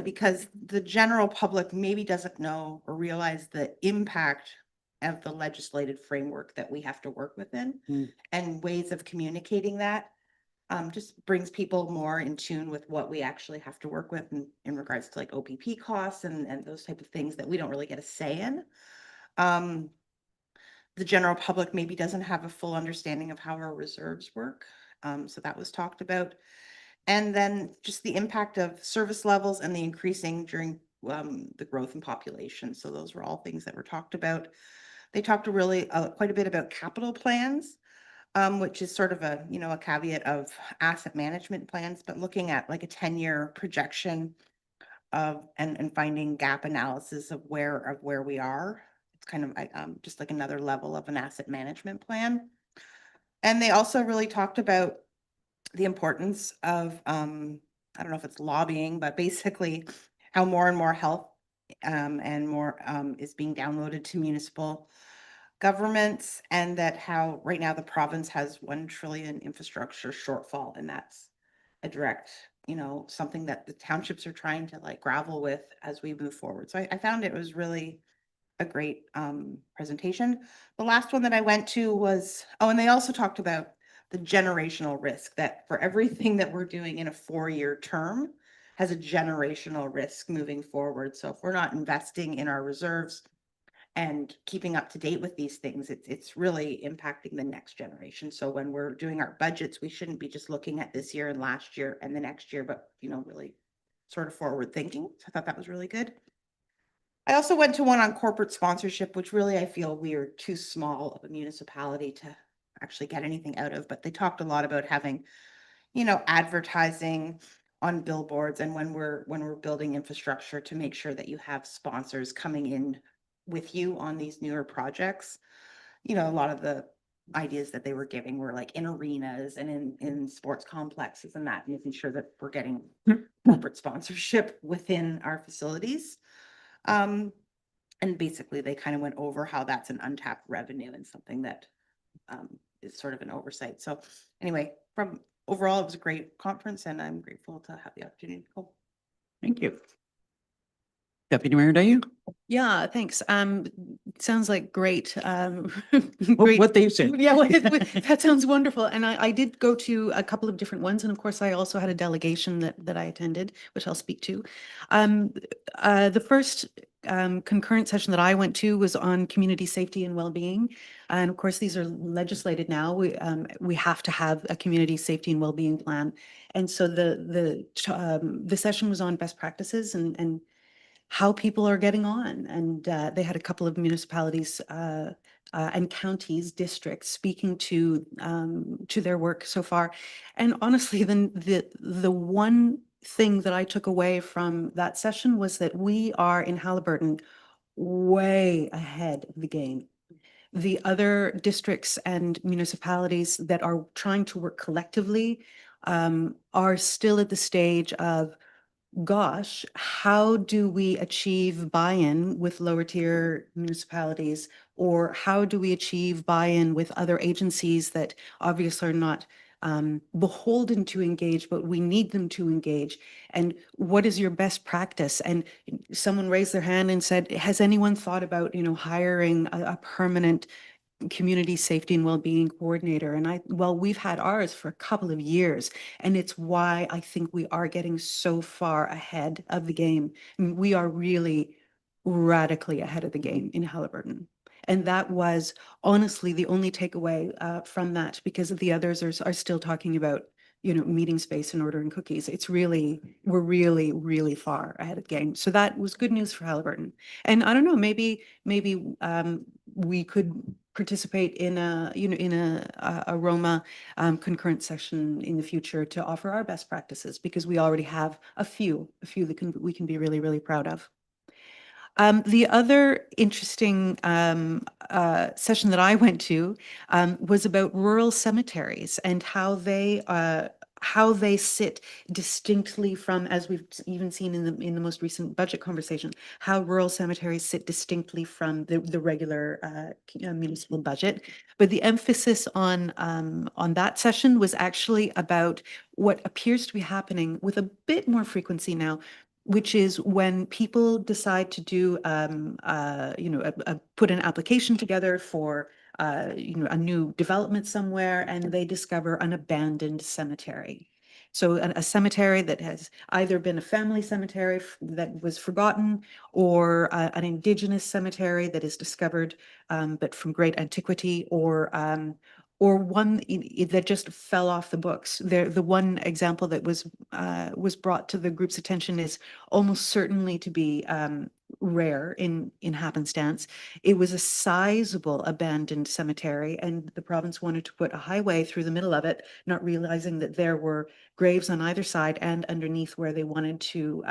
S6: because the general public maybe doesn't know or realize the impact of the legislative framework that we have to work within, and ways of communicating that just brings people more in tune with what we actually have to work with in regards to like OPP costs and those type of things that we don't really get a say in. The general public maybe doesn't have a full understanding of how our reserves work. So that was talked about. And then just the impact of service levels and the increasing during the growth in population. So those were all things that were talked about. They talked really quite a bit about capital plans, which is sort of a caveat of asset management plans, but looking at like a 10-year projection of and finding gap analysis of where we are. It's kind of just like another level of an asset management plan. And they also really talked about the importance of I don't know if it's lobbying, but basically how more and more health and more is being downloaded to municipal governments, and that how right now the province has 1 trillion infrastructure shortfall, and that's a direct, something that the townships are trying to like gravel with as we move forward. So I found it was really a great presentation. The last one that I went to was, and they also talked about the generational risk that for everything that we're doing in a 4-year term has a generational risk moving forward. So if we're not investing in our reserves and keeping up to date with these things, it's really impacting the next generation. So when we're doing our budgets, we shouldn't be just looking at this year and last year and the next year, but really sort of forward thinking. So I thought that was really good. I also went to one on corporate sponsorship, which really I feel we are too small of a municipality to actually get anything out of, but they talked a lot about having, advertising on billboards, and when we're building infrastructure to make sure that you have sponsors coming in with you on these newer projects. A lot of the ideas that they were giving were like in arenas and in sports complexes and that, making sure that we're getting corporate sponsorship within our facilities. And basically they kind of went over how that's an untapped revenue and something that is sort of an oversight. So anyway, from overall, it was a great conference and I'm grateful to have the opportunity to go.
S1: Thank you. Deputy Mayor Dayu?
S9: Yeah, thanks. Sounds like great.
S1: What they said.
S9: Yeah, that sounds wonderful. And I did go to a couple of different ones. And of course, I also had a delegation that I attended, which I'll speak to. The first concurrent session that I went to was on community safety and well-being. And of course, these are legislated now. We have to have a community safety and well-being plan. And so the session was on best practices and how people are getting on. And they had a couple of municipalities and counties, districts speaking to their work so far. And honestly, then the one thing that I took away from that session was that we are in Halliburton way ahead of the game. The other districts and municipalities that are trying to work collectively are still at the stage of, gosh, how do we achieve buy-in with lower tier municipalities? Or how do we achieve buy-in with other agencies that obviously are not beholden to engage, but we need them to engage? And what is your best practice? And someone raised their hand and said, has anyone thought about, hiring a permanent community safety and well-being coordinator? And well, we've had ours for a couple of years, and it's why I think we are getting so far ahead of the game. I mean, we are really radically ahead of the game in Halliburton. And that was honestly the only takeaway from that, because the others are still talking about, meeting space and ordering cookies. We're really, really far ahead of the game. So that was good news for Halliburton. And I don't know, maybe we could participate in a Roma concurrent session in the future to offer our best practices, because we already have a few that we can be really, really proud of. The other interesting session that I went to was about rural cemeteries and how they sit distinctly from, as we've even seen in the most recent budget conversation, how rural cemeteries sit distinctly from the regular municipal budget. But the emphasis on that session was actually about what appears to be happening with a bit more frequency now, which is when people decide to do, put an application together for, a new development somewhere, and they discover an abandoned cemetery. So a cemetery that has either been a family cemetery that was forgotten, or an indigenous cemetery that is discovered, but from great antiquity, or one that just fell off the books. The one example that was brought to the group's attention is almost certainly to be rare in happenstance. It was a sizable abandoned cemetery, and the province wanted to put a highway through the middle of it, not realizing that there were graves on either side and underneath where they wanted to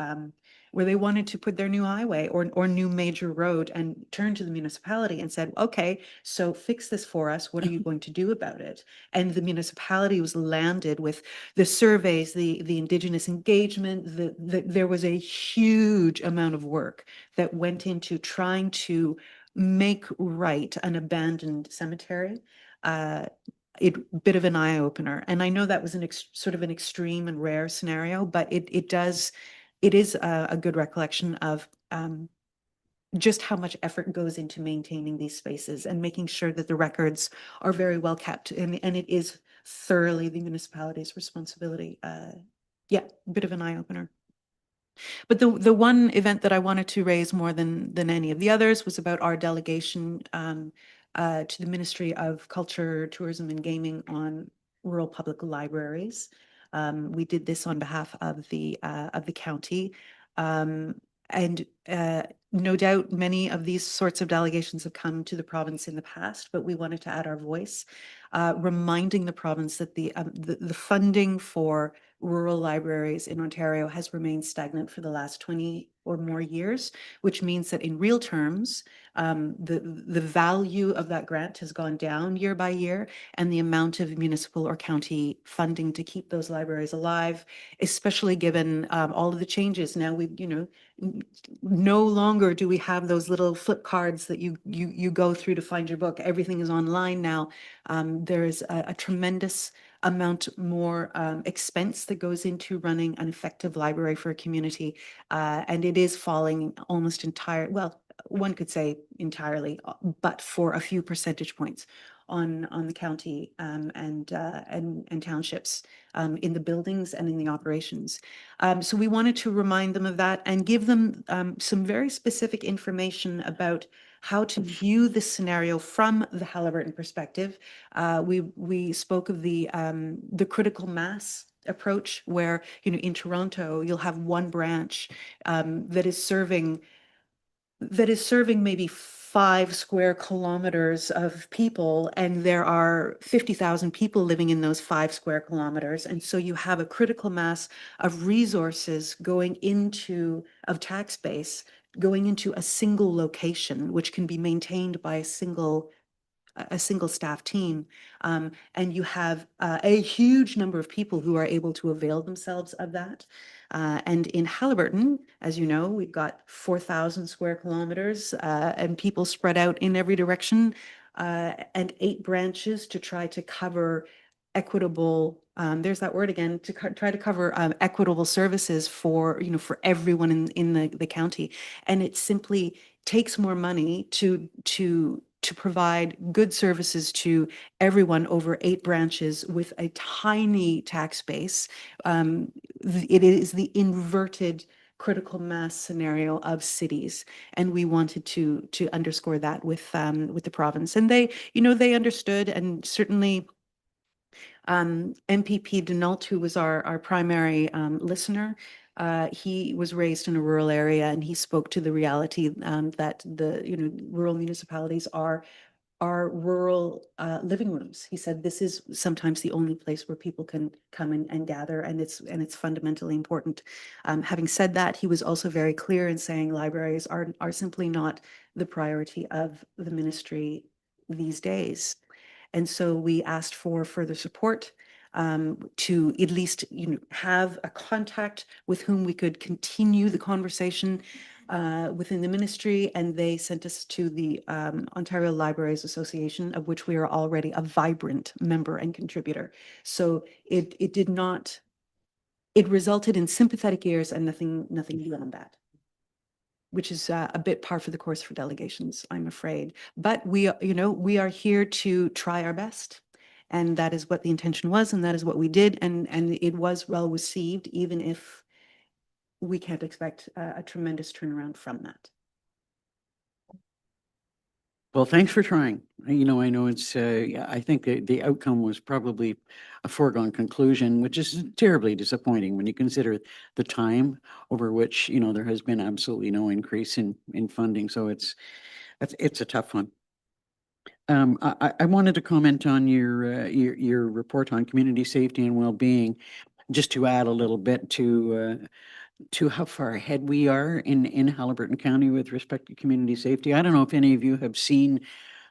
S9: put their new highway or new major road, and turned to the municipality and said, okay, so fix this for us. What are you going to do about it? And the municipality was landed with the surveys, the Indigenous engagement. There was a huge amount of work that went into trying to make right an abandoned cemetery. Bit of an eye opener. And I know that was sort of an extreme and rare scenario, but it is a good recollection of just how much effort goes into maintaining these spaces and making sure that the records are very well kept. And it is thoroughly the municipality's responsibility. Yeah, a bit of an eye opener. But the one event that I wanted to raise more than any of the others was about our delegation to the Ministry of Culture, Tourism and Gaming on rural public libraries. We did this on behalf of the county. And no doubt many of these sorts of delegations have come to the province in the past, but we wanted to add our voice, reminding the province that the funding for rural libraries in Ontario has remained stagnant for the last 20 or more years, which means that in real terms, the value of that grant has gone down year by year, and the amount of municipal or county funding to keep those libraries alive, especially given all of the changes. Now no longer do we have those little flip cards that you go through to find your book. Everything is online now. There is a tremendous amount more expense that goes into running an effective library for a community. And it is falling almost entirely, well, one could say entirely, but for a few percentage points on the county and townships in the buildings and in the operations. So we wanted to remind them of that and give them some very specific information about how to view this scenario from the Halliburton perspective. We spoke of the critical mass approach, where in Toronto you'll have one branch that is serving maybe 5 square kilometers of people, and there are 50,000 people living in those 5 square kilometers. And so you have a critical mass of resources of tax base going into a single location, which can be maintained by a single staff team. And you have a huge number of people who are able to avail themselves of that. And in Halliburton, as you know, we've got 4,000 square kilometers and people spread out in every direction, and 8 branches to try to cover equitable, there's that word again, to try to cover equitable services for everyone in the county. And it simply takes more money to provide good services to everyone over 8 branches with a tiny tax base. It is the inverted critical mass scenario of cities, and we wanted to underscore that with the province. And they understood, and certainly MPP Denault, who was our primary listener, he was raised in a rural area, and he spoke to the reality that the rural municipalities are rural living rooms. He said this is sometimes the only place where people can come and gather, and it's fundamentally important. Having said that, he was also very clear in saying libraries are simply not the priority of the ministry these days. And so we asked for further support to at least have a contact with whom we could continue the conversation within the ministry. And they sent us to the Ontario Libraries Association, of which we are already a vibrant member and contributor. So it resulted in sympathetic ears and nothing beyond that, which is a bit par for the course for delegations, I'm afraid. But we are here to try our best. And that is what the intention was, and that is what we did. And it was well received, even if we can't expect a tremendous turnaround from that.
S1: Well, thanks for trying. I know it's, I think the outcome was probably a foregone conclusion, which is terribly disappointing when you consider the time over which, there has been absolutely no increase in funding. So it's a tough one. I wanted to comment on your report on community safety and well-being, just to add a little bit to how far ahead we are in Halliburton County with respect to community safety. I don't know if any of you have seen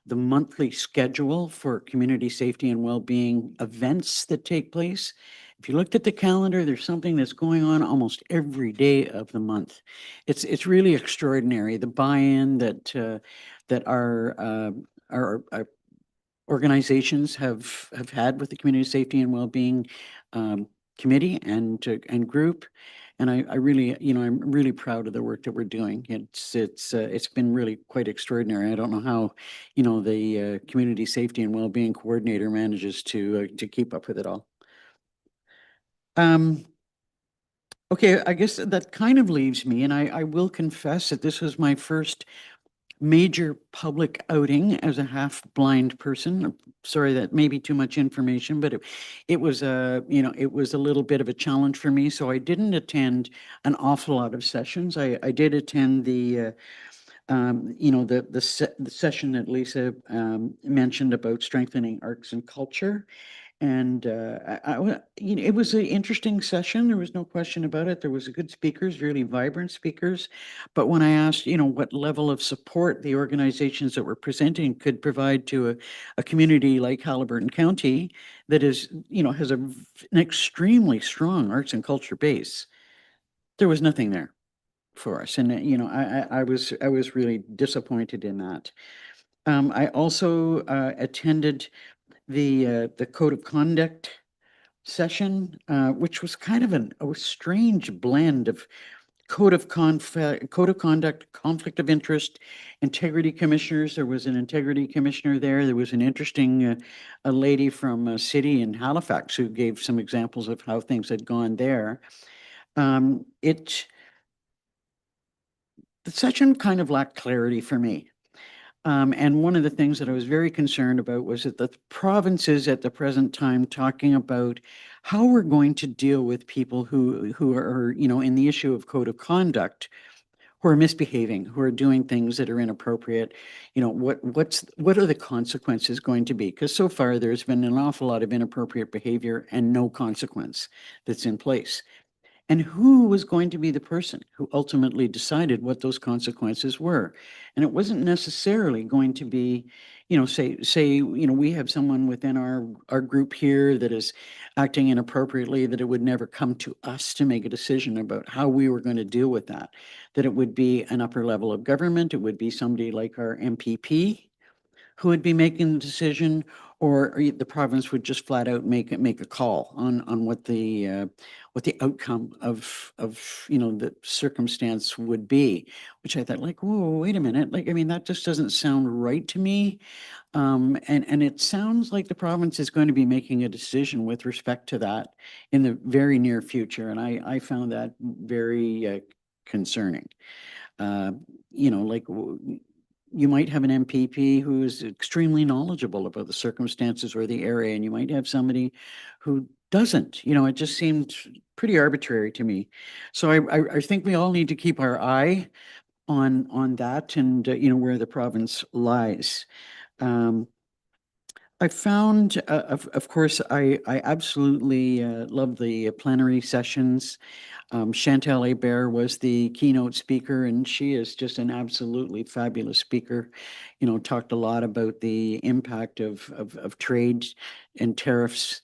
S1: the monthly schedule for community safety and well-being events that take place. If you looked at the calendar, there's something that's going on almost every day of the month. It's really extraordinary, the buy-in that our organizations have had with the community safety and well-being committee and group. And I really, I'm really proud of the work that we're doing. It's been really quite extraordinary. I don't know how, the community safety and well-being coordinator manages to keep up with it all. Okay, I guess that kind of leaves me, and I will confess that this was my first major public outing as a half-blind person. Sorry, that may be too much information, but it was it was a little bit of a challenge for me. So I didn't attend an awful lot of sessions. I did attend the the session that Lisa mentioned about strengthening arts and culture. And it was an interesting session. There was no question about it. There was good speakers, really vibrant speakers. But when I asked, what level of support the organizations that were presenting could provide to a community like Halliburton County that is, has an extremely strong arts and culture base, there was nothing there for us. And I was really disappointed in that. I also attended the code of conduct session, which was kind of a strange blend of code of conduct, conflict of interest, integrity commissioners. There was an integrity commissioner there. There was an interesting a lady from a city in Halifax who gave some examples of how things had gone there. The session kind of lacked clarity for me. And one of the things that I was very concerned about was that the province is at the present time talking about how we're going to deal with people who are, in the issue of code of conduct, who are misbehaving, who are doing things that are inappropriate. What are the consequences going to be? Because so far there's been an awful lot of inappropriate behavior and no consequence that's in place. And who was going to be the person who ultimately decided what those consequences were? And it wasn't necessarily going to be, say, we have someone within our group here that is acting inappropriately, that it would never come to us to make a decision about how we were going to deal with that, that it would be an upper level of government, it would be somebody like our MPP who would be making the decision, or the province would just flat out make a call on what the outcome of the circumstance would be, which I thought, like, whoa, wait a minute, like, I mean, that just doesn't sound right to me. And it sounds like the province is going to be making a decision with respect to that in the very near future, and I found that very concerning. Uh, like you might have an MPP who is extremely knowledgeable about the circumstances or the area, and you might have somebody who doesn't. It just seemed pretty arbitrary to me. So I think we all need to keep our eye on that and where the province lies. I found, of course, I absolutely love the plenary sessions. Chantal Hebert was the keynote speaker, and she is just an absolutely fabulous speaker. Talked a lot about the impact of trade and tariffs,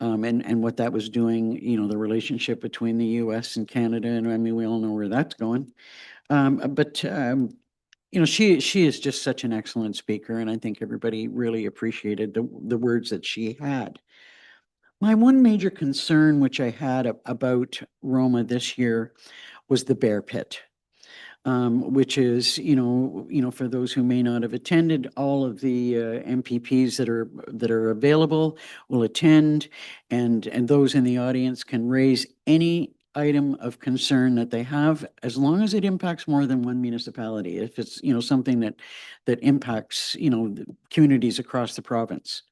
S1: and what that was doing, the relationship between the US and Canada. And I mean, we all know where that's going. But she is just such an excellent speaker, and I think everybody really appreciated the words that she had. My one major concern, which I had about Roma this year, was the bear pit, which is, for those who may not have attended, all of the MPPs that are available will attend, and those in the audience can raise any item of concern that they have, as long as it impacts more than one municipality. If it's, something that impacts, the communities across the province.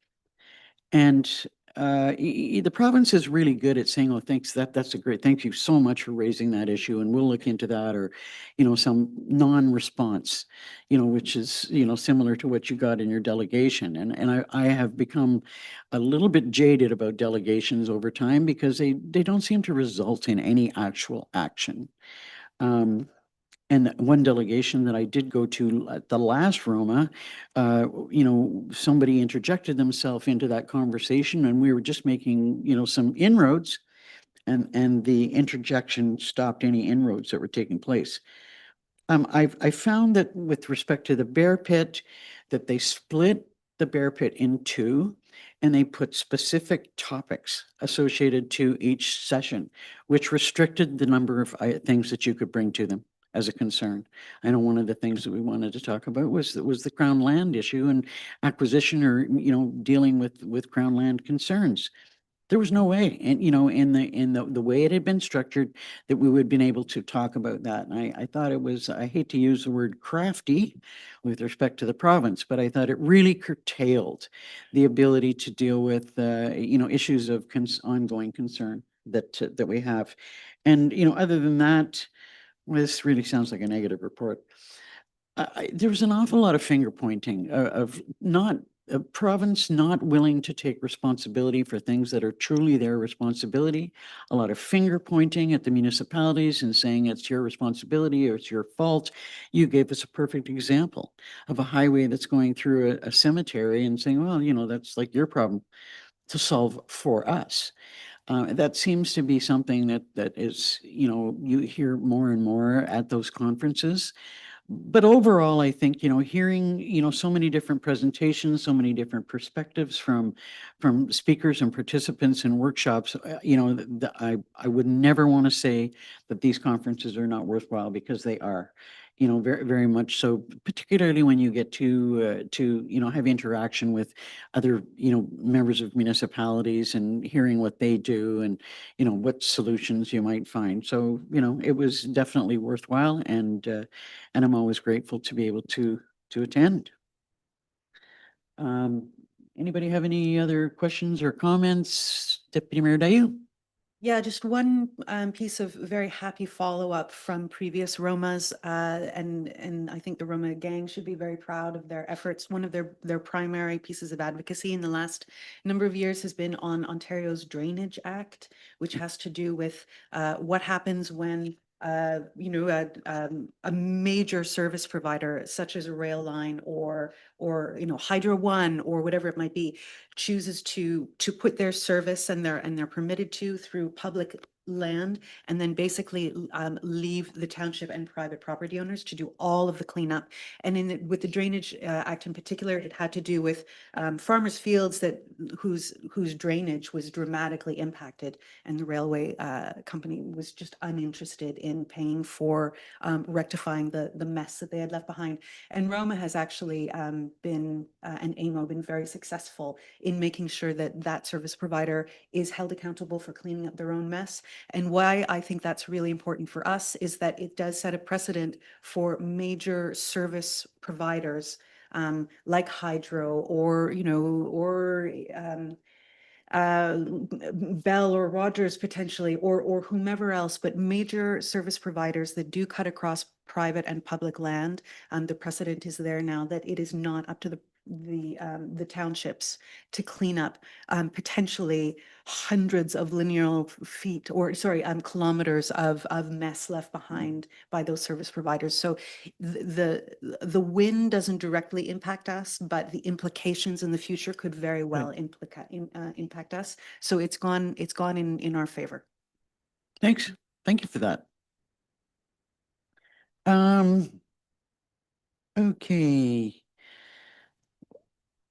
S1: And the province is really good at saying, "Oh, thanks, that's a great, thank you so much for raising that issue, and we'll look into that," or, some non-response, which is, similar to what you got in your delegation. And I have become a little bit jaded about delegations over time because they don't seem to result in any actual action. And one delegation that I did go to at the last Roma, somebody interjected themselves into that conversation, and we were just making, some inroads, and the interjection stopped any inroads that were taking place. I found that with respect to the bear pit, that they split the bear pit in two, and they put specific topics associated to each session, which restricted the number of things that you could bring to them as a concern. I know one of the things that we wanted to talk about was the Crown land issue and acquisition, or dealing with Crown land concerns. There was no way, and in the way it had been structured, that we would have been able to talk about that. And I thought it was, I hate to use the word crafty with respect to the province, but I thought it really curtailed the ability to deal with issues of ongoing concern that we have. And other than that, well, this really sounds like a negative report. There was an awful lot of finger pointing of not a province not willing to take responsibility for things that are truly their responsibility. A lot of finger pointing at the municipalities and saying it's your responsibility or it's your fault. You gave us a perfect example of a highway that's going through a cemetery and saying, well, that's like your problem to solve for us. That seems to be something that is, you hear more and more at those conferences. But overall, I think, hearing, so many different presentations, so many different perspectives from speakers and participants in workshops, I would never want to say that these conferences are not worthwhile, because they are, very, very much so, particularly when you get to have interaction with other, members of municipalities and hearing what they do and, what solutions you might find. So, it was definitely worthwhile, and I'm always grateful to be able to attend. Anybody have any other questions or comments? Deputy Mayor Dayu?
S9: Yeah, just one piece of very happy follow-up from previous Romas, and I think the Roma gang should be very proud of their efforts. One of their primary pieces of advocacy in the last number of years has been on Ontario's Drainage Act, which has to do with what happens when a major service provider such as a rail line or Hydro One or whatever it might be chooses to put their service, and they're permitted to through public land, and then basically leave the township and private property owners to do all of the cleanup. And with the Drainage Act in particular, it had to do with farmers' fields whose drainage was dramatically impacted, and the railway company was just uninterested in paying for rectifying the mess that they had left behind. And Roma has actually been and AMO been very successful in making sure that that service provider is held accountable for cleaning up their own mess. And why I think that's really important for us is that it does set a precedent for major service providers like Hydro or Bell or Rogers potentially, or whomever else, but major service providers that do cut across private and public land. The precedent is there now that it is not up to the townships to clean up potentially hundreds of linear feet, or sorry, kilometers of mess left behind by those service providers. So the win doesn't directly impact us, but the implications in the future could very well impact us. So it's gone in our favor.
S1: Thanks. Thank you for that. Okay.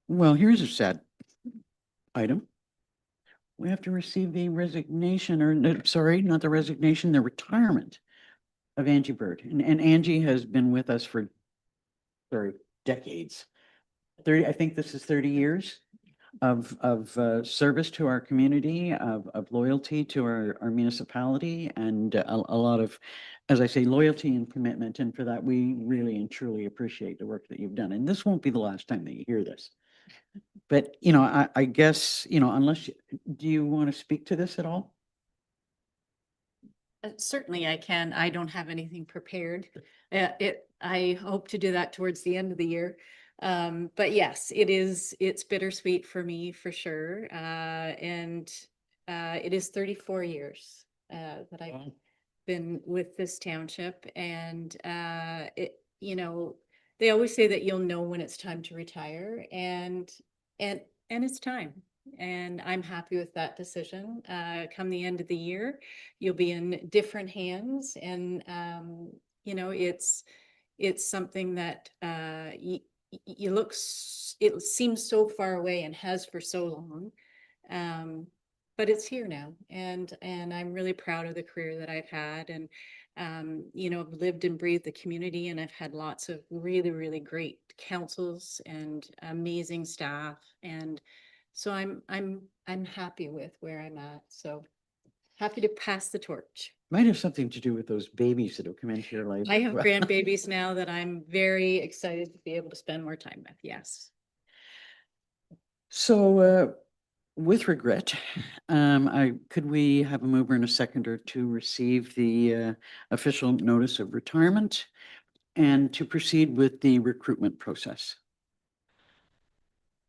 S1: Well, here's a sad item. We have to receive the resignation, or no, sorry, not the resignation, the retirement of Angie Bird. And Angie has been with us for decades. I think this is 30 years of service to our community, of loyalty to our municipality, and a lot of, as I say, loyalty and commitment. And for that, we really and truly appreciate the work that you've done. And this won't be the last time that you hear this. But, I guess, do you want to speak to this at all?
S11: Certainly I can. I don't have anything prepared. I hope to do that towards the end of the year. But yes, it's bittersweet for me for sure. And it is 34 years that I've been with this township, and they always say that you'll know when it's time to retire, and it's time. And I'm happy with that decision. Come the end of the year, you'll be in different hands, and it's something that it seems so far away and has for so long. But it's here now, and I'm really proud of the career that I've had, and I've lived and breathed the community, and I've had lots of really, really great councils and amazing staff, and so I'm happy with where I'm at. So happy to pass the torch.
S1: Might have something to do with those babies that have come into your life.
S11: I have grandbabies now that I'm very excited to be able to spend more time with. Yes.
S1: So, with regret, could we have a mover and a seconder to receive the official notice of retirement and to proceed with the recruitment process?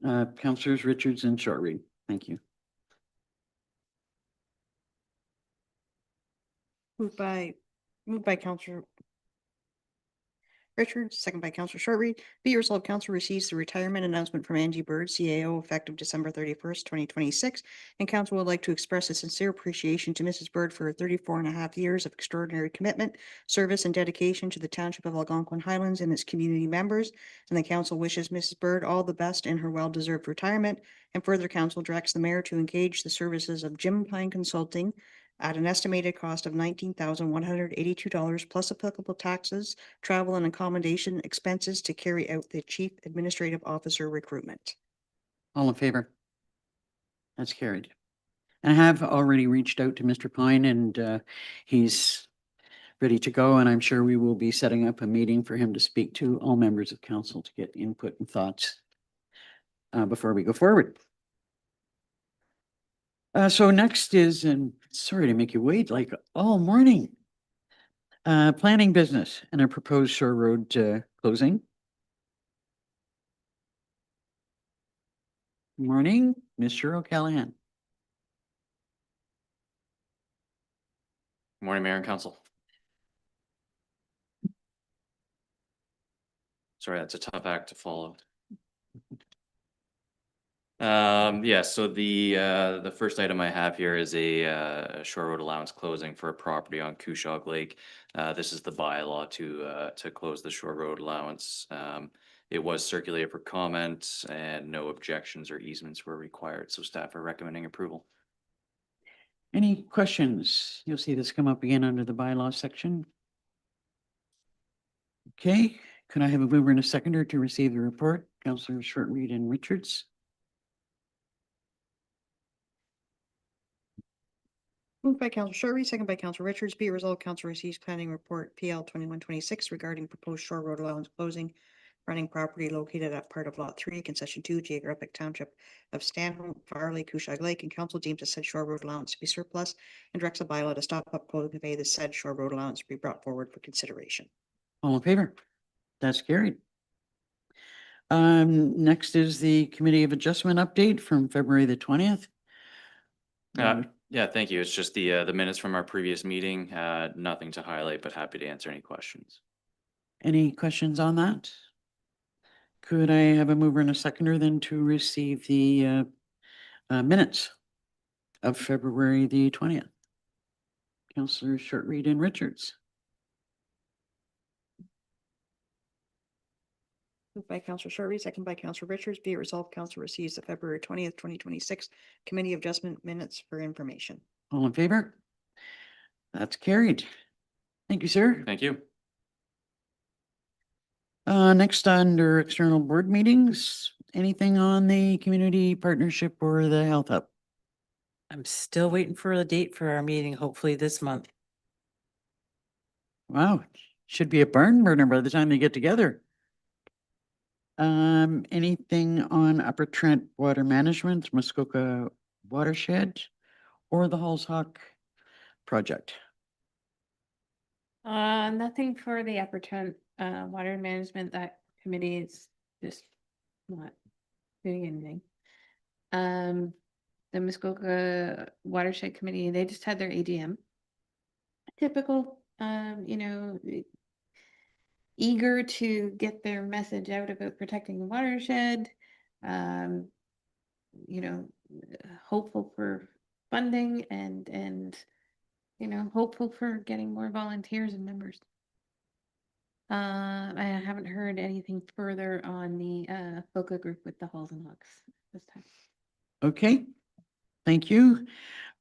S1: Councillors Richards and Shortreed, thank you.
S2: Moved by Counselor Richards, second by Counselor Shortreed. Be it resolved, council receives the retirement announcement from Angie Bird, CAO, effective December 31st, 2026. And council would like to express a sincere appreciation to Mrs. Bird for her 34.5 years of extraordinary commitment, service, and dedication to the Township of Algonquin Highlands and its community members. And the council wishes Mrs. Bird all the best in her well-deserved retirement. And further, council directs the mayor to engage the services of Jim Pine Consulting at an estimated cost of $19,182 plus applicable taxes, travel, and accommodation expenses to carry out the chief administrative officer recruitment.
S1: All in favor? That's carried. I have already reached out to Mr. Pine and he's ready to go, and I'm sure we will be setting up a meeting for him to speak to all members of council to get input and thoughts before we go forward. So next is, and sorry to make you wait like all morning, planning business and a proposed Shore Road closing. Morning, Mr. O'Callahan.
S16: Morning, Mayor and Council. Sorry, that's a tough act to follow. Yeah, so the first item I have here is a shore road allowance closing for a property on Cushog Lake. This is the bylaw to close the shore road allowance. It was circulated for comment and no objections or easements were required, so staff are recommending approval.
S1: Any questions? You'll see this come up again under the bylaw section. Okay, could I have a mover and a seconder to receive the report? Councillor Shortreed and Richards.
S2: Moved by Counselor Shortreed, second by Counselor Richards. Be it resolved, council receives planning report PL 2126 regarding proposed shore road allowance closing, running property located at part of Lot 3, Concession 2, Geographic Township of Stanhope, Farley, Cushog Lake, and council deems the said shore road allowance to be surplus and directs a bylaw to stop, upload, and convey the said shore road allowance to be brought forward for consideration.
S1: All in favor? That's carried. Next is the Committee of Adjustment update from February the 20th.
S16: Yeah, thank you. It's just the minutes from our previous meeting. Nothing to highlight, but happy to answer any questions.
S1: Any questions on that? Could I have a mover and a seconder then to receive the minutes of February the 20th? Councillor Shortreed and Richards.
S2: Moved by Counselor Shortreed, second by Counselor Richards. Be it resolved, council receives the February 20th, 2026 Committee of Adjustment minutes for information.
S1: All in favor? That's carried. Thank you, sir.
S16: Thank you.
S1: Next, under external board meetings, anything on the community partnership or the health hub?
S5: I'm still waiting for a date for our meeting, hopefully this month.
S1: Wow, should be a barn burner by the time they get together. Anything on Upper Trent Water Management, Muskoka Watershed, or the Halls Hawk project?
S10: Nothing for the Upper Trent Water Management. That committee is just not doing anything. The Muskoka Watershed Committee, they just had their AGM. Typical, eager to get their message out about protecting the watershed. Hopeful for funding and hopeful for getting more volunteers and members. I haven't heard anything further on the FOCA group with the Halls and Hawks this time.
S1: Okay, thank you.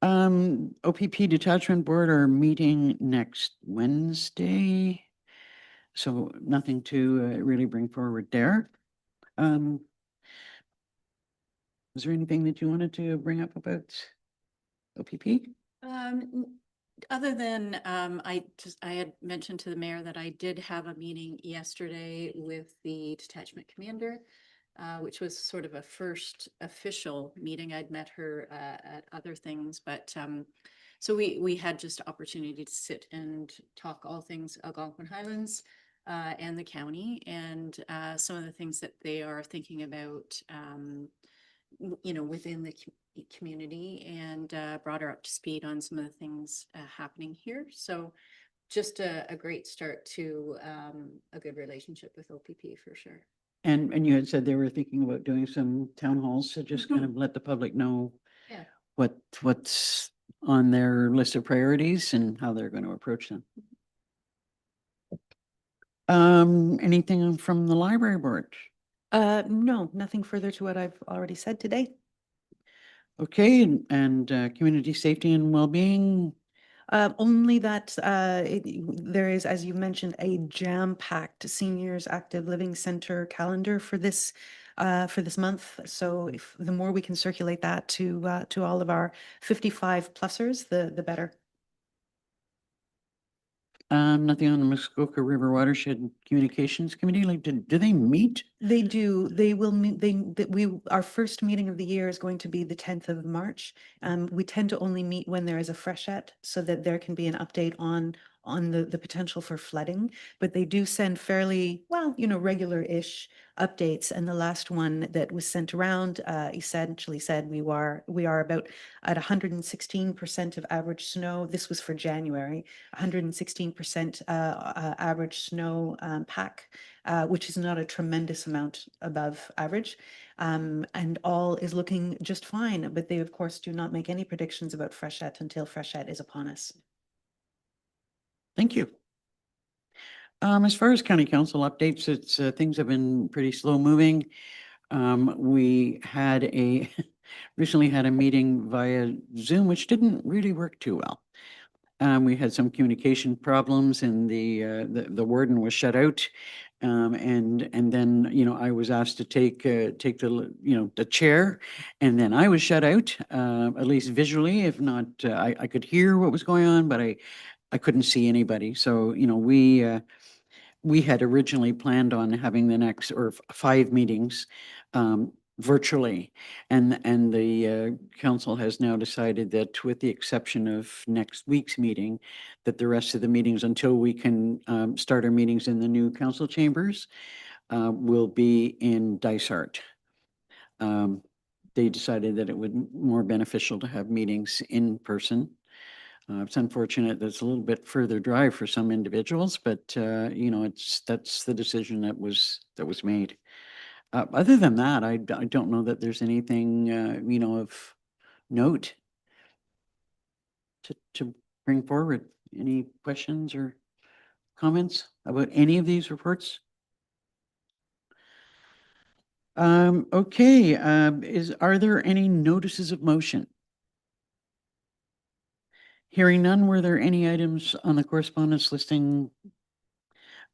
S1: OPP Detachment Board are meeting next Wednesday. So nothing to really bring forward there. Was there anything that you wanted to bring up about OPP?
S11: Other than I had mentioned to the mayor that I did have a meeting yesterday with the detachment commander, which was sort of a first official meeting. I'd met her at other things, but so we had just opportunity to sit and talk all things Algonquin Highlands and the county, and some of the things that they are thinking about, within the community, and brought her up to speed on some of the things happening here. So just a great start to a good relationship with OPP for sure.
S1: And you had said they were thinking about doing some town halls to just kind of let the public know
S11: Yeah.
S1: what's on their list of priorities and how they're going to approach them. Anything from the library board?
S9: No, nothing further to what I've already said today.
S1: Okay, and community safety and well-being.
S9: Only that there is, as you mentioned, a jam-packed seniors active living center calendar for this month. So if the more we can circulate that to all of our 55 plussers, the better.
S1: Nothing on the Muskoka River Watershed Communications Committee. Like, do they meet?
S9: They do. They will meet. Our first meeting of the year is going to be the 10th of March. We tend to only meet when there is a freshet so that there can be an update on the potential for flooding. But they do send fairly, well, regular-ish updates. And the last one that was sent around essentially said we are about at 116% of average snow. This was for January, 116% average snow pack, which is not a tremendous amount above average. And all is looking just fine, but they of course do not make any predictions about freshet until freshet is upon us.
S1: Thank you. As far as county council updates, it's things have been pretty slow moving. We had recently had a meeting via Zoom, which didn't really work too well. We had some communication problems and the warden was shut out. And then, I was asked to take the chair, and then I was shut out, at least visually. If not, I could hear what was going on, but I couldn't see anybody. So, we had originally planned on having the next 5 meetings virtually, and the council has now decided that, with the exception of next week's meeting, that the rest of the meetings until we can start our meetings in the new council chambers will be in Dysart. They decided that it would be more beneficial to have meetings in person. It's unfortunate that it's a little bit further drive for some individuals, but that's the decision that was made. Other than that, I don't know that there's anything of note to bring forward. Any questions or comments about any of these reports? Okay, are there any notices of motion? Hearing none, were there any items on the correspondence listing?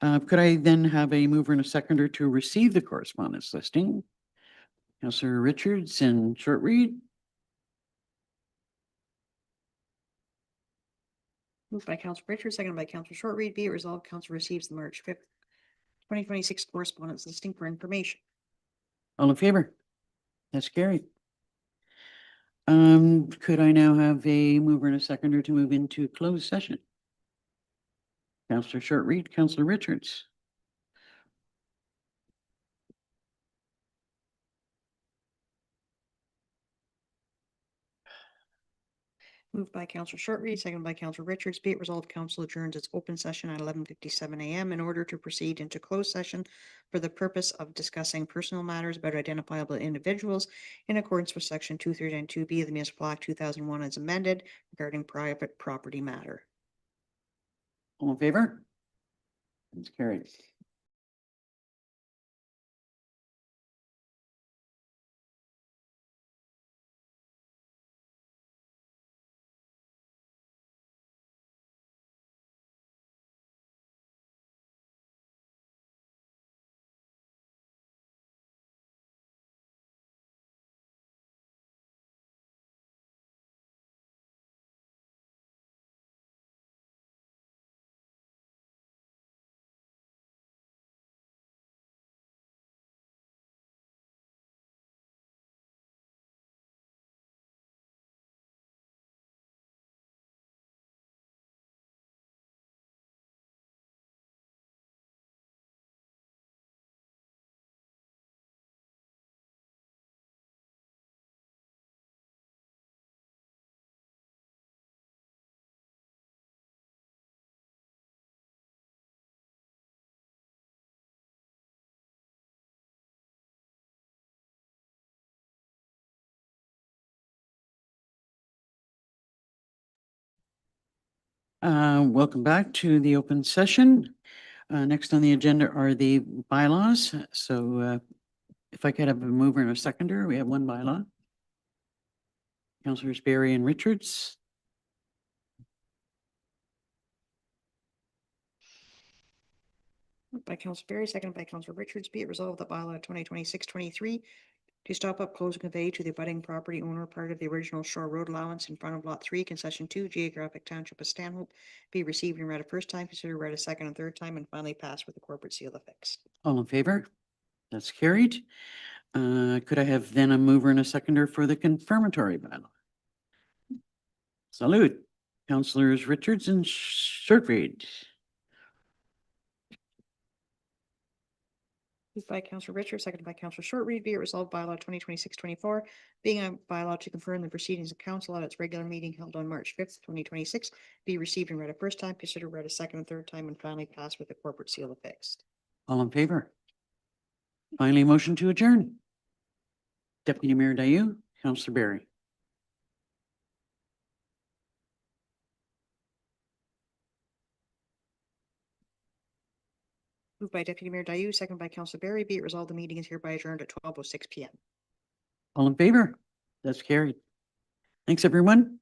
S1: Could I then have a mover and a seconder to receive the correspondence listing? Councillor Richards and short read.
S2: Moved by Councillor Richards, seconded by Councillor Shortreed. Be it resolved, council receives the March 5th, 2026 correspondence listing for information.
S1: All in favor? That's carried. Could I now have a mover and a seconder to move into closed session? Councillor Shortreed, Councillor Richards.
S2: Moved by Councillor Shortreed, seconded by Councillor Richards. Be it resolved, council adjourns its open session at 11:57 a.m. in order to proceed into closed session for the purpose of discussing personal matters about identifiable individuals in accordance with section 232B of the Municipal Act 2001 as amended regarding private property matter.
S1: All in favor? That's carried. Welcome back to the open session. Next on the agenda are the bylaws. So if I could have a mover and a seconder, we have one bylaw. Councilors Barry and Richards.
S2: Moved by Council Barry, seconded by Council Richards, be it resolved that bylaw 2026-23 to stop up, close, and convey to the abutting property owner part of the original Shore Road allowance in front of Lot 3, Concession 2, Geographic Township of Stanhope, be received and read a first time, considered read a second and third time, and finally passed with the corporate seal affixed.
S1: All in favor? That's carried. Could I have then a mover and a seconder for the confirmatory bylaw? Salute. Councilors Richards and Shortreed.
S2: Moved by Council Richards, seconded by Council Shortreed, be it resolved bylaw 2026-24, being a bylaw to confirm the proceedings of council at its regular meeting held on March 5th, 2026, be received and read a first time, considered read a second and third time, and finally passed with the corporate seal affixed.
S1: All in favor? Finally, motion to adjourn. Deputy Mayor Dayu, Councilor Barry.
S2: Moved by Deputy Mayor Dayu, seconded by Council Barry, be it resolved the meeting is hereby adjourned at 12:06 PM.
S1: All in favor? That's carried. Thanks, everyone.